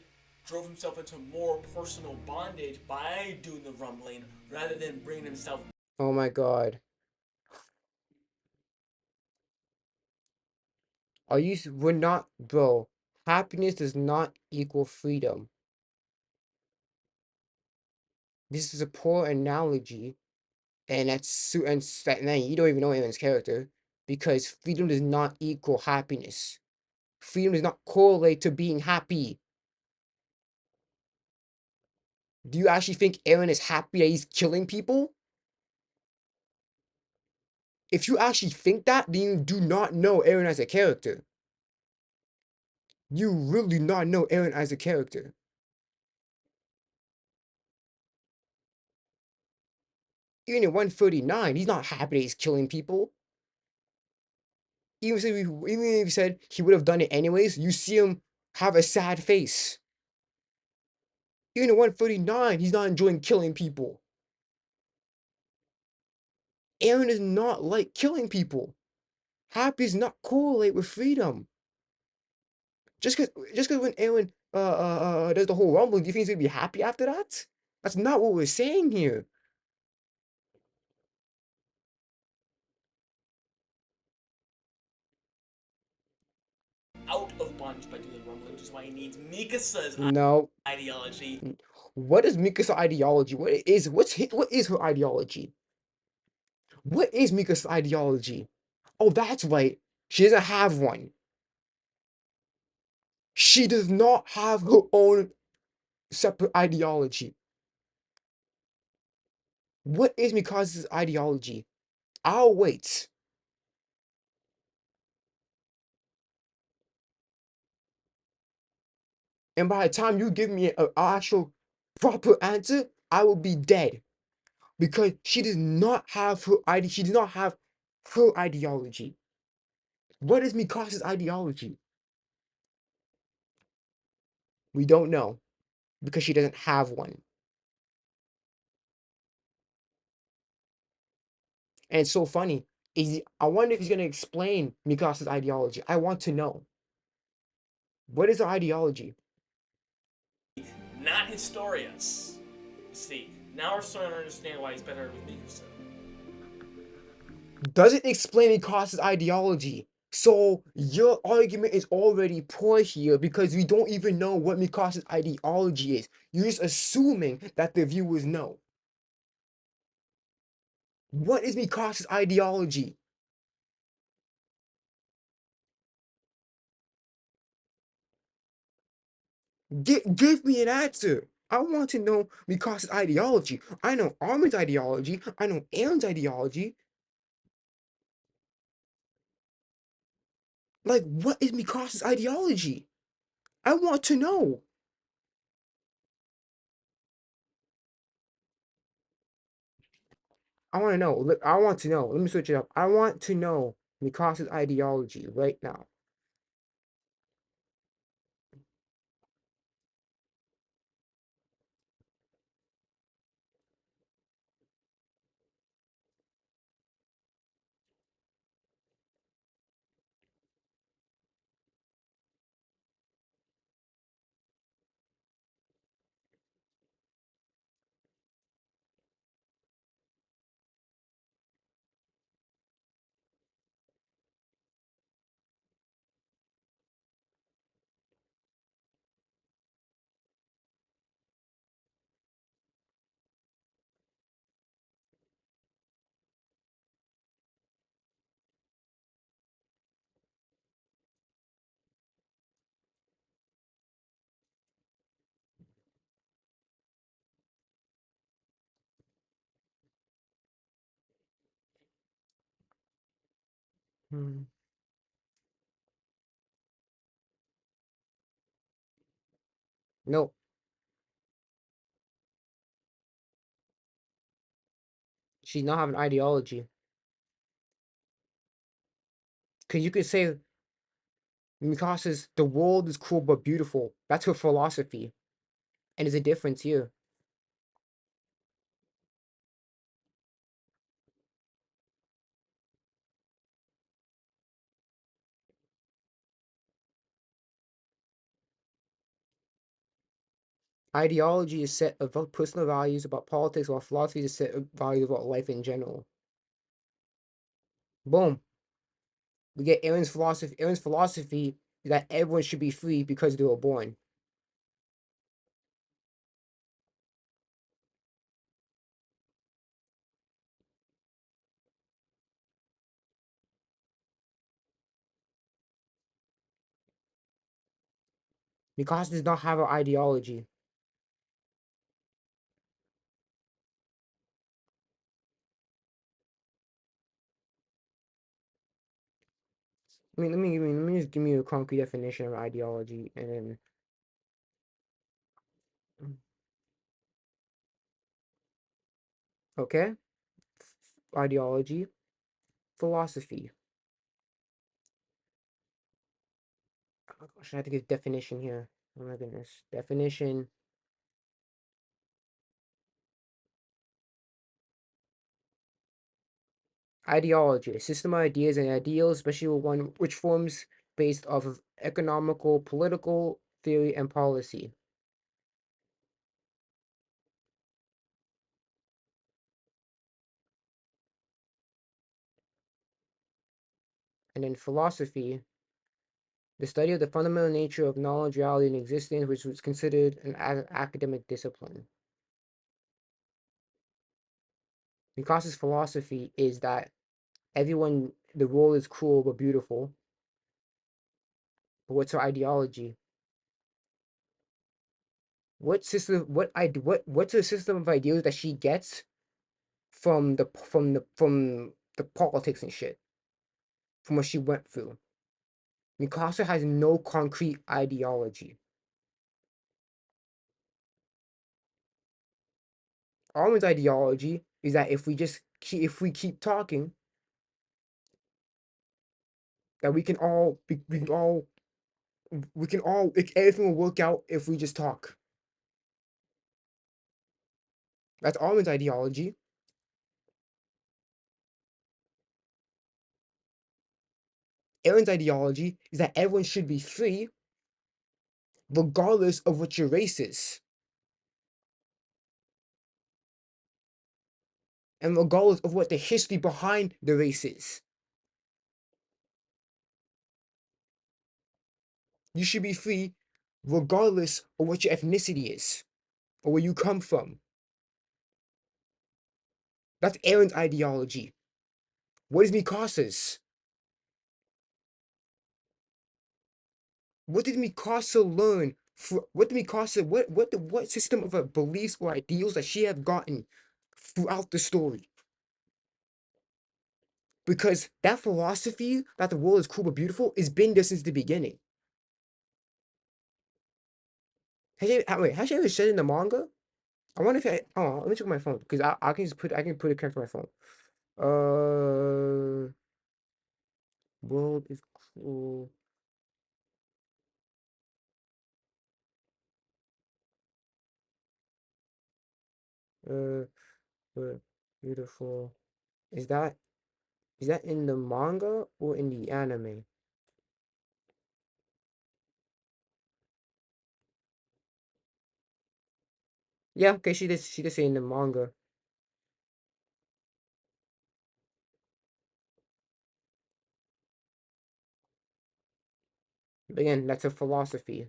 drove himself into more personal bondage by doing the rumbling rather than bringing himself. Oh my god. We're not, bro. Happiness does not equal freedom. This is a poor analogy, and then you don't even know Eren's character, because freedom does not equal happiness. Freedom does not correlate to being happy. Do you actually think Eren is happy that he's killing people? If you actually think that, then you do not know Eren as a character. You really do not know Eren as a character. Even in 139, he's not happy that he's killing people. Even if he said he would have done it anyways, you see him have a sad face. Even in 139, he's not enjoying killing people. Eren is not like killing people. Happy does not correlate with freedom. Just because when Eren does the whole rumble, do you think he's gonna be happy after that? That's not what we're saying here. Out of bondage by doing the rumbling, which is why he needs Mikasa's No. ideology. What is Mika's ideology? What is her ideology? What is Mika's ideology? Oh, that's right. She doesn't have one. She does not have her own separate ideology. What is Mikasa's ideology? I'll wait. And by the time you give me an actual proper answer, I will be dead. Because she does not have she does not have her ideology. What is Mikasa's ideology? We don't know. Because she doesn't have one. And it's so funny. I wonder if he's gonna explain Mikasa's ideology. I want to know. What is her ideology? Not Historia's. See, now we're starting to understand why he's better with Mikasa. Doesn't explain Mikasa's ideology. So your argument is already poor here because we don't even know what Mikasa's ideology is. You're just assuming that the viewers know. What is Mikasa's ideology? Give me an answer. I want to know Mikasa's ideology. I know Armin's ideology. I know Eren's ideology. Like, what is Mikasa's ideology? I want to know. I want to know. Look, I want to know. Let me switch it up. I want to know Mikasa's ideology right now. Hmm. No. She's not having ideology. Because you could say Mikasa's the world is cruel but beautiful. That's her philosophy. And there's a difference here. Ideology is set of personal values about politics, while philosophy is a set of values about life in general. Boom. We get Eren's philosophy. Eren's philosophy is that everyone should be free because they were born. Mikasa does not have an ideology. I mean, let me just give me a concrete definition of ideology, and then okay, ideology, philosophy. Oh gosh, I have to give definition here. Oh my goodness, definition. Ideology, a system of ideas and ideals, especially one which forms based off of economical, political theory, and policy. And then philosophy, the study of the fundamental nature of knowledge, reality, and existence, which was considered an academic discipline. Mikasa's philosophy is that everyone, the world is cruel but beautiful. But what's her ideology? What system? What's the system of ideas that she gets from the politics and shit from what she went through? Mikasa has no concrete ideology. Armin's ideology is that if we keep talking, that everything will work out if we just talk. That's Armin's ideology. Eren's ideology is that everyone should be free, regardless of what your race is, and regardless of what the history behind the race is. You should be free, regardless of what your ethnicity is or where you come from. That's Eren's ideology. What is Mikasa's? What did Mikasa learn? What did Mikasa? What system of beliefs or ideals that she have gotten throughout the story? Because that philosophy that the world is cool but beautiful has been there since the beginning. Has she ever said in the manga? I wonder if let me check my phone because I can just I can put it connect to my phone. Uh, world is cool. Uh, beautiful. Is that is that in the manga or in the anime? Yeah, okay, she did say in the manga. But again, that's a philosophy.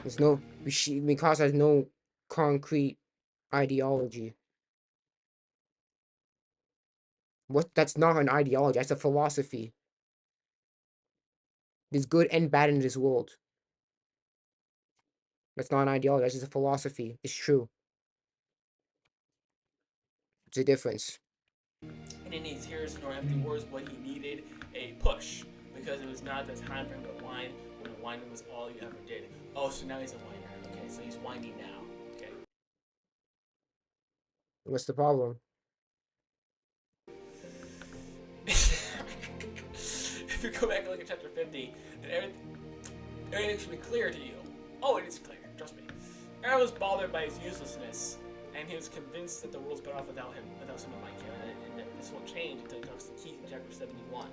There's no Mikasa has no concrete ideology. What that's not an ideology, that's a philosophy. There's good and bad in this world. That's not an ideology, that's just a philosophy. It's true. It's a difference. He didn't need tears nor empty words, but he needed a push. because it was not the time for him to whine when whining was all you ever did. Oh, so now he's a whiner. Okay, so he's whining now. Okay. What's the problem? If you go back and look at chapter 50, then everything should be clear to you. Oh, it is clear. Trust me. Eren was bothered by his uselessness, and he was convinced that the world's better off without him, without someone like him, and that this won't change until he talks to Keith in chapter 71.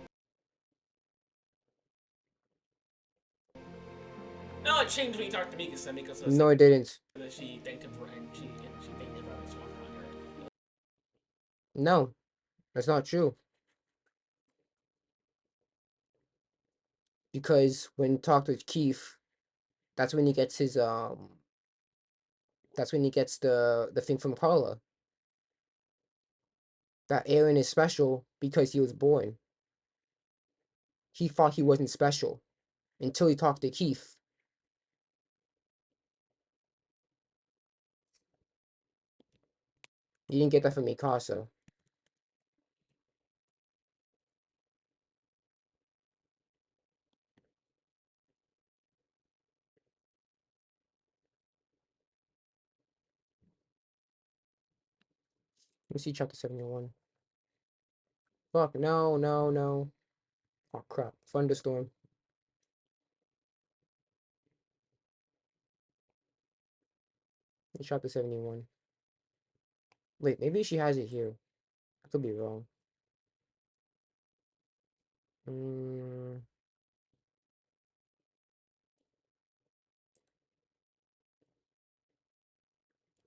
No, it changed when he talked to Mikasa. Mikasa No, it didn't. that she thanked him for and she thanked him for always walking on her. No, that's not true. Because when he talked with Keith, that's when he gets his that's when he gets the thing from Carla. That Eren is special because he was born. He thought he wasn't special until he talked to Keith. You didn't get that from Mikasa. Let me see chapter 71. Fuck, no, no, no. Oh crap, thunderstorm. Chapter 71. Wait, maybe she has it here. I could be wrong.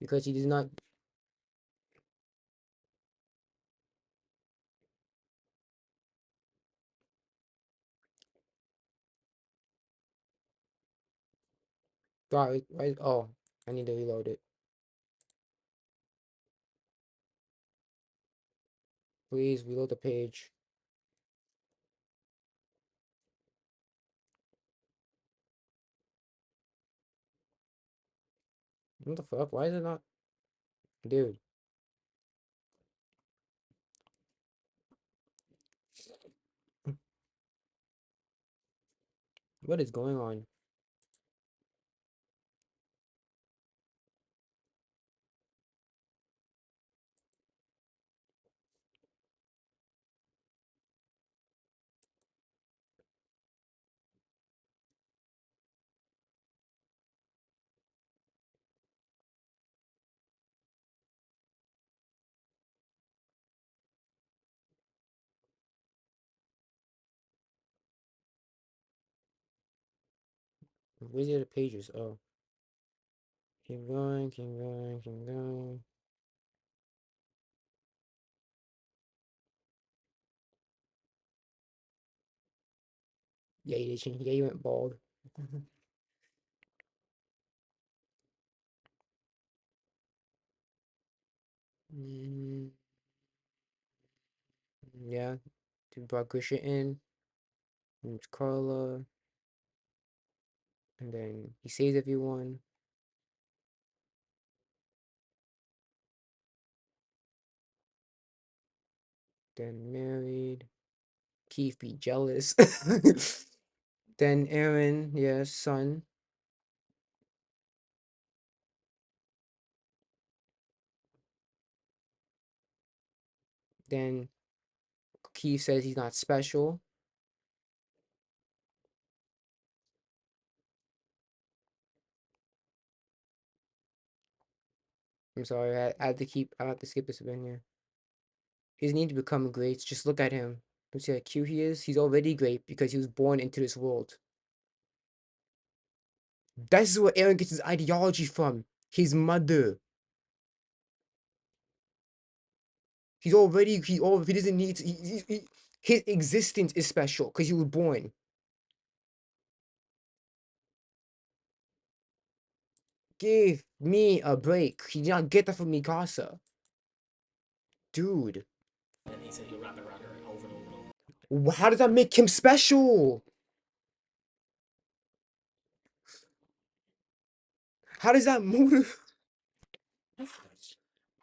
Because he does not. Oh, I need to reload it. Please reload the page. What the fuck? Why is it not? Dude. What is going on? Where's the other pages? Oh. Keep going, keep going, keep going. Yeah, you did. Yeah, you went bald. Yeah, to brought Grisha in. And it's Carla. And then he saves everyone. Then married. Keith be jealous. Then Eren, yeah, son. Then Keith says he's not special. I'm sorry, I have to skip this again here. He doesn't need to become great. Just look at him. Don't see how cute he is? He's already great because he was born into this world. This is where Eren gets his ideology from. His mother. He doesn't need to, his existence is special because he was born. Give me a break. He did not get that from Mikasa. Dude. And he said he'll wrap it around her over and over and over. How does that make him special? How does that motivate?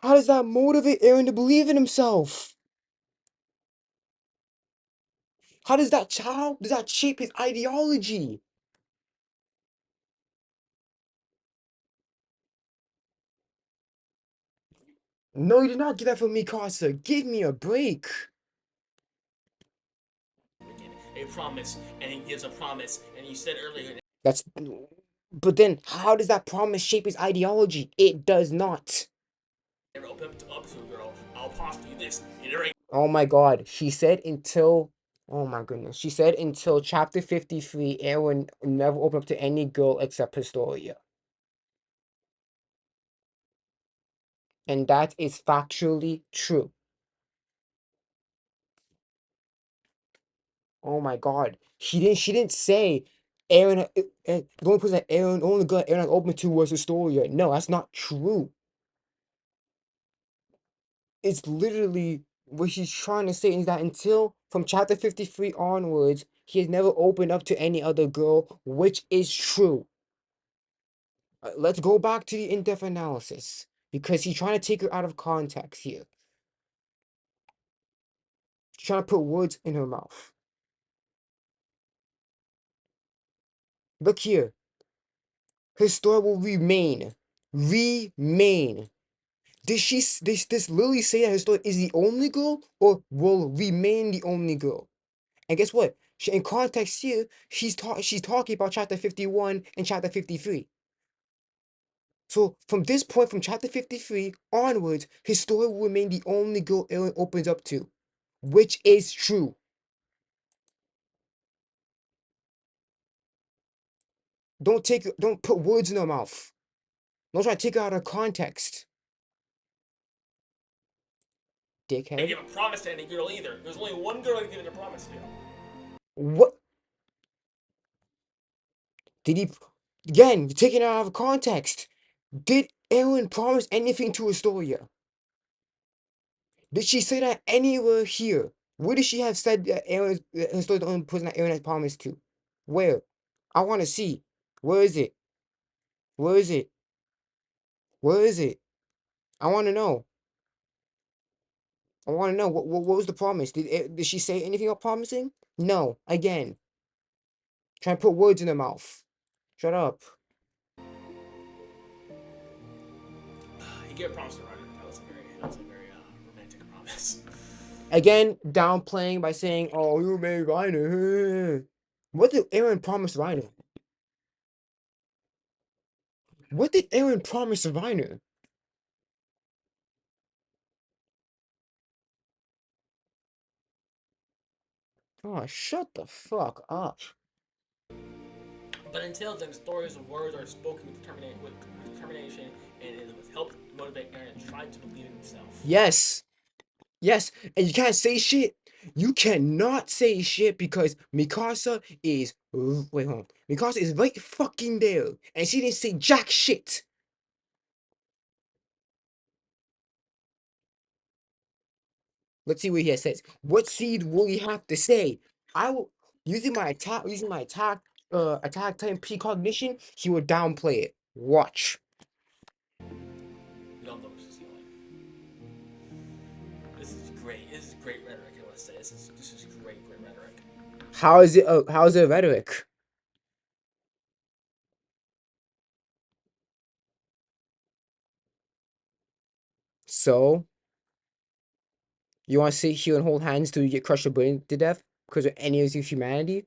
How does that motivate Eren to believe in himself? How does that shape his ideology? No, you did not get that from Mikasa. Give me a break. A promise, and he gives a promise, and you said earlier. That's. But then, how does that promise shape his ideology? It does not. Never open up to a girl. I'll posture you this. Oh my god. She said until. Oh my goodness. She said until chapter 53, Eren never opened up to any girl except Historia. And that is factually true. Oh my god. She didn't say Eren. The only person that Eren, the only girl Eren opened to was Historia. No, that's not true. It's literally what she's trying to say is that until from chapter 53 onwards, he has never opened up to any other girl, which is true. Let's go back to the in-depth analysis because he's trying to take her out of context here. He's trying to put words in her mouth. Look here. His story will remain. Remain. Does Lily say that her story is the only girl or will remain the only girl? And guess what? In context here, she's talking about chapter 51 and chapter 53. So from this point, from chapter 53 onwards, his story will remain the only girl Eren opens up to, which is true. Don't put words in her mouth. Don't try to take her out of context. Dickhead. Give a promise to any girl either. There's only one girl that given a promise to. What? Did he? Again, you're taking it out of context. Did Eren promise anything to Historia? Did she say that anywhere here? Where did she have said that Historia's the only person that Eren has promised to? Where? I want to see. Where is it? Where is it? Where is it? I want to know. I want to know. What was the promise? Did she say anything about promising? No. Again. Trying to put words in her mouth. Shut up. He gave a promise to Ryder. That was a very romantic promise. Again, downplaying by saying, "Oh, you made Reiner." What did Eren promise Reiner? What did Eren promise Reiner? Oh, shut the fuck up. But until then, stories of words are spoken with determination, and it was helped motivate Eren to try to believe in himself. Yes. Yes. And you can't say shit. You cannot say shit because Mikasa is. Wait, hold on. Mikasa is right fucking there. And she didn't say jack shit. Let's see what he says. What seed will he have to say? I will using my attack time precognition, he will downplay it. Watch. We don't know what he's doing. This is great. This is great rhetoric. I must say, this is great rhetoric. How is it rhetoric? So you want to sit here and hold hands till you get crushed or burned to death because of any of your humanity?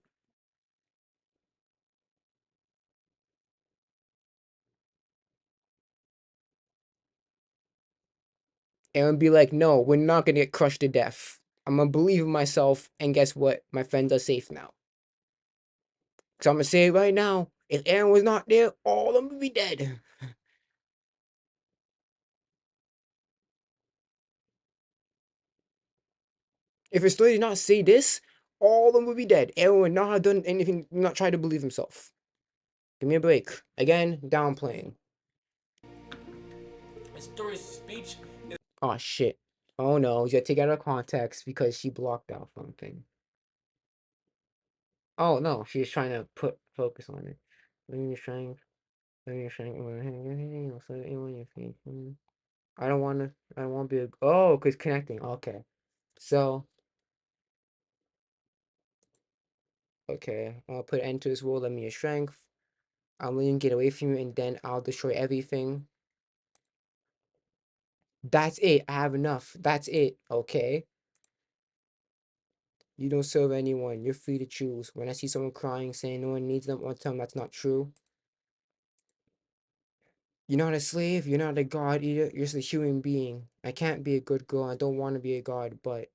And be like, no, we're not gonna get crushed to death. I'm gonna believe in myself, and guess what? My friends are safe now. So I'm gonna say it right now. If Eren was not there, all of them would be dead. If his story did not say this, all of them would be dead. Eren would not have done anything, not try to believe himself. Give me a break. Again, downplaying. His story's speech. Oh shit. Oh no, you gotta take it out of context because she blocked out something. Oh no, she's trying to put focus on it. I don't wanna be oh, cause connecting. Okay. So Okay, I'll put an end to this world. Let me your strength. I'm letting you get away from you, and then I'll destroy everything. That's it. I have enough. That's it. Okay. You don't serve anyone. You're free to choose. When I see someone crying, saying no one needs them, I'll tell them that's not true. You're not a slave. You're not a god either. You're just a human being. I can't be a good girl. I don't want to be a god, but.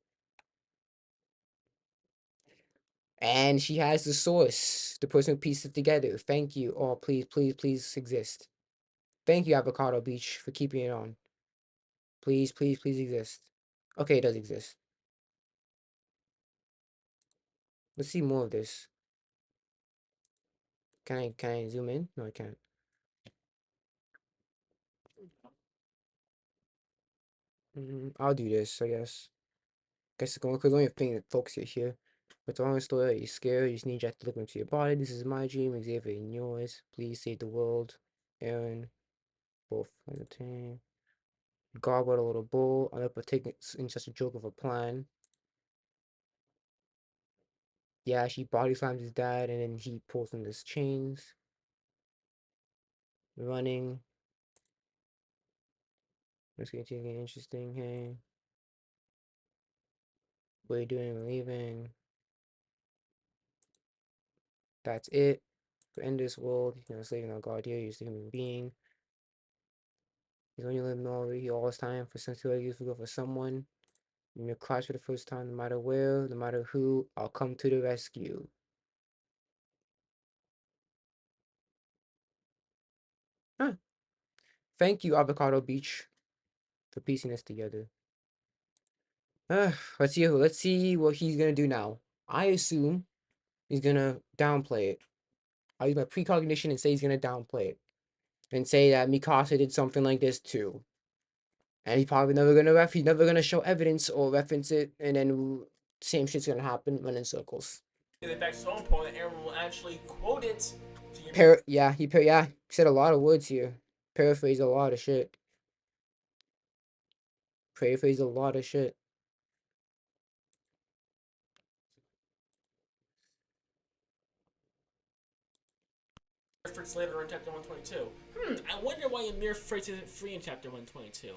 And she has the source. The person who pieced it together. Thank you. Oh, please, please, please exist. Thank you, Avocado Beach, for keeping it on. Please, please, please exist. Okay, it does exist. Let's see more of this. Can I zoom in? No, I can't. I'll do this, I guess. Guess it's going because only a thing that focus it here. But the wrong story, you're scared, you just need Jack to look into your body. This is my dream, Xavier and yours. Please save the world. Eren, both entertain. God what a little bull. I never taken in such a joke of a plan. Yeah, she body slams his dad and then he pulls on his chains. Running. It's getting interesting, hey. What are you doing? Leaving. That's it. To end this world, you know, saving our God here, you're just a human being. He's only living all this time for sensitivity to go for someone. When you crash for the first time, no matter where, no matter who, I'll come to the rescue. Huh. Thank you, Avocado Beach, for piecing this together. Let's see what he's gonna do now. I assume he's gonna downplay it. I'll use my precognition and say he's gonna downplay it. And say that Mikasa did something like this too. And he's probably he's never gonna show evidence or reference it, and then same shit's gonna happen, run in circles. In fact, so important that Eren will actually quote it to you. He said a lot of words here. Paraphrased a lot of shit. Paraphrased a lot of shit. Reference later in chapter 122. I wonder why Ymir Freight isn't free in chapter 122.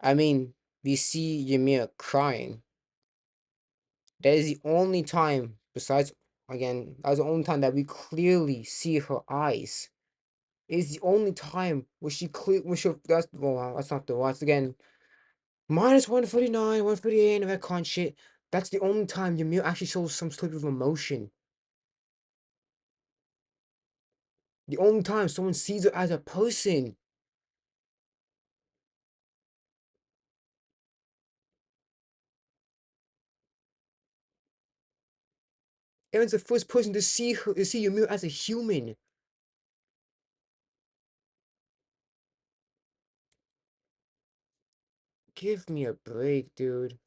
I mean, we see Ymir crying. That is the only time, besides, again, that was the only time that we clearly see her eyes. It is the only time where that's not the, once again, minus 149, 148, and that con shit. That's the only time Ymir actually shows some sort of emotion. The only time someone sees her as a person. Eren's the first person to see Ymir as a human. Give me a break, dude.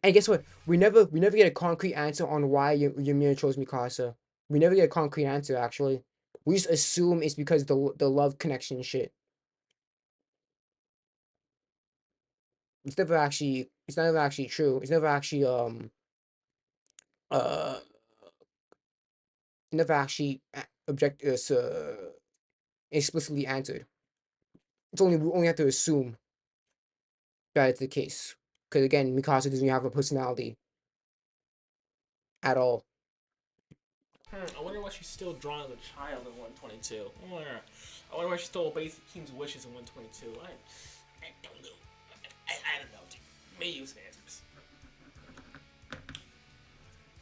And guess what? We never get a concrete answer on why Ymir chose Mikasa. We never get a concrete answer, actually. We just assume it's because the love connection shit. It's never actually true. It's never actually uh never actually explicitly answered. We only have to assume that it's the case. Because again, Mikasa doesn't have a personality at all. I wonder why she's still drawing as a child in 122. I wonder why she still obeys the king's wishes in 122. I don't know. I don't know, dude. Maybe you can answer this.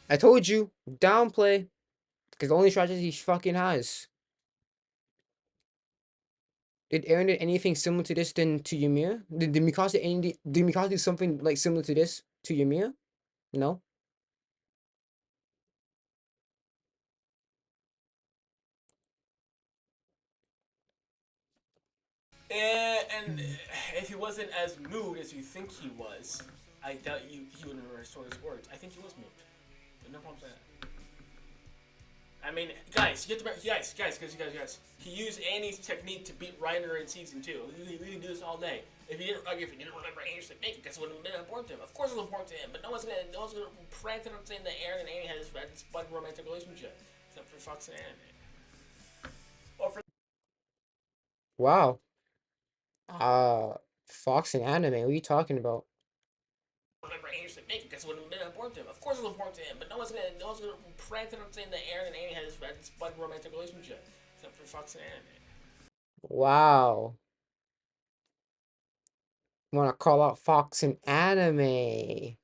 I told you, downplay. Because the only strategy he fucking has. Did Eren do anything similar to this than to Ymir? Did Mikasa do something like similar to this to Ymir? No? And if he wasn't as moved as you think he was, I doubt he would have restored his words. I think he was moved. But no problem with that. I mean, guys, you have to remember, guys. He used Annie's technique to beat Reiner in season 2. We can do this all day. If you didn't remember Annie's technique, guess it would have been important to him. Of course, it was important to him, but no one's gonna prance it on saying that Eren and Annie had this fun romantic relationship, except for Fox and Anime. Or for Wow. Fox and anime. What are you talking about? remember Annie's technique, guess it would have been important to him. Of course, it was important to him, but no one's gonna prance it on saying that Eren and Annie had this fun romantic relationship, except for Fox and Anime. Wow. Want to call out Fox and anime?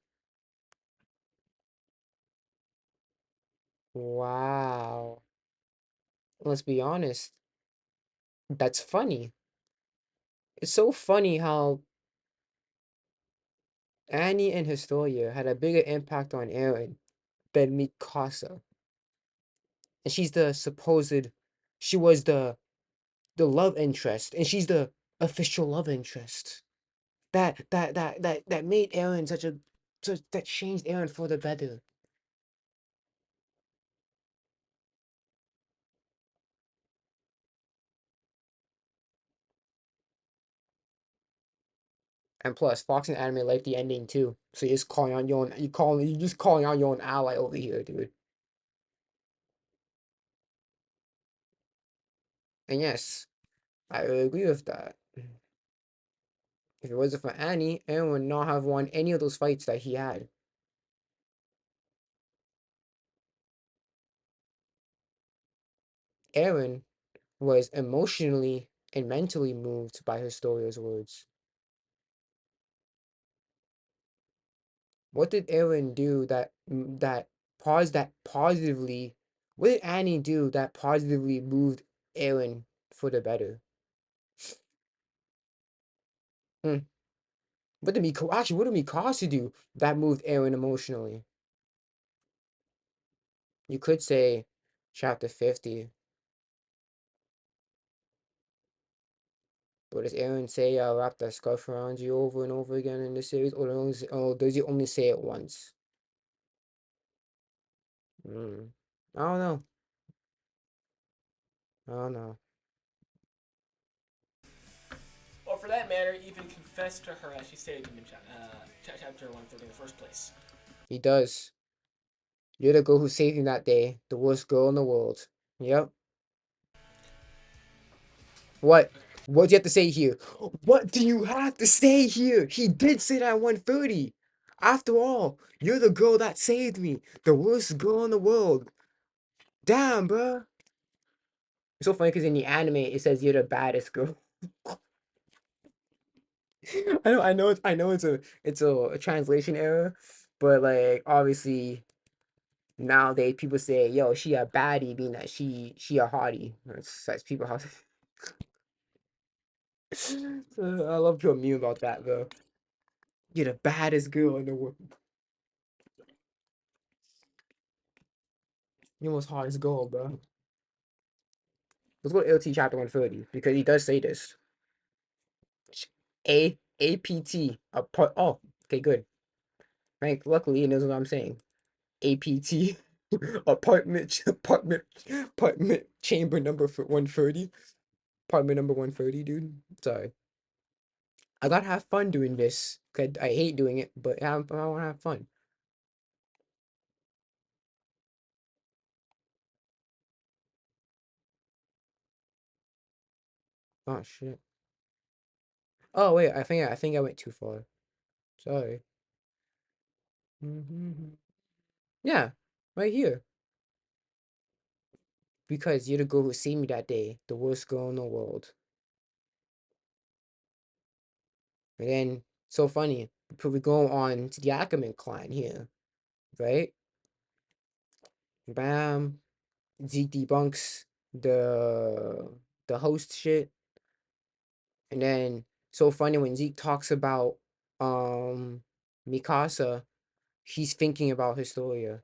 Wow. Let's be honest. That's funny. It's so funny how Annie and Historia had a bigger impact on Eren than Mikasa. And she's the supposed, she was the love interest, and she's the official love interest. That made Eren that changed Eren for the better. And plus, Fox and anime like the ending too. So you're just calling on your own, you just calling out your own ally over here, dude. And yes, I agree with that. If it wasn't for Annie, Eren would not have won any of those fights that he had. Eren was emotionally and mentally moved by Historia's words. What did Eren do that positively? What did Annie do that positively moved Eren for the better? Hmm. What did Mikasa do that moved Eren emotionally? You could say chapter 50, but does Eren say wrap that scarf around you over and over again in the series, or does he only say it once? Hmm. I don't know. I don't know. Or for that matter, even confess to her as she stated in chapter 130 in the first place. He does. You're the girl who saved him that day. The worst girl in the world. Yep. What? What do you have to say here? What do you have to say here? He did say that at 130. After all, you're the girl that saved me. The worst girl in the world. Damn, bruh. It's so funny because in the anime it says you're the baddest girl. I know it's a translation error, but like obviously nowadays people say, yo, she a baddie, being that she a hottie. That's people how I love to meme about that though. You're the baddest girl in the world. You're most hot as gold, bro. Let's go to LT chapter 130 because he does say this. APT. Oh, okay, good. Right. Luckily, he knows what I'm saying. APT. Apartment chamber number for 130. Apartment number 130, dude. Sorry. I gotta have fun doing this. Cause I hate doing it, but I wanna have fun. Oh shit. Oh wait, I think I went too far. Sorry. Yeah, right here. Because you're the girl who saved me that day, the worst girl in the world. And then, so funny, we go on to the Ackerman clan here, right? Bam, Zeke debunks the host shit, and then so funny when Zeke talks about Mikasa, he's thinking about Historia.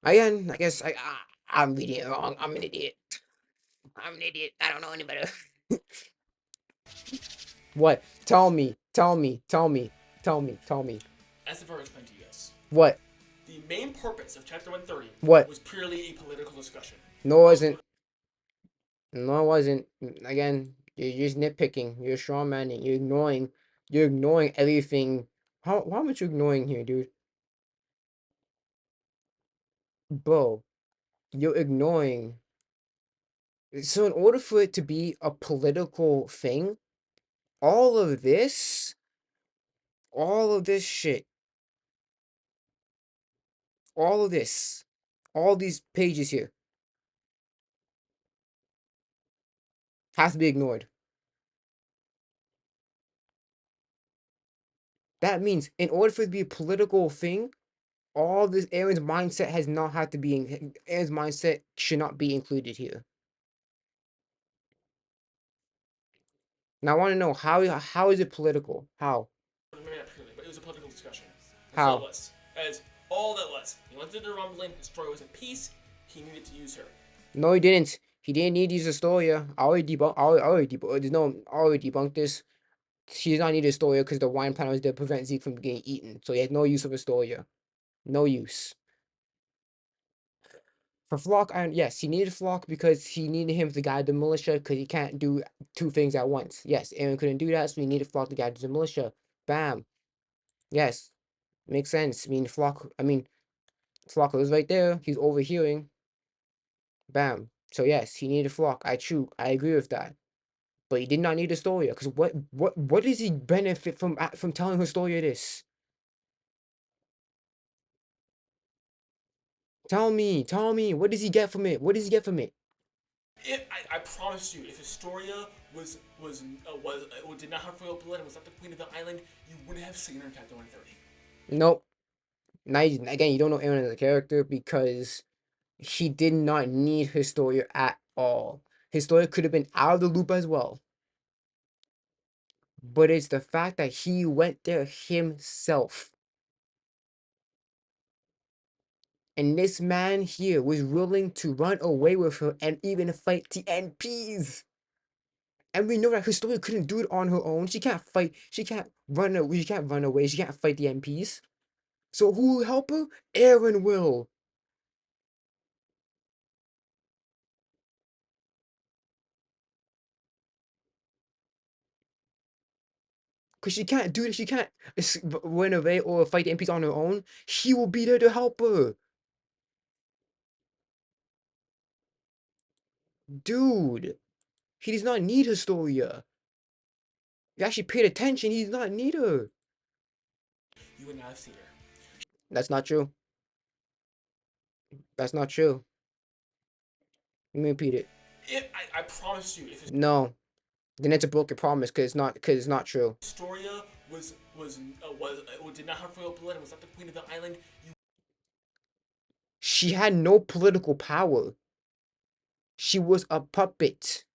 Again, I guess I'm reading it wrong. I'm an idiot. I'm an idiot. I don't know any better. What? Tell me. Tell me. Tell me. Tell me. Tell me. As the first explained to you, yes. What? The main purpose of Chapter 130 What? was purely a political discussion. No, it wasn't. No, it wasn't. Again, you're just nitpicking. You're strong manning. You're ignoring. You're ignoring everything. How much you ignoring here, dude? Bro, you're ignoring. So in order for it to be a political thing, all of this, all of this shit, all of this, all these pages here has to be ignored. That means in order for it to be a political thing, all this Eren's mindset has not had to be in Eren's mindset should not be included here. Now I want to know how is it political? How? Maybe not purely, but it was a political discussion. That's How? all it was. That is all that was. He wanted to rumbling, Historia was at peace, he needed to use her. No, he didn't. He didn't need to use Historia. I already debunked. There's no. I already debunked this. She does not need Historia because the wine plan was there to prevent Zeke from getting eaten. So he had no use of Historia. No use. For Flock, yes, he needed Flock because he needed him to guide the militia because he can't do two things at once. Yes, Eren couldn't do that, so he needed Flock to guide the militia. Bam. Yes, makes sense. Flock was right there. He's overhearing. Bam. So yes, he needed Flock. I agree with that. But he did not need Historia because what does he benefit from telling Historia this? Tell me, what does he get from it? What does he get from it? I promise you, if Historia did not have royal blood and was not the queen of the island, you wouldn't have seen her in Chapter 130. Nope. Now, again, you don't know Eren as a character because he did not need Historia at all. Historia could have been out of the loop as well. But it's the fact that he went there himself. And this man here was willing to run away with her and even fight the NPs. And we know that Historia couldn't do it on her own. She can't fight. She can't run away. She can't run away. She can't fight the MPs. So who will help her? Eren will. Because she can't do it. She can't run away or fight the MPs on her own. He will be there to help her. Dude, he does not need Historia. You actually paid attention. He does not need her. You would not have seen her. That's not true. That's not true. Let me repeat it. I promise you, if No. Then it's a broken promise because it's not true. Historia did not have royal blood and was not the queen of the island, She had no political power. She was a puppet.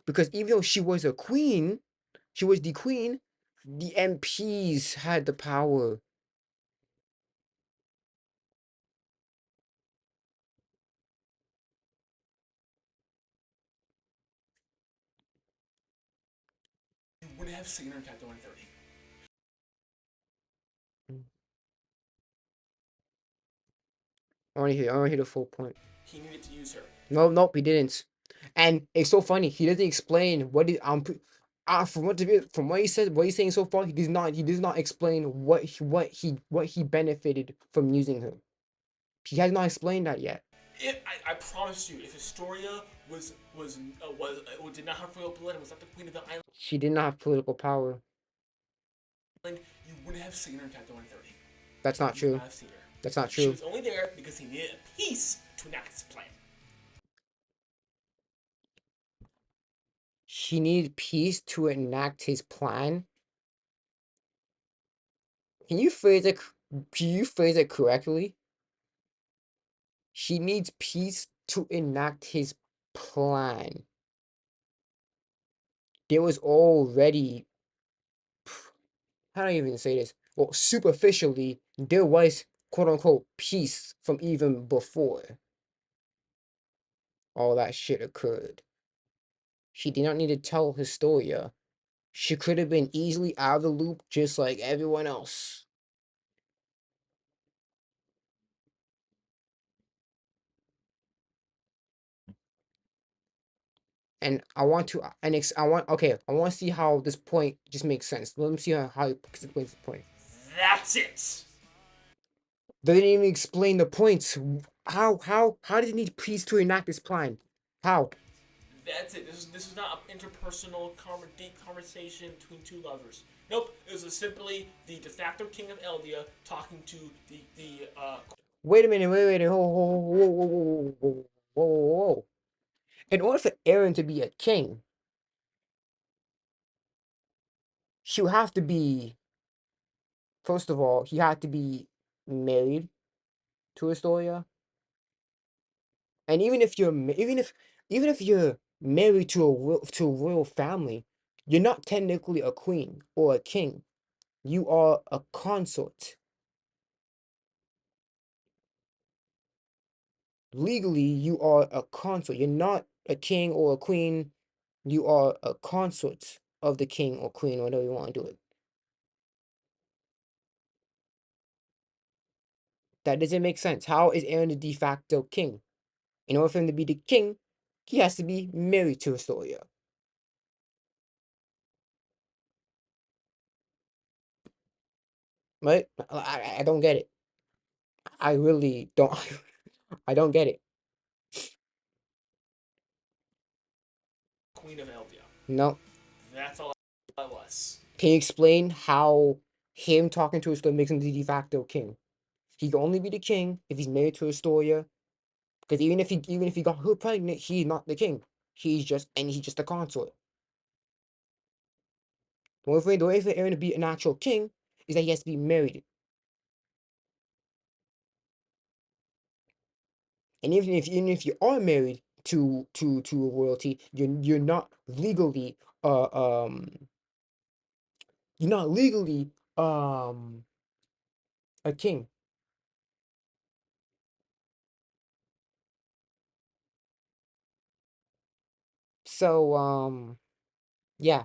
Because even though she was a queen, she was the queen, the MPs had the power. you wouldn't have seen her in Chapter 130. I want to hear the full point. He needed to use her. Nope, he didn't. And it's so funny. He doesn't explain what he from what he said, what he's saying so far. He does not explain what he benefited from using her. He has not explained that yet. I promise you, if Historia did not have royal blood and was not the queen of the island, She did not have political power. you wouldn't have seen her in Chapter 130. That's not You would true. not have seen her. That's not She true. was only there because he needed a peace to enact his plan. He needed peace to enact his plan. Can you phrase it? Can you phrase it correctly? He needs peace to enact his plan. There was already, how do I even say this? Well, superficially, there was quote unquote peace from even before all that shit occurred. She did not need to tell Historia. She could have been easily out of the loop just like everyone else. And I want to, I want to see how this point just makes sense. Let me see how it explains the point. That's it. They didn't even explain the points. How did he need priests to enact this plan? How? That's it. This is not an interpersonal, deep conversation between two lovers. Nope. It was simply the de facto king of Eldia talking to the Wait a minute, wait, whoa. In order for Eren to be a king, she would have to be, first of all, he had to be married to Historia. And even if you're married to a royal family, you're not technically a queen or a king. You are a consort. Legally, you are a consort. You're not a king or a queen. You are a consort of the king or queen, whatever you want to do it. That doesn't make sense. How is Eren the de facto king? In order for him to be the king, he has to be married to Historia. Right? I don't get it. I really don't. I don't get it. queen of Eldia. No. That's all it was. Can you explain how him talking to Historia makes him the de facto king? He can only be the king if he's married to Historia. Because even if he got her pregnant, he's not the king. He's just a consort. The way for Eren to be an actual king is that he has to be married. And even if you are married to a royalty, you're not legally uh um you're not legally a king. So yeah,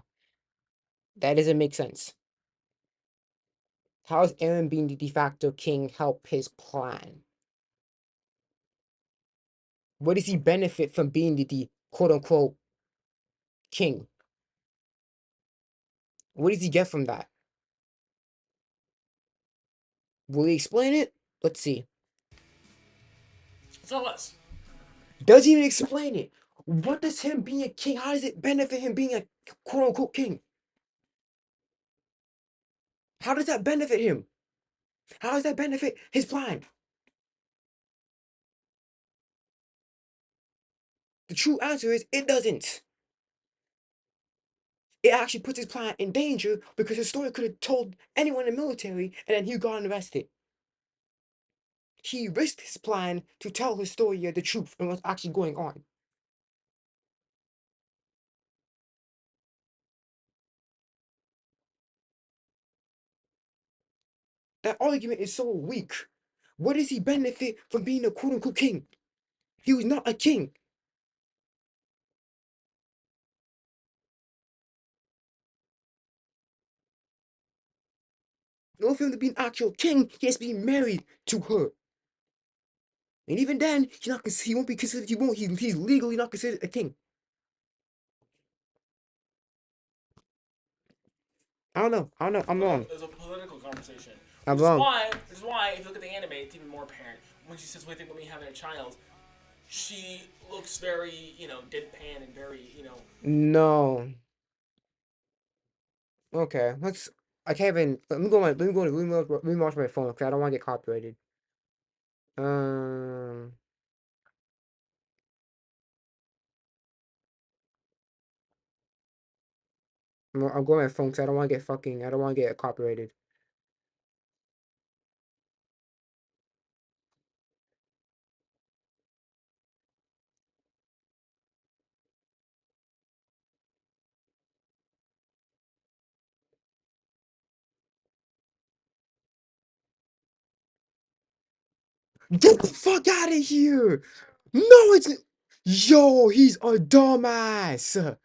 that doesn't make sense. How is Eren being the de facto king help his plan? What does he benefit from being the quote unquote king? What does he get from that? Will he explain it? Let's see. That's all it was. Does he even explain it? What does him being a king, how does it benefit him being a quote unquote king? How does that benefit him? How does that benefit his plan? The true answer is it doesn't. It actually puts his plan in danger because his story could have told anyone in the military and then he got arrested. He risked his plan to tell Historia the truth and what's actually going on. That argument is so weak. What does he benefit from being a quote unquote king? He was not a king. In order for him to be an actual king, he has to be married to her. And even then, he won't be considered, he's legally not considered a king. I don't know, I'm wrong. It was a political conversation. I'm wrong. Which is why, if you look at the anime, it's even more apparent. When she says, "What do you think about me having a child?" She looks very, deadpan and very, No. Okay, I can't even, let me watch my phone, because I don't want to get copyrighted. Um, I'm going on my phone, because I don't want to get copyrighted. Get the fuck out of here! No, it's, yo, he's a dumbass!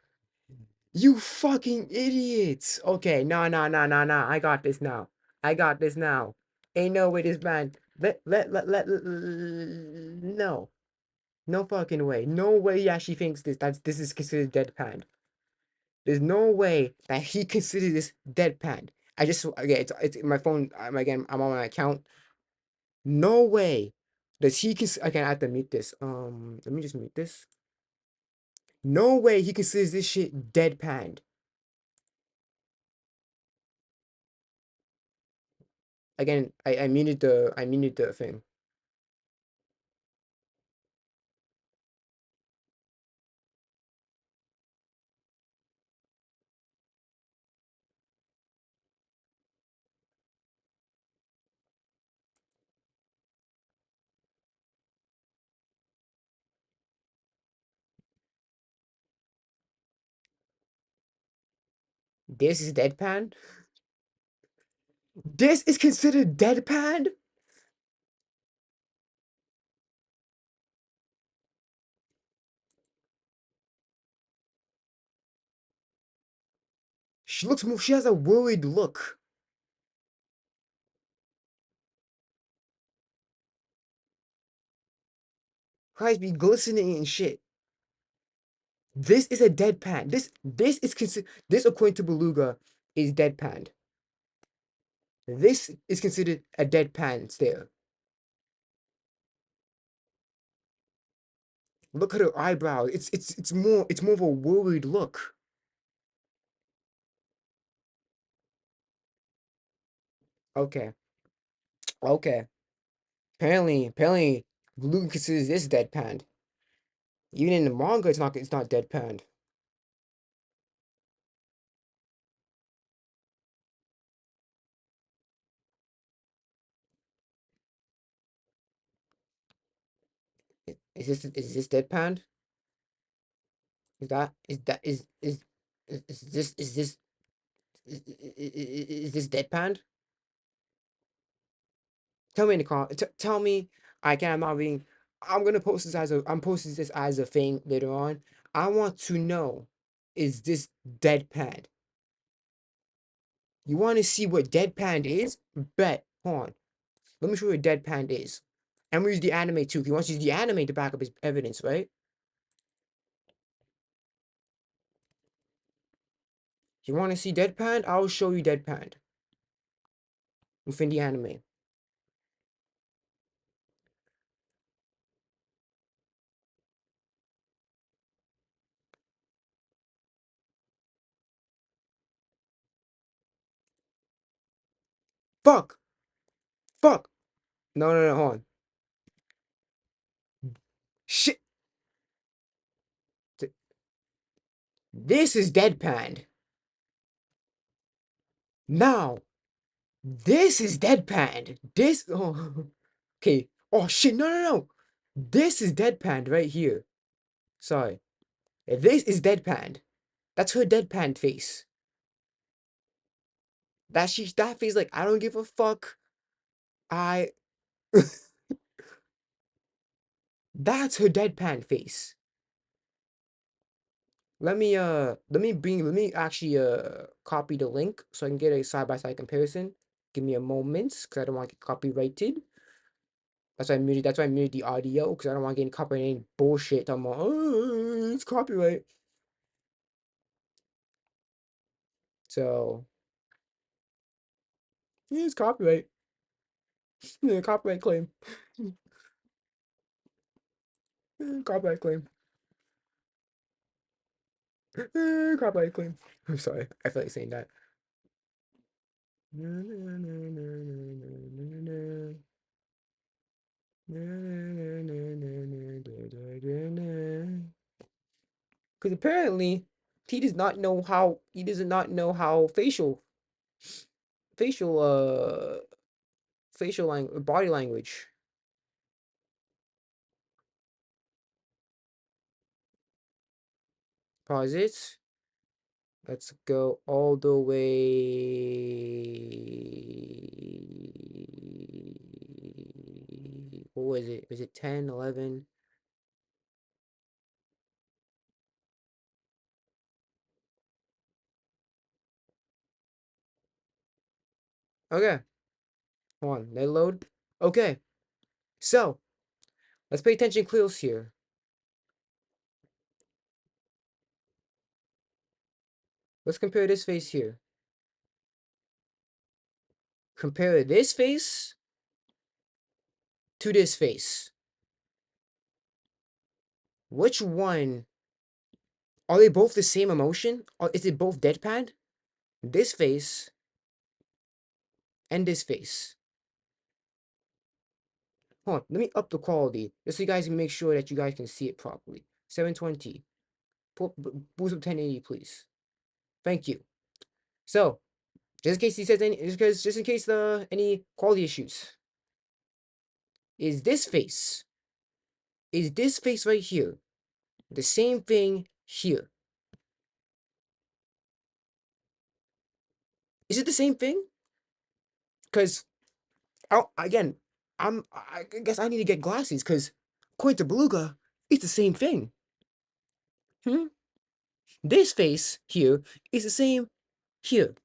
You fucking idiots. Okay, no. I got this now. I got this now. Ain't no way this man. No. No fucking way. No way he actually thinks this is considered deadpan. There's no way that he considers this deadpan. I just okay, it's my phone. I'm on my account. No way does he again. I have to mute this. Let me just mute this. No way he considers this shit deadpan. Again, I muted the thing. This is deadpan. This is considered deadpan. She looks more. She has a worried look. Her eyes be glistening and shit. This is a deadpan. This is considered. This according to Beluga is deadpan. This is considered a deadpan stare. Look at her eyebrow. It's more of a worried look. Okay. Okay. Apparently Beluga considers this deadpan. Even in the manga, it's not deadpan. Is this deadpan? Is this is this deadpan? Tell me in the comments. Tell me. I can. I'm not being. I'm gonna post this as a. I'm posting this as a thing later on. I want to know. Is this deadpan? You want to see what deadpan is? Bet. Hold on. Let me show you what deadpan is. And we use the anime too. He wants to use the anime to back up his evidence, right? You want to see deadpan? I'll show you deadpan within the anime. Fuck! Fuck! No, hold on. Shit! This is deadpan. Now, this is deadpan. This, oh, okay. Oh shit! No. This is deadpan right here. Sorry. This is deadpan. That's her deadpan face. That face like I don't give a fuck. I. That's her deadpan face. Let me actually copy the link so I can get a side-by-side comparison. Give me a moment because I don't want to get copyrighted. That's why I muted the audio because I don't want to get copyrighted bullshit. I'm like, oh, it's copyright. So yeah, it's copyright. Yeah, copyright claim. Copyright claim. Copyright claim. I'm sorry. I feel like saying that. Because apparently he does not know how facial facial language body language. Pause it. Let's go all the way. What was it? Was it 10, 11? Okay. Hold on. Let it load. Okay. So, let's pay attention close here. Let's compare this face here. Compare this face to this face. Which one? Are they both the same emotion? Or is it both deadpan? This face and this face. Hold on, let me up the quality just so you guys can make sure that you guys can see it properly. 720. Boost up 1080, please. Thank you. So, just in case he says any, just in case any quality issues, is this face right here the same thing here? Is it the same thing? Because again, I guess I need to get glasses because according to Beluga, it's the same thing. Hmm? This face here is the same here.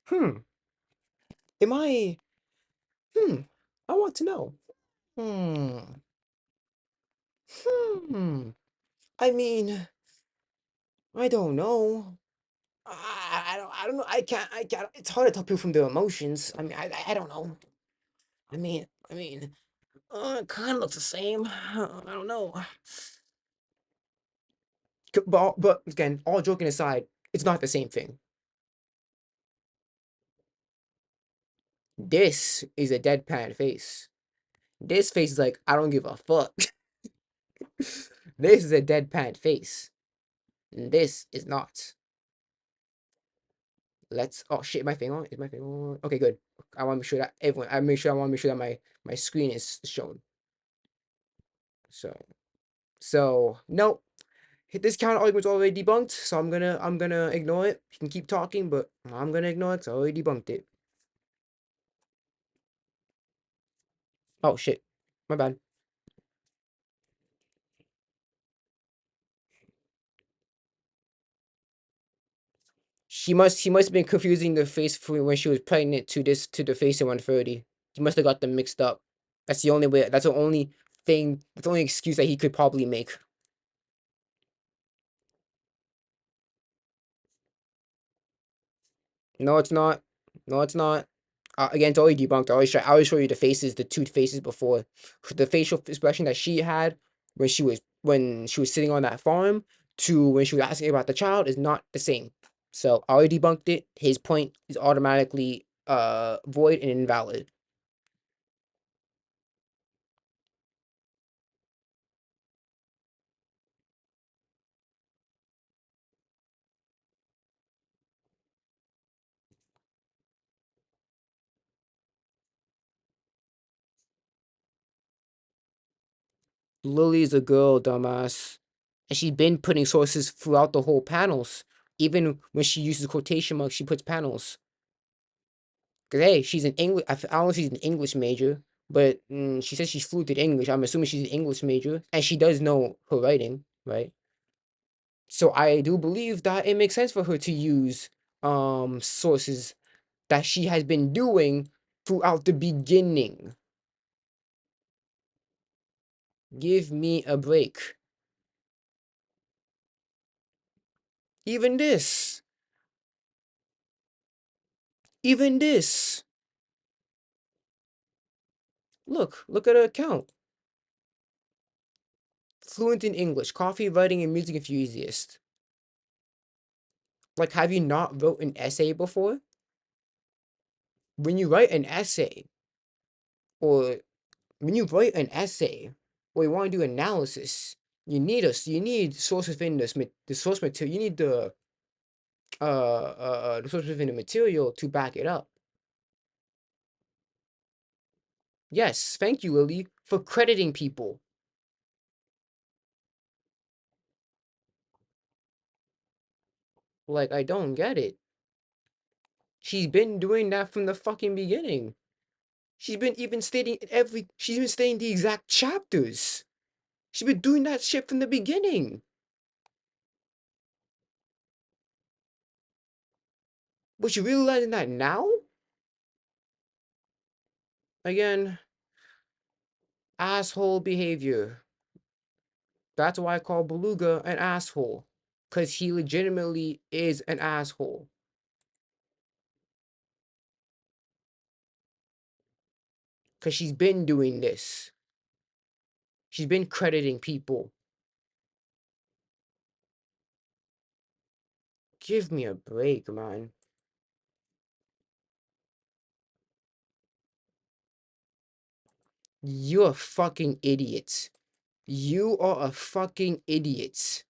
Hmm. Am I? Hmm. I want to know. Hmm. Hmm. I mean, I don't know. I don't know. I can't. It's hard to tell people from their emotions. I mean, I don't know. It kind of looks the same. I don't know. But again, all joking aside, it's not the same thing. This is a deadpan face. This face is like, I don't give a fuck. This is a deadpan face. This is not. Let's. Oh shit, my thing on? Is my thing on? Okay, good. I want to make sure that everyone. I want to make sure that my screen is shown. So no. This counter argument's already debunked, so I'm gonna ignore it. You can keep talking, but I'm gonna ignore it. 'Cause I already debunked it. Oh shit, my bad. He must have been confusing the face for when she was pregnant to the face in 130. He must have got them mixed up. That's the only way. That's the only thing. That's the only excuse that he could probably make. No, it's not. No, it's not. Again, it's already debunked. I always show you the faces, the two faces before. The facial expression that she had when she was sitting on that farm to when she was asking about the child is not the same. So I already debunked it. His point is automatically void and invalid. Lily's a girl, dumbass. And she's been putting sources throughout the whole panels. Even when she uses quotation marks, she puts panels. Because, hey, she's an English. I don't know if she's an English major, but she says she's fluent in English. I'm assuming she's an English major. And she does know her writing, right? So I do believe that it makes sense for her to use sources that she has been doing throughout the beginning. Give me a break. Even this. Even this. Look at her account. Fluent in English, coffee, writing, and music enthusiast. Like, have you not wrote an essay before? When you write an essay, or when you write an essay, or you want to do analysis, you need sources within the source material. You need the source within the material to back it up. Yes, thank you, Lily, for crediting people. Like, I don't get it. She's been doing that from the fucking beginning. She's been even stating she's been stating the exact chapters. She's been doing that shit from the beginning. But you realizing that now? Again, asshole behavior. That's why I call Beluga an asshole. Because he legitimately is an asshole. Because she's been doing this. She's been crediting people. Give me a break, man. You're a fucking idiot. You are a fucking idiot.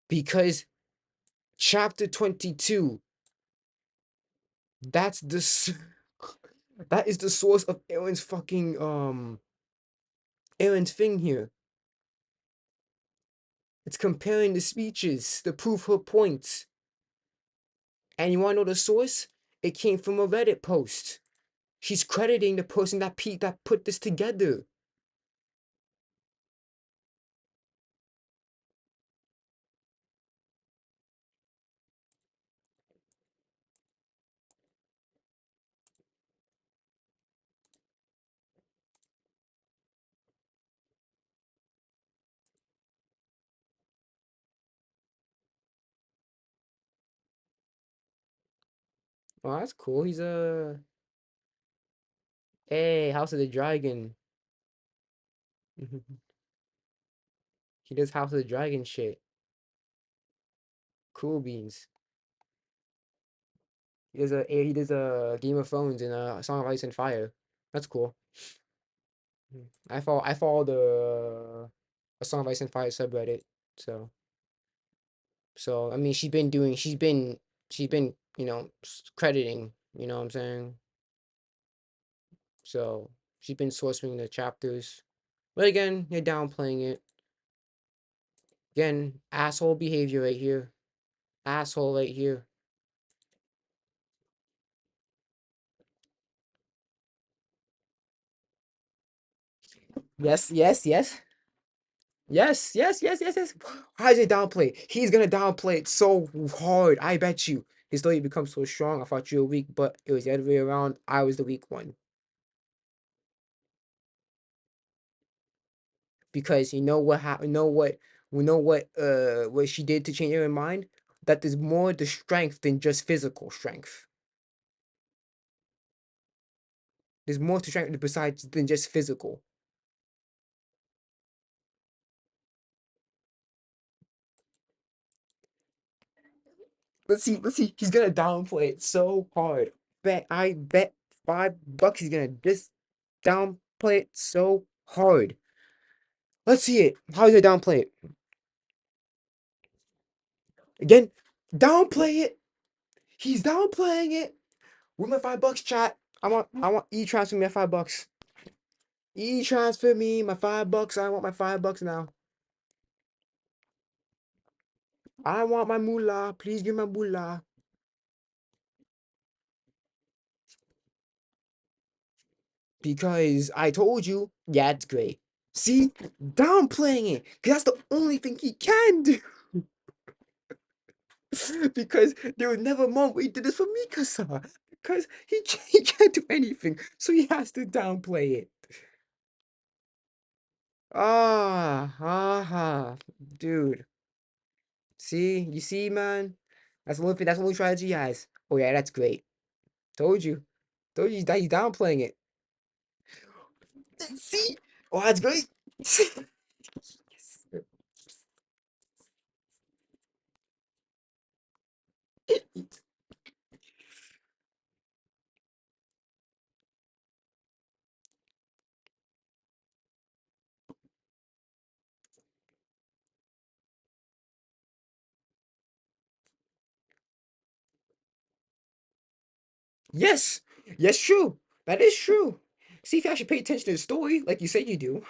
Because chapter 22, that's the that is the source of Eren's fucking Eren's thing here. It's comparing the speeches to prove her points. And you wanna know the source? It came from a Reddit post. She's crediting the person that put this together. Oh, that's cool. He's a hey, House of the Dragon. He does House of the Dragon shit. Cool beans. He does a Game of Thrones and a Song of Ice and Fire. That's cool. I follow the a Song of Ice and Fire subreddit. So I mean she's been crediting, you know what I'm saying? So she's been sourcing the chapters. But again, you're downplaying it. Again, asshole behavior right here. Asshole right here. Yes, yes, yes. Yes, yes, yes, yes, yes. How does it downplay? He's gonna downplay it so hard. I bet you. His story becomes so strong. I thought you were weak, but it was the other way around. I was the weak one. Because you know what happened, what she did to change her mind? That there's more to strength than just physical strength. There's more to strength besides than just physical. Let's see. He's gonna downplay it so hard. I bet $5 he's gonna just downplay it so hard. Let's see it. How does it downplay it? Again, downplay it. He's downplaying it. With my $5, chat. I want transfer me my $5. Transfer me my $5. I want my $5 now. I want my moolah. Please give me my moolah. Because I told you, yeah, it's great. See? Downplaying it. Because that's the only thing he can do. Because there was never a moment where he did this for Mikasa. Because he can't do anything. So he has to downplay it. Dude. See? You see, man? That's the only strategy he has. Oh yeah, that's great. Told you. Told you he's downplaying it. See? Oh, that's great. Yes. Yes, true. That is true. See if you actually pay attention to the story, like you said you do.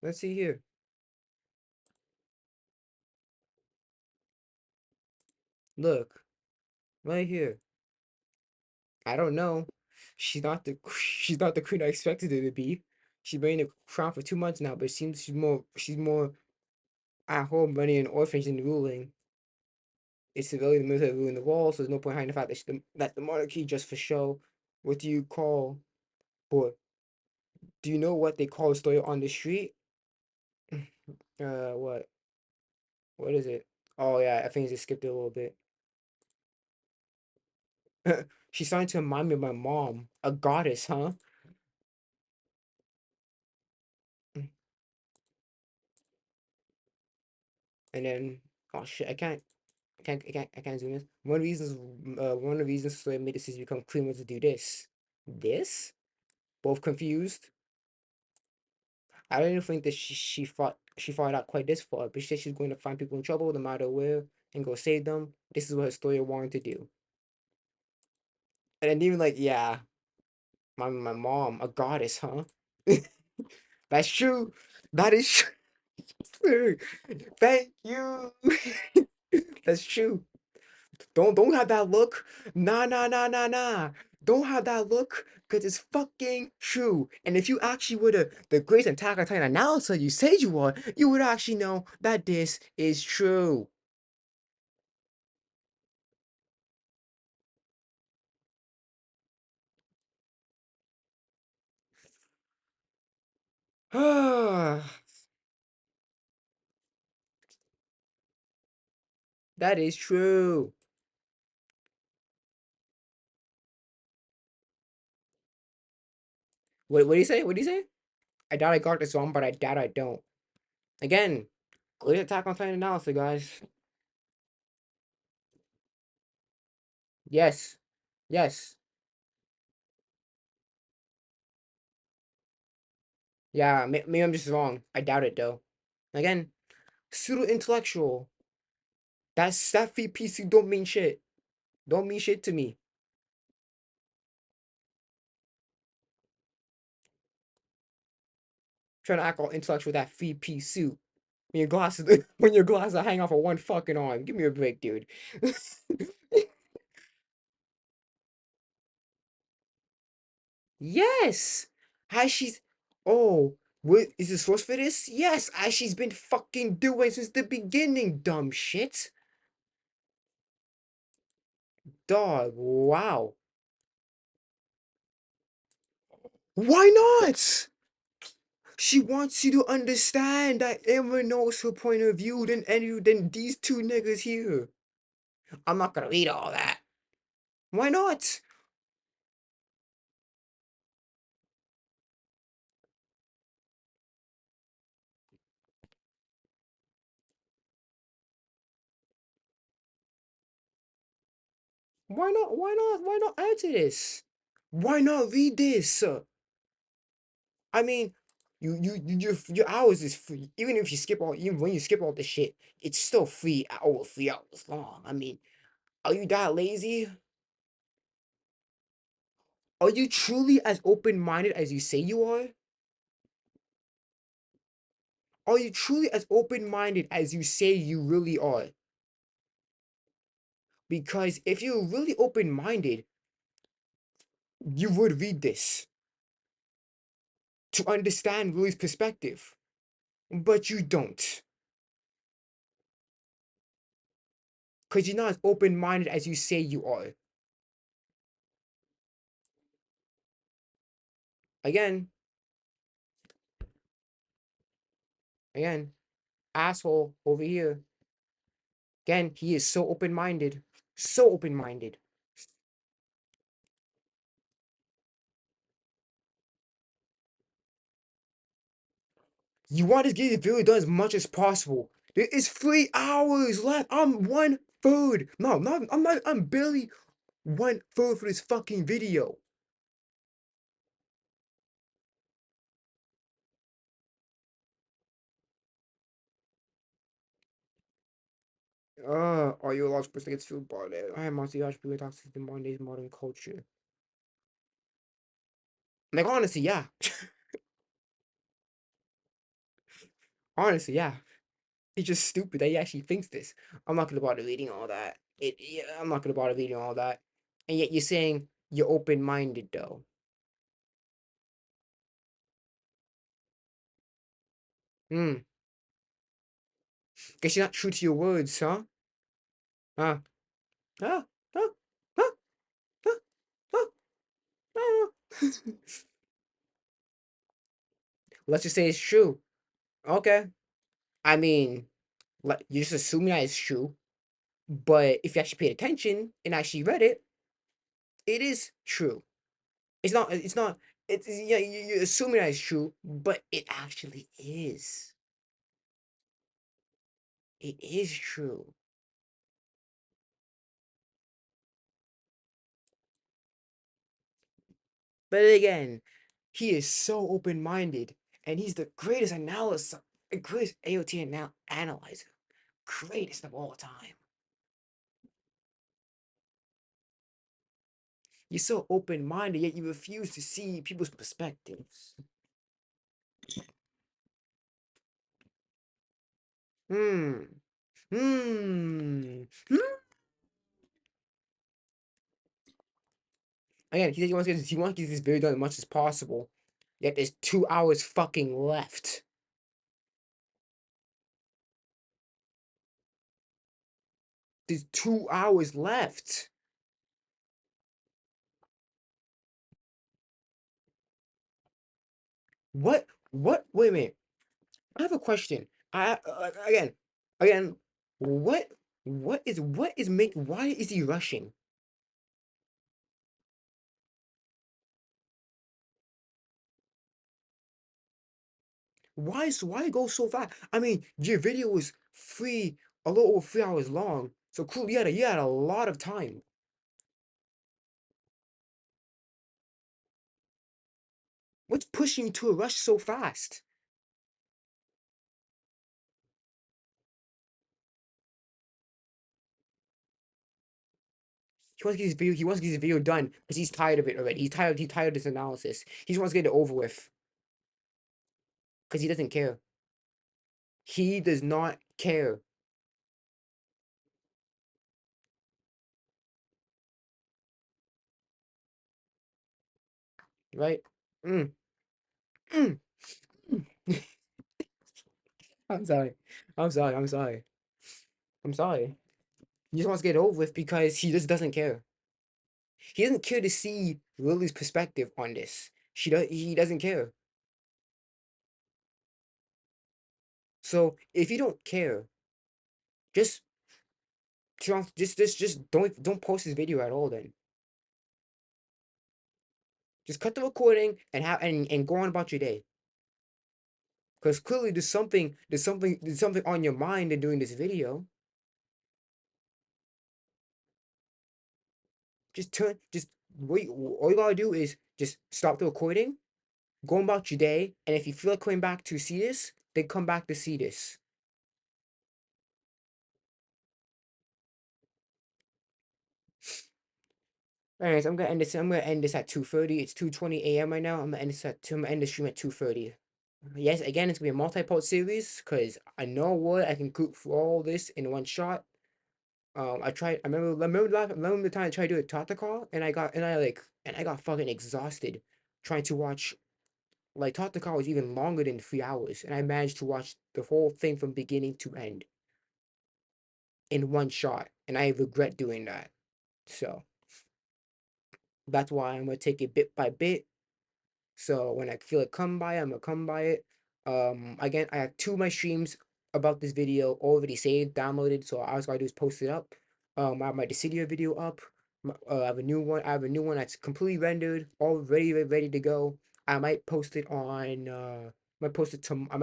Let's see here. Look, right here. I don't know. She's not the queen I expected her to be. She's been in the crown for 2 months now, but it seems she's more I hold money in orphanage in the ruling. It's civilian, the military ruling the wall, so there's no point hiding the fact that the monarchy just for show. What do you call, boy? Do you know what they call a story on the street? What? What is it? Oh yeah, I think I just skipped it a little bit. She's starting to remind me of my mom, a goddess, huh? And then, oh shit, I can't zoom in. One of the reasons so I made this is become criminal to do this. This? Both confused. I don't even think that she fought out quite this far, but she said she's going to find people in trouble no matter where and go save them. This is what Historia wanted to do. And then even like, yeah, my mom, a goddess, huh? That's true. That is true. Thank you. That's true. Don't have that look. Nah, nah, nah, nah, nah. Don't have that look, cause it's fucking true. And if you actually were the great Attack on Titan announcer you say you are, you would actually know that this is true. That is true. What do you say? What do you say? I doubt I got this wrong, but I doubt I don't. Again, great Attack on Titan analysis, guys. Yes. Yes. Yeah, maybe I'm just wrong. I doubt it though. Again, pseudo intellectual. That VPC don't mean shit. Don't mean shit to me. Trying to act all intellectual with that VP suit. When your glasses when your glasses are hanging off of one fucking arm. Give me a break, dude. Yes! Has she's oh, what is the source for this? Yes, as she's been fucking doing since the beginning, dumb shit. Dog, wow. Why not? She wants you to understand that Eren knows her point of view than these two niggas here. I'm not gonna read all that. Why not? Why not? Why not? Why not add to this? Why not read this? I mean, your hours is free. Even if you skip all, even when you skip all the shit, it's still free. Over 3 hours long. I mean, are you that lazy? Are you truly as open-minded as you say you are? Are you truly as open-minded as you say you really are? Because if you're really open-minded, you would read this to understand Lily's perspective. But you don't. Because you're not as open-minded as you say you are. Again, again, asshole over here. Again, he is so open-minded. So open-minded. You want to get the video done as much as possible. There is 3 hours left. I'm 1/3. No, I'm barely 1/3 for this fucking video. Are you a large person gets food bought? I am honestly large people toxic in modern culture. Like honestly, yeah. Honestly, yeah. It's just stupid that he actually thinks this. I'm not gonna bother reading all that. Yeah, I'm not gonna bother reading all that. And yet you're saying you're open-minded though. Hmm. Guess you're not true to your words, huh? Huh? Huh? Huh? Huh? Huh? Huh? Huh? Let's just say it's true. Okay. I mean, like, you're just assuming that it's true. But if you actually paid attention and actually read it, it is true. It's not. It's not. It's yeah. You're assuming that it's true, but it actually is. It is true. But again, he is so open-minded, and he's the greatest analyst, the greatest AOT analyzer, greatest of all time. You're so open-minded, yet you refuse to see people's perspectives. Hmm. Hmm. Hmm. Again, he wants to get this video done as much as possible. Yet there's 2 hours fucking left. There's 2 hours left. What? What? Wait a minute. I have a question. Again. What? What is making? Why is he rushing? Why go so fast? I mean, your video was a little over 3 hours long. So cool. You had a lot of time. What's pushing you to a rush so fast? He wants to get his video. He wants to get his video done because he's tired of it already. He's tired. He's tired of this analysis. He just wants to get it over with because he doesn't care. He does not care, right? Mm, mm, mm. I'm sorry. I'm sorry. I'm sorry. I'm sorry. He just wants to get it over with because he just doesn't care. He doesn't care to see Lily's perspective on this. He doesn't care. So if you don't care, just just don't post this video at all then. Just cut the recording and go on about your day. Because clearly there's something on your mind in doing this video. Just wait. All you gotta do is just stop the recording, go about your day, and if you feel like coming back to see this, then come back to see this. Anyways, I'm gonna end this. I'm gonna end this at 2:30. It's 2:20 a.m. right now. I'm gonna end this at I'm gonna end the stream at 2:30. Yes, again, it's gonna be a multi-part series because I know what I can cook for all this in one shot. I tried. Remember the time I tried to do a Tatacar, and I got fucking exhausted trying to watch. Like Tatacar was even longer than 3 hours, and I managed to watch the whole thing from beginning to end in one shot, and I regret doing that. So that's why I'm gonna take it bit by bit. So when I feel it come by, I'm gonna come by it. Again, I have two of my streams about this video already saved, downloaded. So all I gotta do is post it up. I have my Dissidia video up. I have a new one. I have a new one that's completely rendered, all ready to go. I might post it on. I might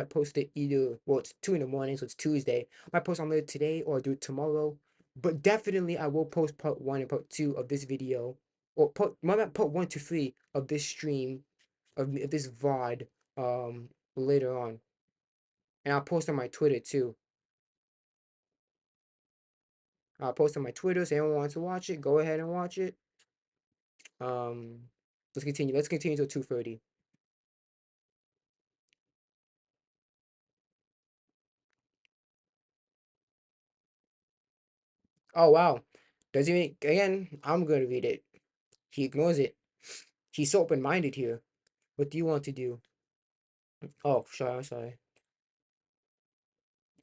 post it either. Well, it's 2 in the morning, so it's Tuesday. I might post on later today or do it tomorrow. But definitely, I will post part 1 and part 2 of this video, or part 1 to 3 of this stream of this VOD later on. And I'll post on my Twitter too. I'll post on my Twitter, so anyone wants to watch it, go ahead and watch it. Um let's continue. Let's continue till 2:30. Oh wow. Does he again, I'm gonna read it. He ignores it. He's so open-minded here. What do you want to do? Oh, sorry, I'm sorry.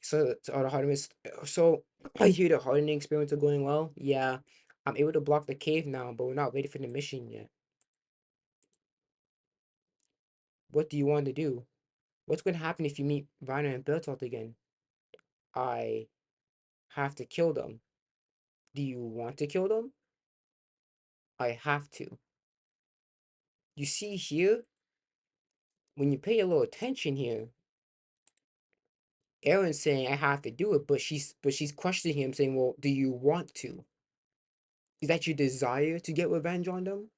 So the hardening so I hear the hardening experiments are going well. Yeah, I'm able to block the cave now, but we're not ready for the mission yet. What do you want to do? What's going to happen if you meet Reiner and Bertolt again? I have to kill them. Do you want to kill them? I have to. You see here, when you pay a little attention here, Eren's saying I have to do it, but she's questioning him, saying, "Well, do you want to? Is that your desire to get revenge on them?"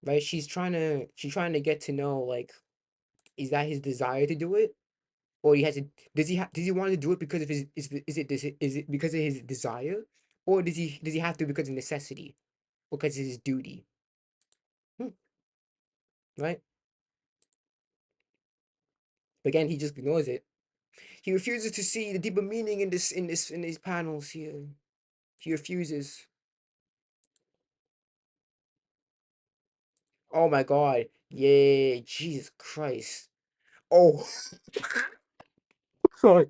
Right? She's trying to get to know, like, is that his desire to do it, or he has to? Does he want to do it because of his is it because of his desire, or does he have to because of necessity, or because it's his duty? Hmm, right? But again, he just ignores it. He refuses to see the deeper meaning in these panels here. He refuses. Oh my god. Yeah, Jesus Christ. Oh, sorry.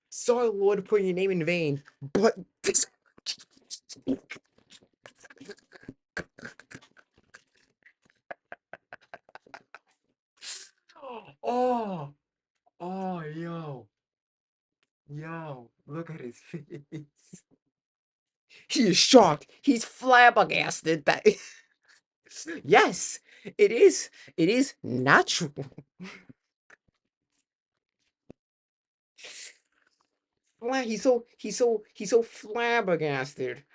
Sorry, Lord, to put your name in vain. But this. Oh, oh, yo, look at his face. He is shocked. He's flabbergasted that. Yes, it is. It is natural. He's so flabbergasted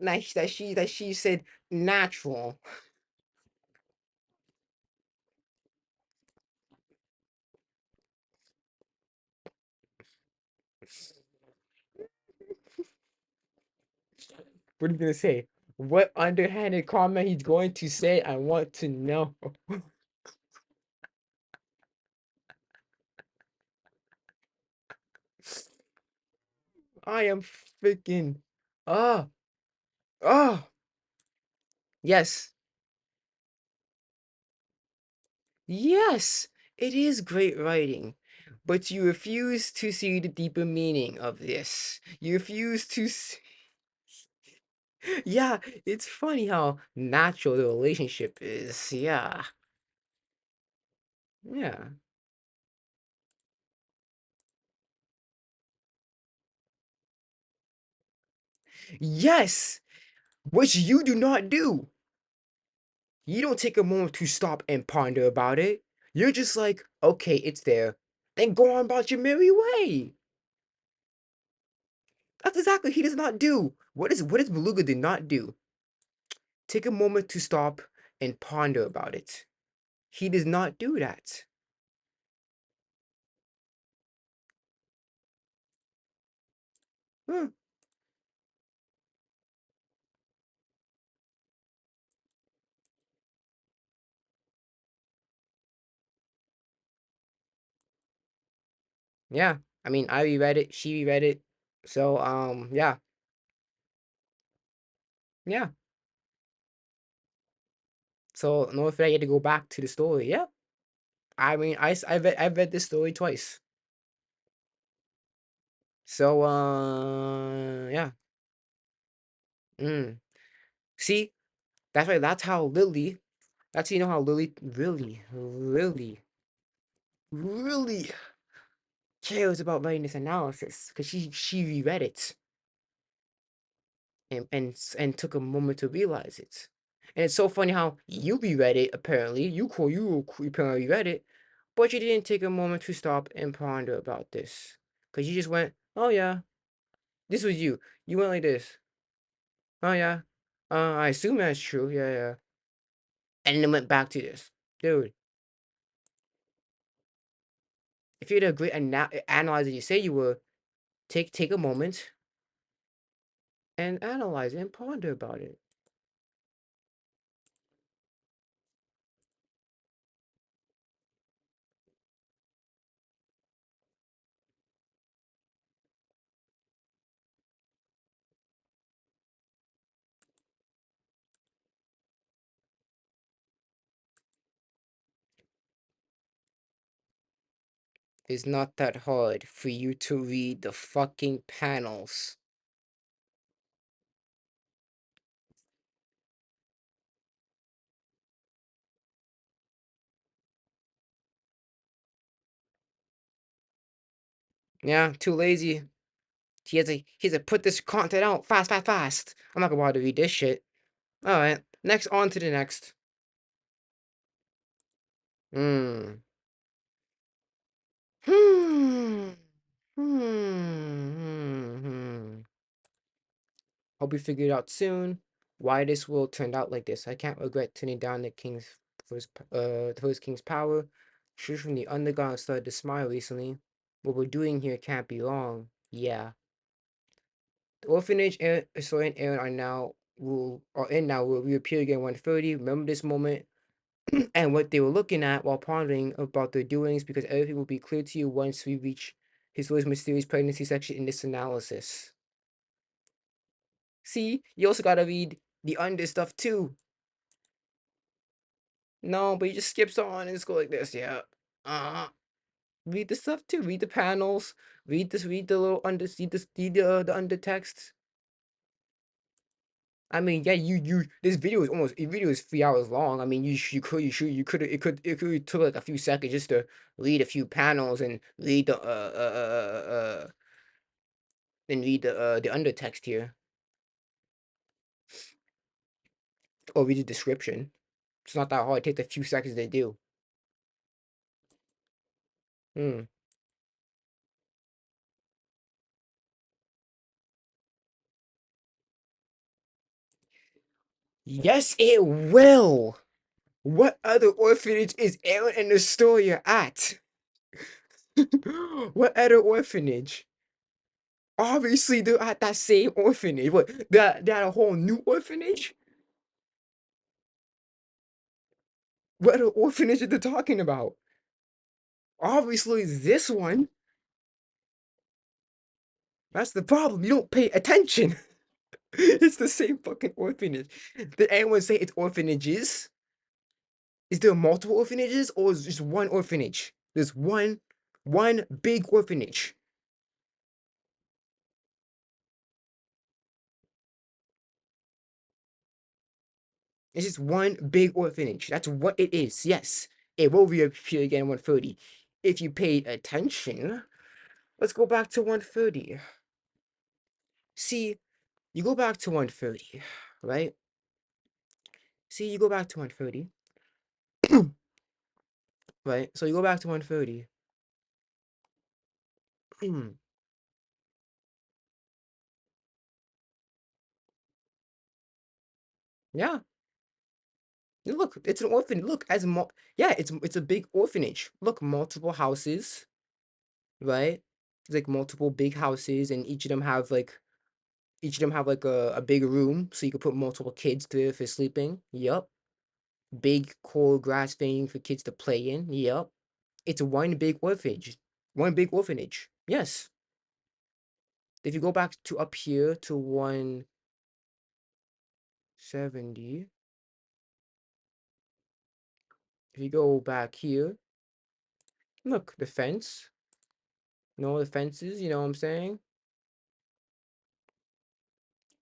that she said natural. What are you gonna say? What underhanded comment he's going to say? I want to know. I am freaking. Ah, ah. Yes, yes. It is great writing, but you refuse to see the deeper meaning of this. You refuse to. Yeah, it's funny how natural the relationship is. Yeah, yeah. Yes, which you do not do. You don't take a moment to stop and ponder about it. You're just like, okay, it's there. Then go on about your merry way. That's exactly what he does not do. What is Beluga did not do? Take a moment to stop and ponder about it. He does not do that. Hmm. Yeah. I mean, I reread it. She reread it. So, yeah. Yeah. So, in order for that, you had to go back to the story. Yeah. I mean, I've read this story twice. So, yeah. Mm. See, that's why. That's how Lily. That's how you know how Lily really cares about writing this analysis, because she reread it and took a moment to realize it. And it's so funny how you reread it. Apparently, you apparently read it, but you didn't take a moment to stop and ponder about this, because you just went, "Oh yeah, this was you." You went like this. "Oh yeah, I assume that's true. Yeah, yeah," and then went back to this, dude. If you're the great analyzer you say you were, take a moment and analyze it and ponder about it. It's not that hard for you to read the fucking panels. Yeah, too lazy. He has to put this content out fast, fast, fast. I'm not gonna bother to read this shit. Alright, next, on to the next. Hmm. Hmm. Hope we figure it out soon. Why this world turned out like this. I can't regret turning down the first king's power. Shoot from the underground started to smile recently. What we're doing here can't be wrong. Yeah. The orphanage and historian Eren are in now will reappear again 130. Remember this moment and what they were looking at while pondering about their doings, because everything will be clear to you once we reach Historia's mysterious pregnancy section in this analysis. See, you also gotta read the under stuff too. No, but he just skips on and just go like this. Yeah. Read the stuff too. Read the panels. Read this. Read the little under. Read this. Read the undertext. I mean, yeah, this video is the video is 3 hours long. I mean, you could it could took like a few seconds just to read a few panels and read the undertext here, or read the description. It's not that hard. It takes a few seconds to do. Hmm. Yes, it will. What other orphanage is Eren and Historia at? What other orphanage? Obviously, they're at that same orphanage. What? They had a whole new orphanage? What other orphanage are they talking about? Obviously, this one. That's the problem. You don't pay attention. It's the same fucking orphanage. Did anyone say it's orphanages? Is there multiple orphanages or is just one orphanage? There's one big orphanage. It's just one big orphanage. That's what it is. Yes, it will reappear again in 130. If you paid attention, let's go back to 130. See, you go back to 130, right? See, you go back to 130, right? So you go back to 130. Yeah. Look, it's an orphan. Look, yeah, it's a big orphanage. Look, multiple houses, right? It's like multiple big houses, and each of them have like a big room, so you could put multiple kids there for sleeping. Yup. Big cool grass thing for kids to play in. Yup. It's one big orphanage. One big orphanage. Yes. If you go back to up here to 170, if you go back here, look, the fence. No, the fences, you know what I'm saying?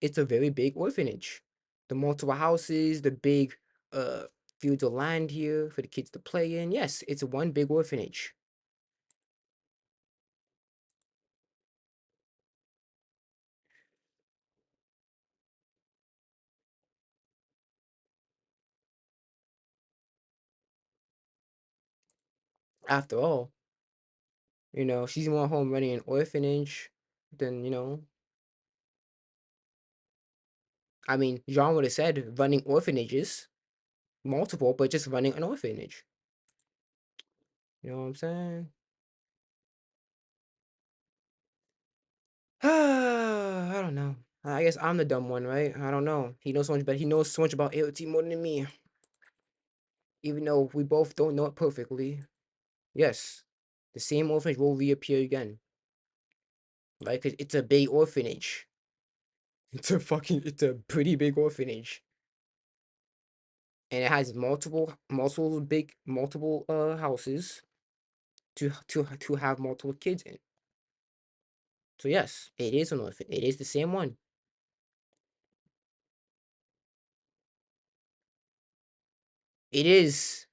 It's a very big orphanage. The multiple houses, the big uh fields of land here for the kids to play in. Yes, it's one big orphanage. After all, she's more home running an orphanage than, I mean, Jean would have said running orphanages, multiple, but just running an orphanage. You know what I'm saying? I don't know. I guess I'm the dumb one, right? I don't know. He knows so much, but he knows so much about AOT more than me. Even though we both don't know it perfectly. Yes, the same orphanage will reappear again. Right? Because it's a big orphanage. It's a pretty big orphanage. And it has multiple houses. to have multiple kids in. So yes, it is an orphan. It is the same one. It is.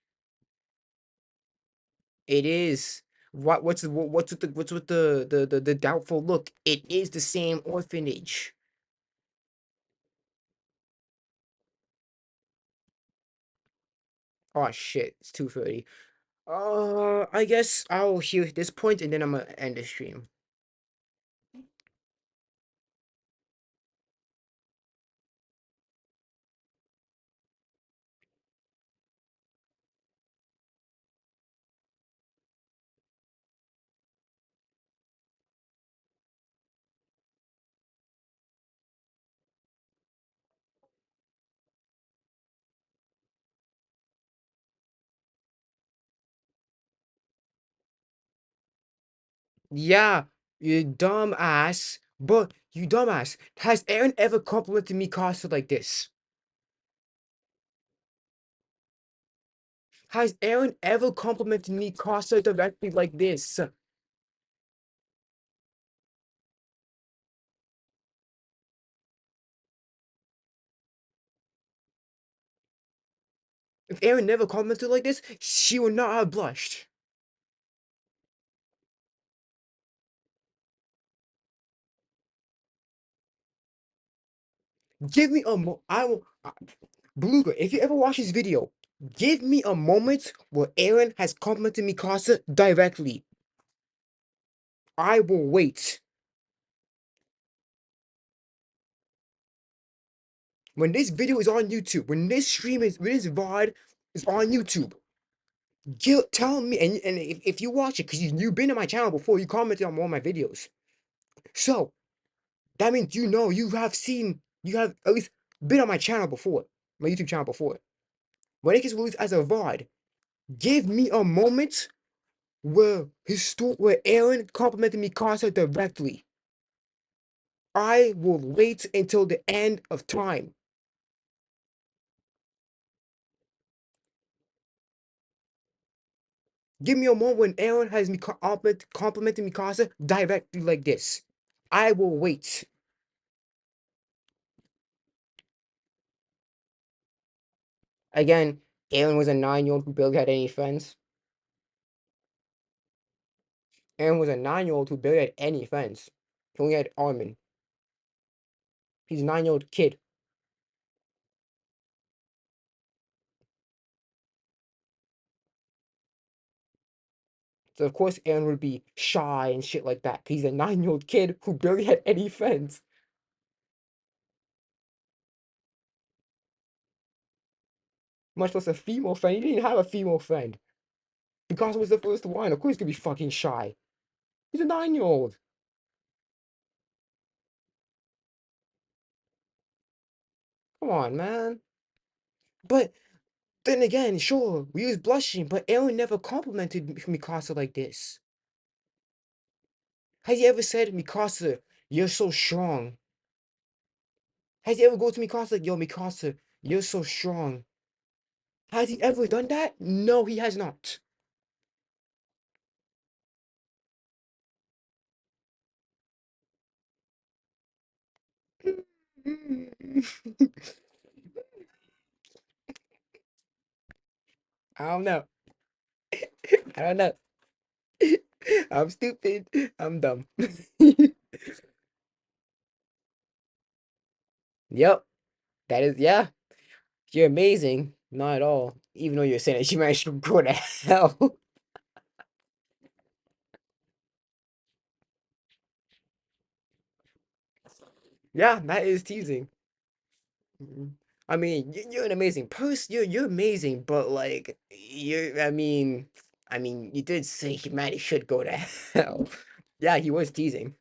It is. What's with the doubtful look? It is the same orphanage. Oh shit, it's 2:30. I guess I'll hear this point and then I'm gonna end the stream. Yeah, you dumbass. But you dumbass, has Eren ever complimented Mikasa like this? Has Eren ever complimented Mikasa directly like this? If Eren never complimented like this, she would not have blushed. Give me a I will. Beluga, if you ever watch this video, give me a moment where Eren has complimented Mikasa directly. I will wait. When this video is on YouTube, when this VOD is on YouTube, tell me, and if you watch it, because you've been to my channel before, you commented on one of my videos. So, that means you have at least been on my channel before, my YouTube channel before. When it gets released as a VOD, give me a moment where Eren complimented Mikasa directly. I will wait until the end of time. Give me a moment when Eren has complimented Mikasa directly like this. I will wait. Again, Eren was a 9-year-old who barely had any friends. Eren was a 9-year-old who barely had any friends. He only had Armin. He's a 9-year-old kid. So of course Eren would be shy and shit like that. Cause he's a 9-year-old kid who barely had any friends. Much less a female friend. He didn't have a female friend. Because it was the first one. Of course he's gonna be fucking shy. He's a 9-year-old. Come on, man. But then again, sure, we was blushing, but Eren never complimented Mikasa like this. Has he ever said, Mikasa, you're so strong? Has he ever go to Mikasa like, yo, Mikasa, you're so strong? Has he ever done that? No, he has not. I don't know. I don't know. I'm stupid. I'm dumb. Yep. That is, yeah. You're amazing. Not at all. Even though you're saying that she managed to go to hell. Yeah, that is teasing. Mhm. I mean, you're an amazing person. You're amazing, but like I mean, you did say humanity should go to hell. Yeah, he was teasing.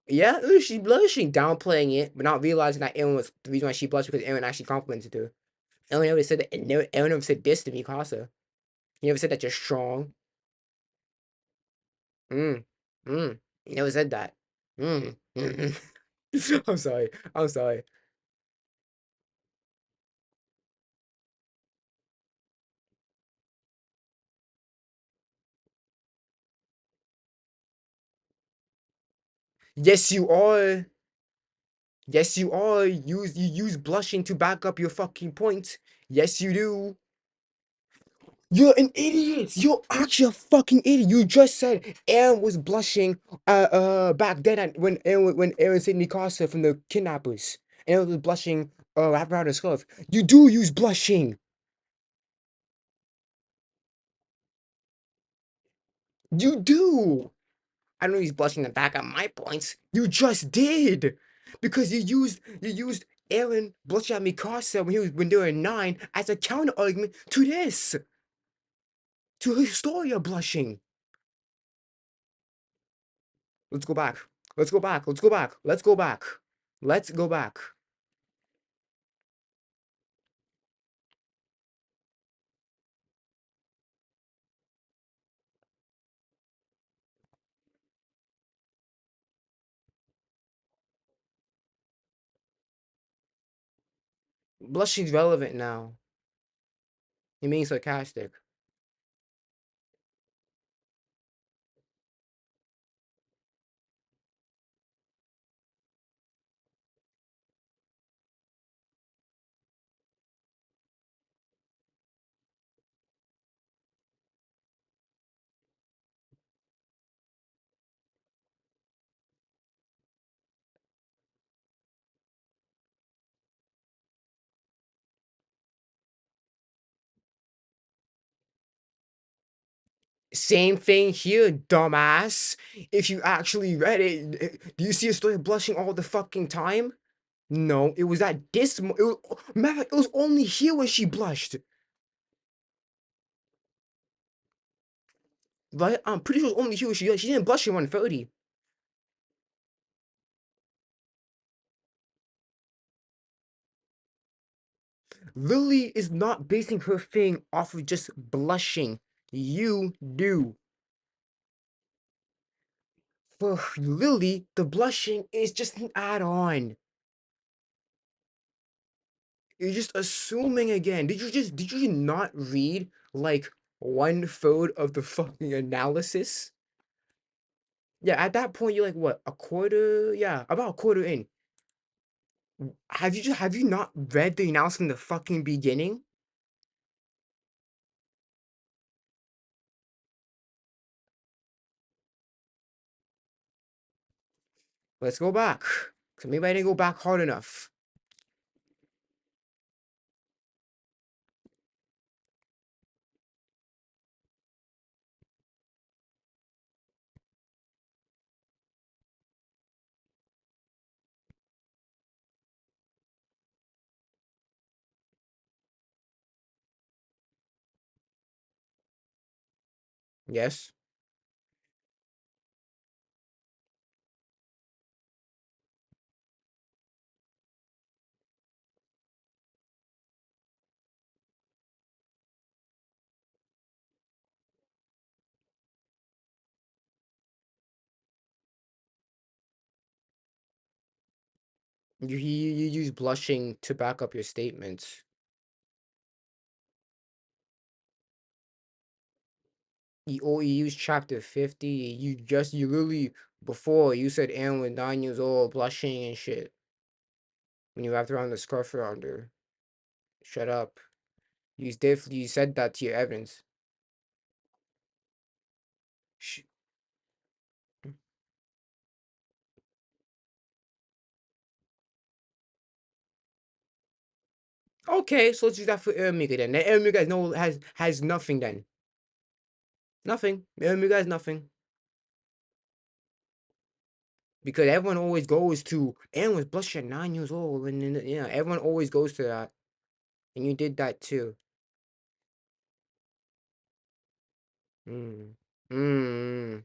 Yeah, she's blushing, downplaying it, but not realizing that Eren was the reason why she blushed because Eren actually complimented her. Eren never said that. Eren never said this to Mikasa. He never said that you're strong. Mm, He never said that. Mm. I'm sorry. I'm sorry. Yes, you are. Yes, you are. You use blushing to back up your fucking point. Yes, you do. You're an idiot. You're actually a fucking idiot. You just said Eren was blushing back then when Eren saved Mikasa from the kidnappers. Eren was blushing wrapped around his scarf. You do use blushing. You do. I don't know he's blushing to back up my points. You just did. Because you used Eren blushing at Mikasa when they were 9 as a counter argument to this. To Historia blushing. Let's go back. Let's go back. Let's go back. Let's go back. Let's go back. Blushing's relevant now. It means sarcastic. Same thing here, dumbass. If you actually read it, do you see Historia blushing all the fucking time? No, it was at this. Matter of fact, it was only here when she blushed. Right? I'm pretty sure it was only here when she didn't blush in 130. Lily is not basing her thing off of just blushing. You do. For Lily, the blushing is just an add-on. You're just assuming again. Did you not read like 1/3 of the fucking analysis? Yeah, at that point you're like what, a quarter? Yeah, about a quarter in. Have you not read the analysis from the fucking beginning? Let's go back. So maybe I didn't go back hard enough. Yes. You use blushing to back up your statements. You use chapter 50. You literally before you said Aaron was 9 years old, blushing and shit. When you wrapped around the scarf around her. Shut up. You said that to your evidence. Sh- okay, so let's use that for Ermiga then. Ermiga has nothing then. Nothing. Ermiga has nothing. Because everyone always goes to Aaron was blushing at 9 years old, and then yeah, everyone always goes to that. And you did that too. Mm. Mm.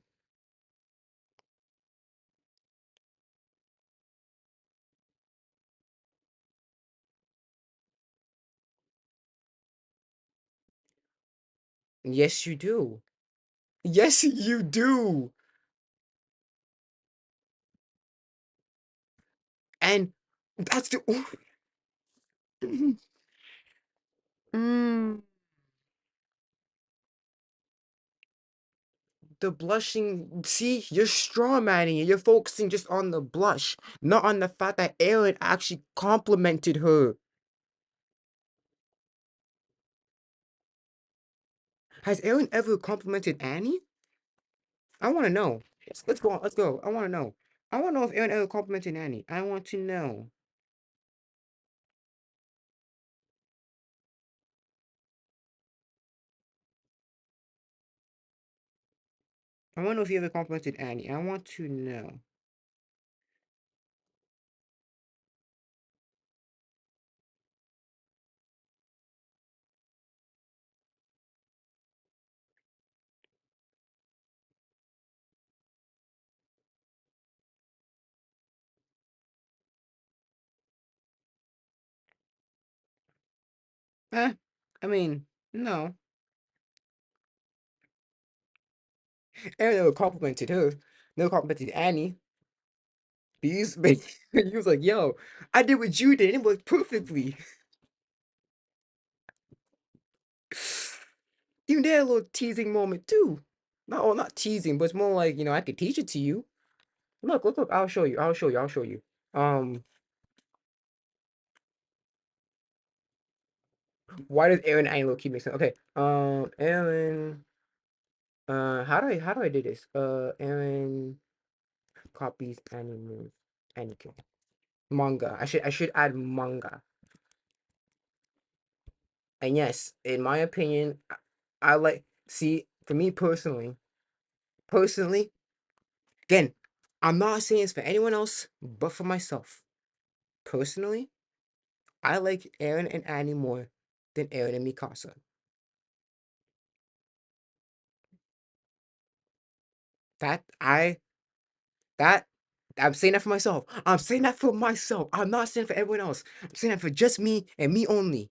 Yes, you do. Yes, you do. And that's the mm. the blushing. See, you're strawmanning it. You're focusing just on the blush, not on the fact that Eren actually complimented her. Has Eren ever complimented Annie? I want to know. Let's go on. Let's go. I want to know. I want to know if Eren ever complimented Annie. I want to know. I want to know if he ever complimented Annie. I want to know. Eh, I mean, no. Eren never complimented her. Never complimented Annie. He's, he was like, yo, I did what you did. It worked perfectly. Even they had a little teasing moment too. Not, oh, not teasing, but it's more like, I could teach it to you. Look, look, look. I'll show you. I'll show you. I'll show you. Why does Eren and Annie keep mixing? Okay. Eren. How do I do this? Eren copies anime. Anime. Manga. I should add manga. And yes, in my opinion, I like see for me personally, again, I'm not saying this for anyone else but for myself. Personally, I like Eren and Annie more than Eren and Mikasa. That I that I'm saying that for myself. I'm saying that for myself. I'm not saying for everyone else. I'm saying that for just me and me only.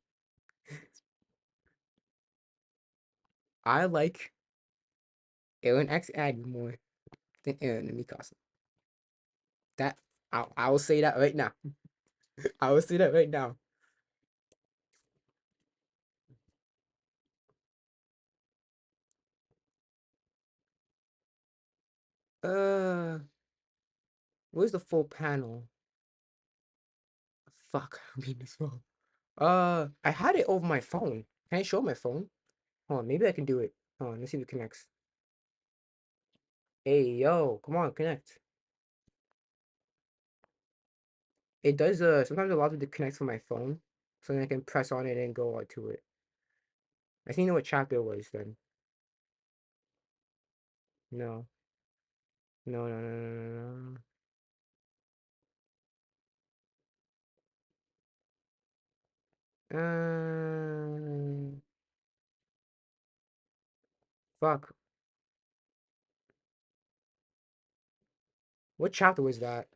I like Eren X Annie more than Eren and Mikasa. That I will say that right now. I will say that right now. Uh, where's the full panel? Fuck, I mean this wrong. I had it over my phone. Can I show my phone? Hold on, maybe I can do it. Hold on, let's see if it connects. Hey, yo, come on, connect. It does, sometimes it allows me to connect from my phone, so then I can press on it and go on to it. I think you know what chapter it was then. No. No, no, no, no, no, no. Fuck. What chapter was that?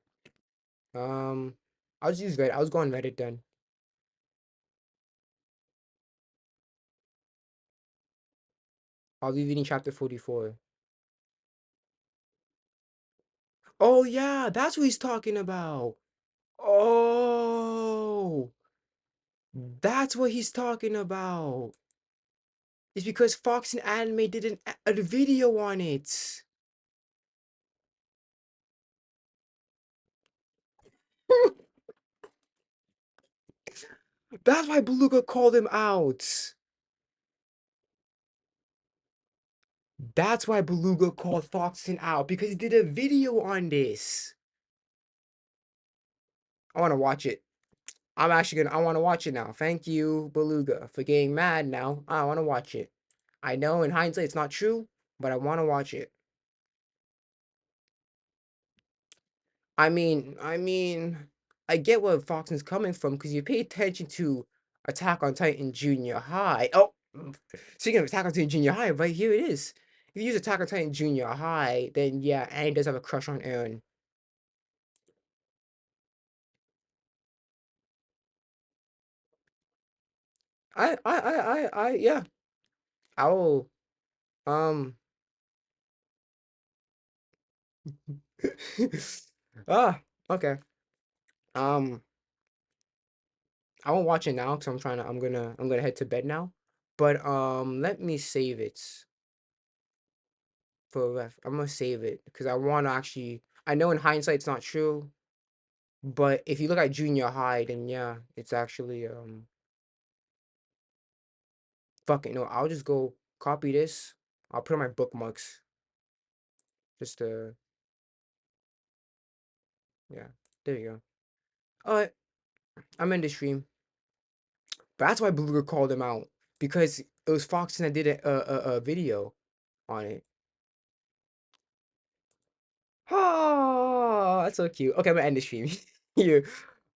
Um, I'll just use Reddit. I was going Reddit then. I'll be reading chapter 44. Oh yeah, that's what he's talking about. Oh, that's what he's talking about. It's because Fox and Anime did a video on it. That's why Beluga called him out. That's why Beluga called Foxen out because he did a video on this. I want to watch it. I want to watch it now. Thank you, Beluga, for getting mad now. I want to watch it. I know in hindsight it's not true, but I want to watch it. I get where Foxen's coming from because you pay attention to Attack on Titan Junior High. Oh, speaking of Attack on Titan Junior High, right here it is. If you use Attack on Titan Junior High, then yeah, Annie does have a crush on Eren. Yeah. I will, um, ah, okay. Um, I won't watch it now because I'm gonna head to bed now. But let me save it. for ref. I'm gonna save it because I want to actually. I know in hindsight it's not true, but if you look at junior high, then yeah, it's actually Fuck it. No, I'll just go copy this. I'll put on my bookmarks. Just yeah. There you go. Alright, I'm in the stream. But that's why Beluga called him out because it was Fox and I did a video on it. Oh, that's so cute. Okay, I'm gonna end the stream here.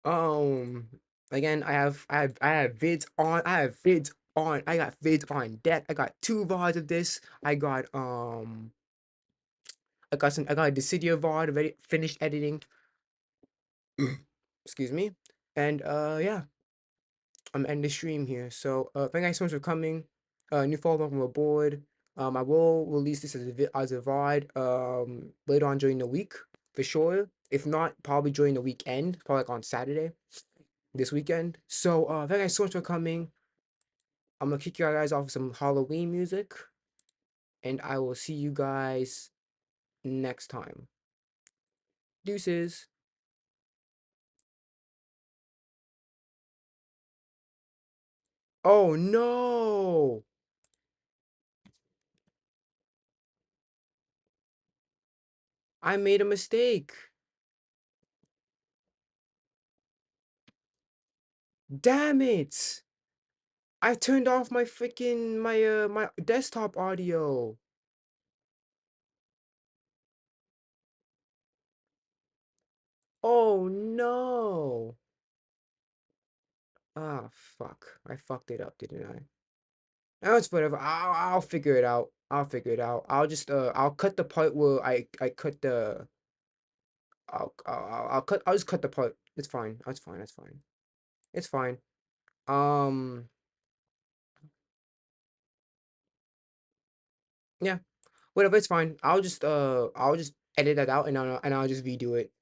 Um, again, I have vids on. I have vids on. I got vids on deck. I got 2 VODs of this. I got a Decidia VOD already finished editing. Excuse me. And yeah, I'm ending the stream here. So thank you guys so much for coming. New follow welcome aboard. I will release this as a VOD later on during the week for sure. If not, probably during the weekend, probably like on Saturday this weekend. So thank you guys so much for coming. I'm gonna kick you guys off with some Halloween music, and I will see you guys next time. Deuces. Oh no! I made a mistake. Damn it! I turned off my freaking my desktop audio. Oh no. Ah, fuck. I fucked it up, didn't I? Now it's whatever. I'll figure it out. I'll figure it out. I'll cut the part where I cut the I'll just cut the part. It's fine. That's fine. That's fine. It's fine. Um yeah. Whatever, it's fine. I'll just edit that out and I'll just redo it.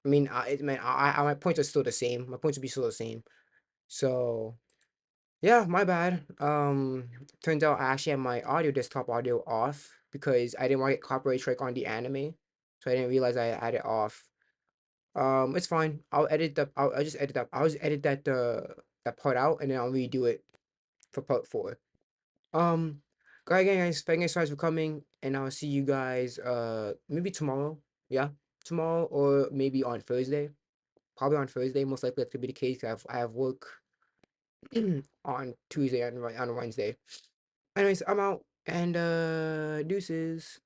I mean, my points are still the same. My points will be still the same. So yeah, my bad. Turns out I actually had my audio desktop audio off because I didn't want to get copyright strike on the anime, so I didn't realize I had it off. It's fine. I'll just edit that. I'll just edit that part out and then I'll redo it for part 4. Um, again, guys, thank you guys for coming, and I'll see you guys maybe tomorrow. Yeah, tomorrow or maybe on Thursday. Probably on Thursday, most likely that could be the case. I have work on Tuesday and on Wednesday. Anyways, I'm out and deuces.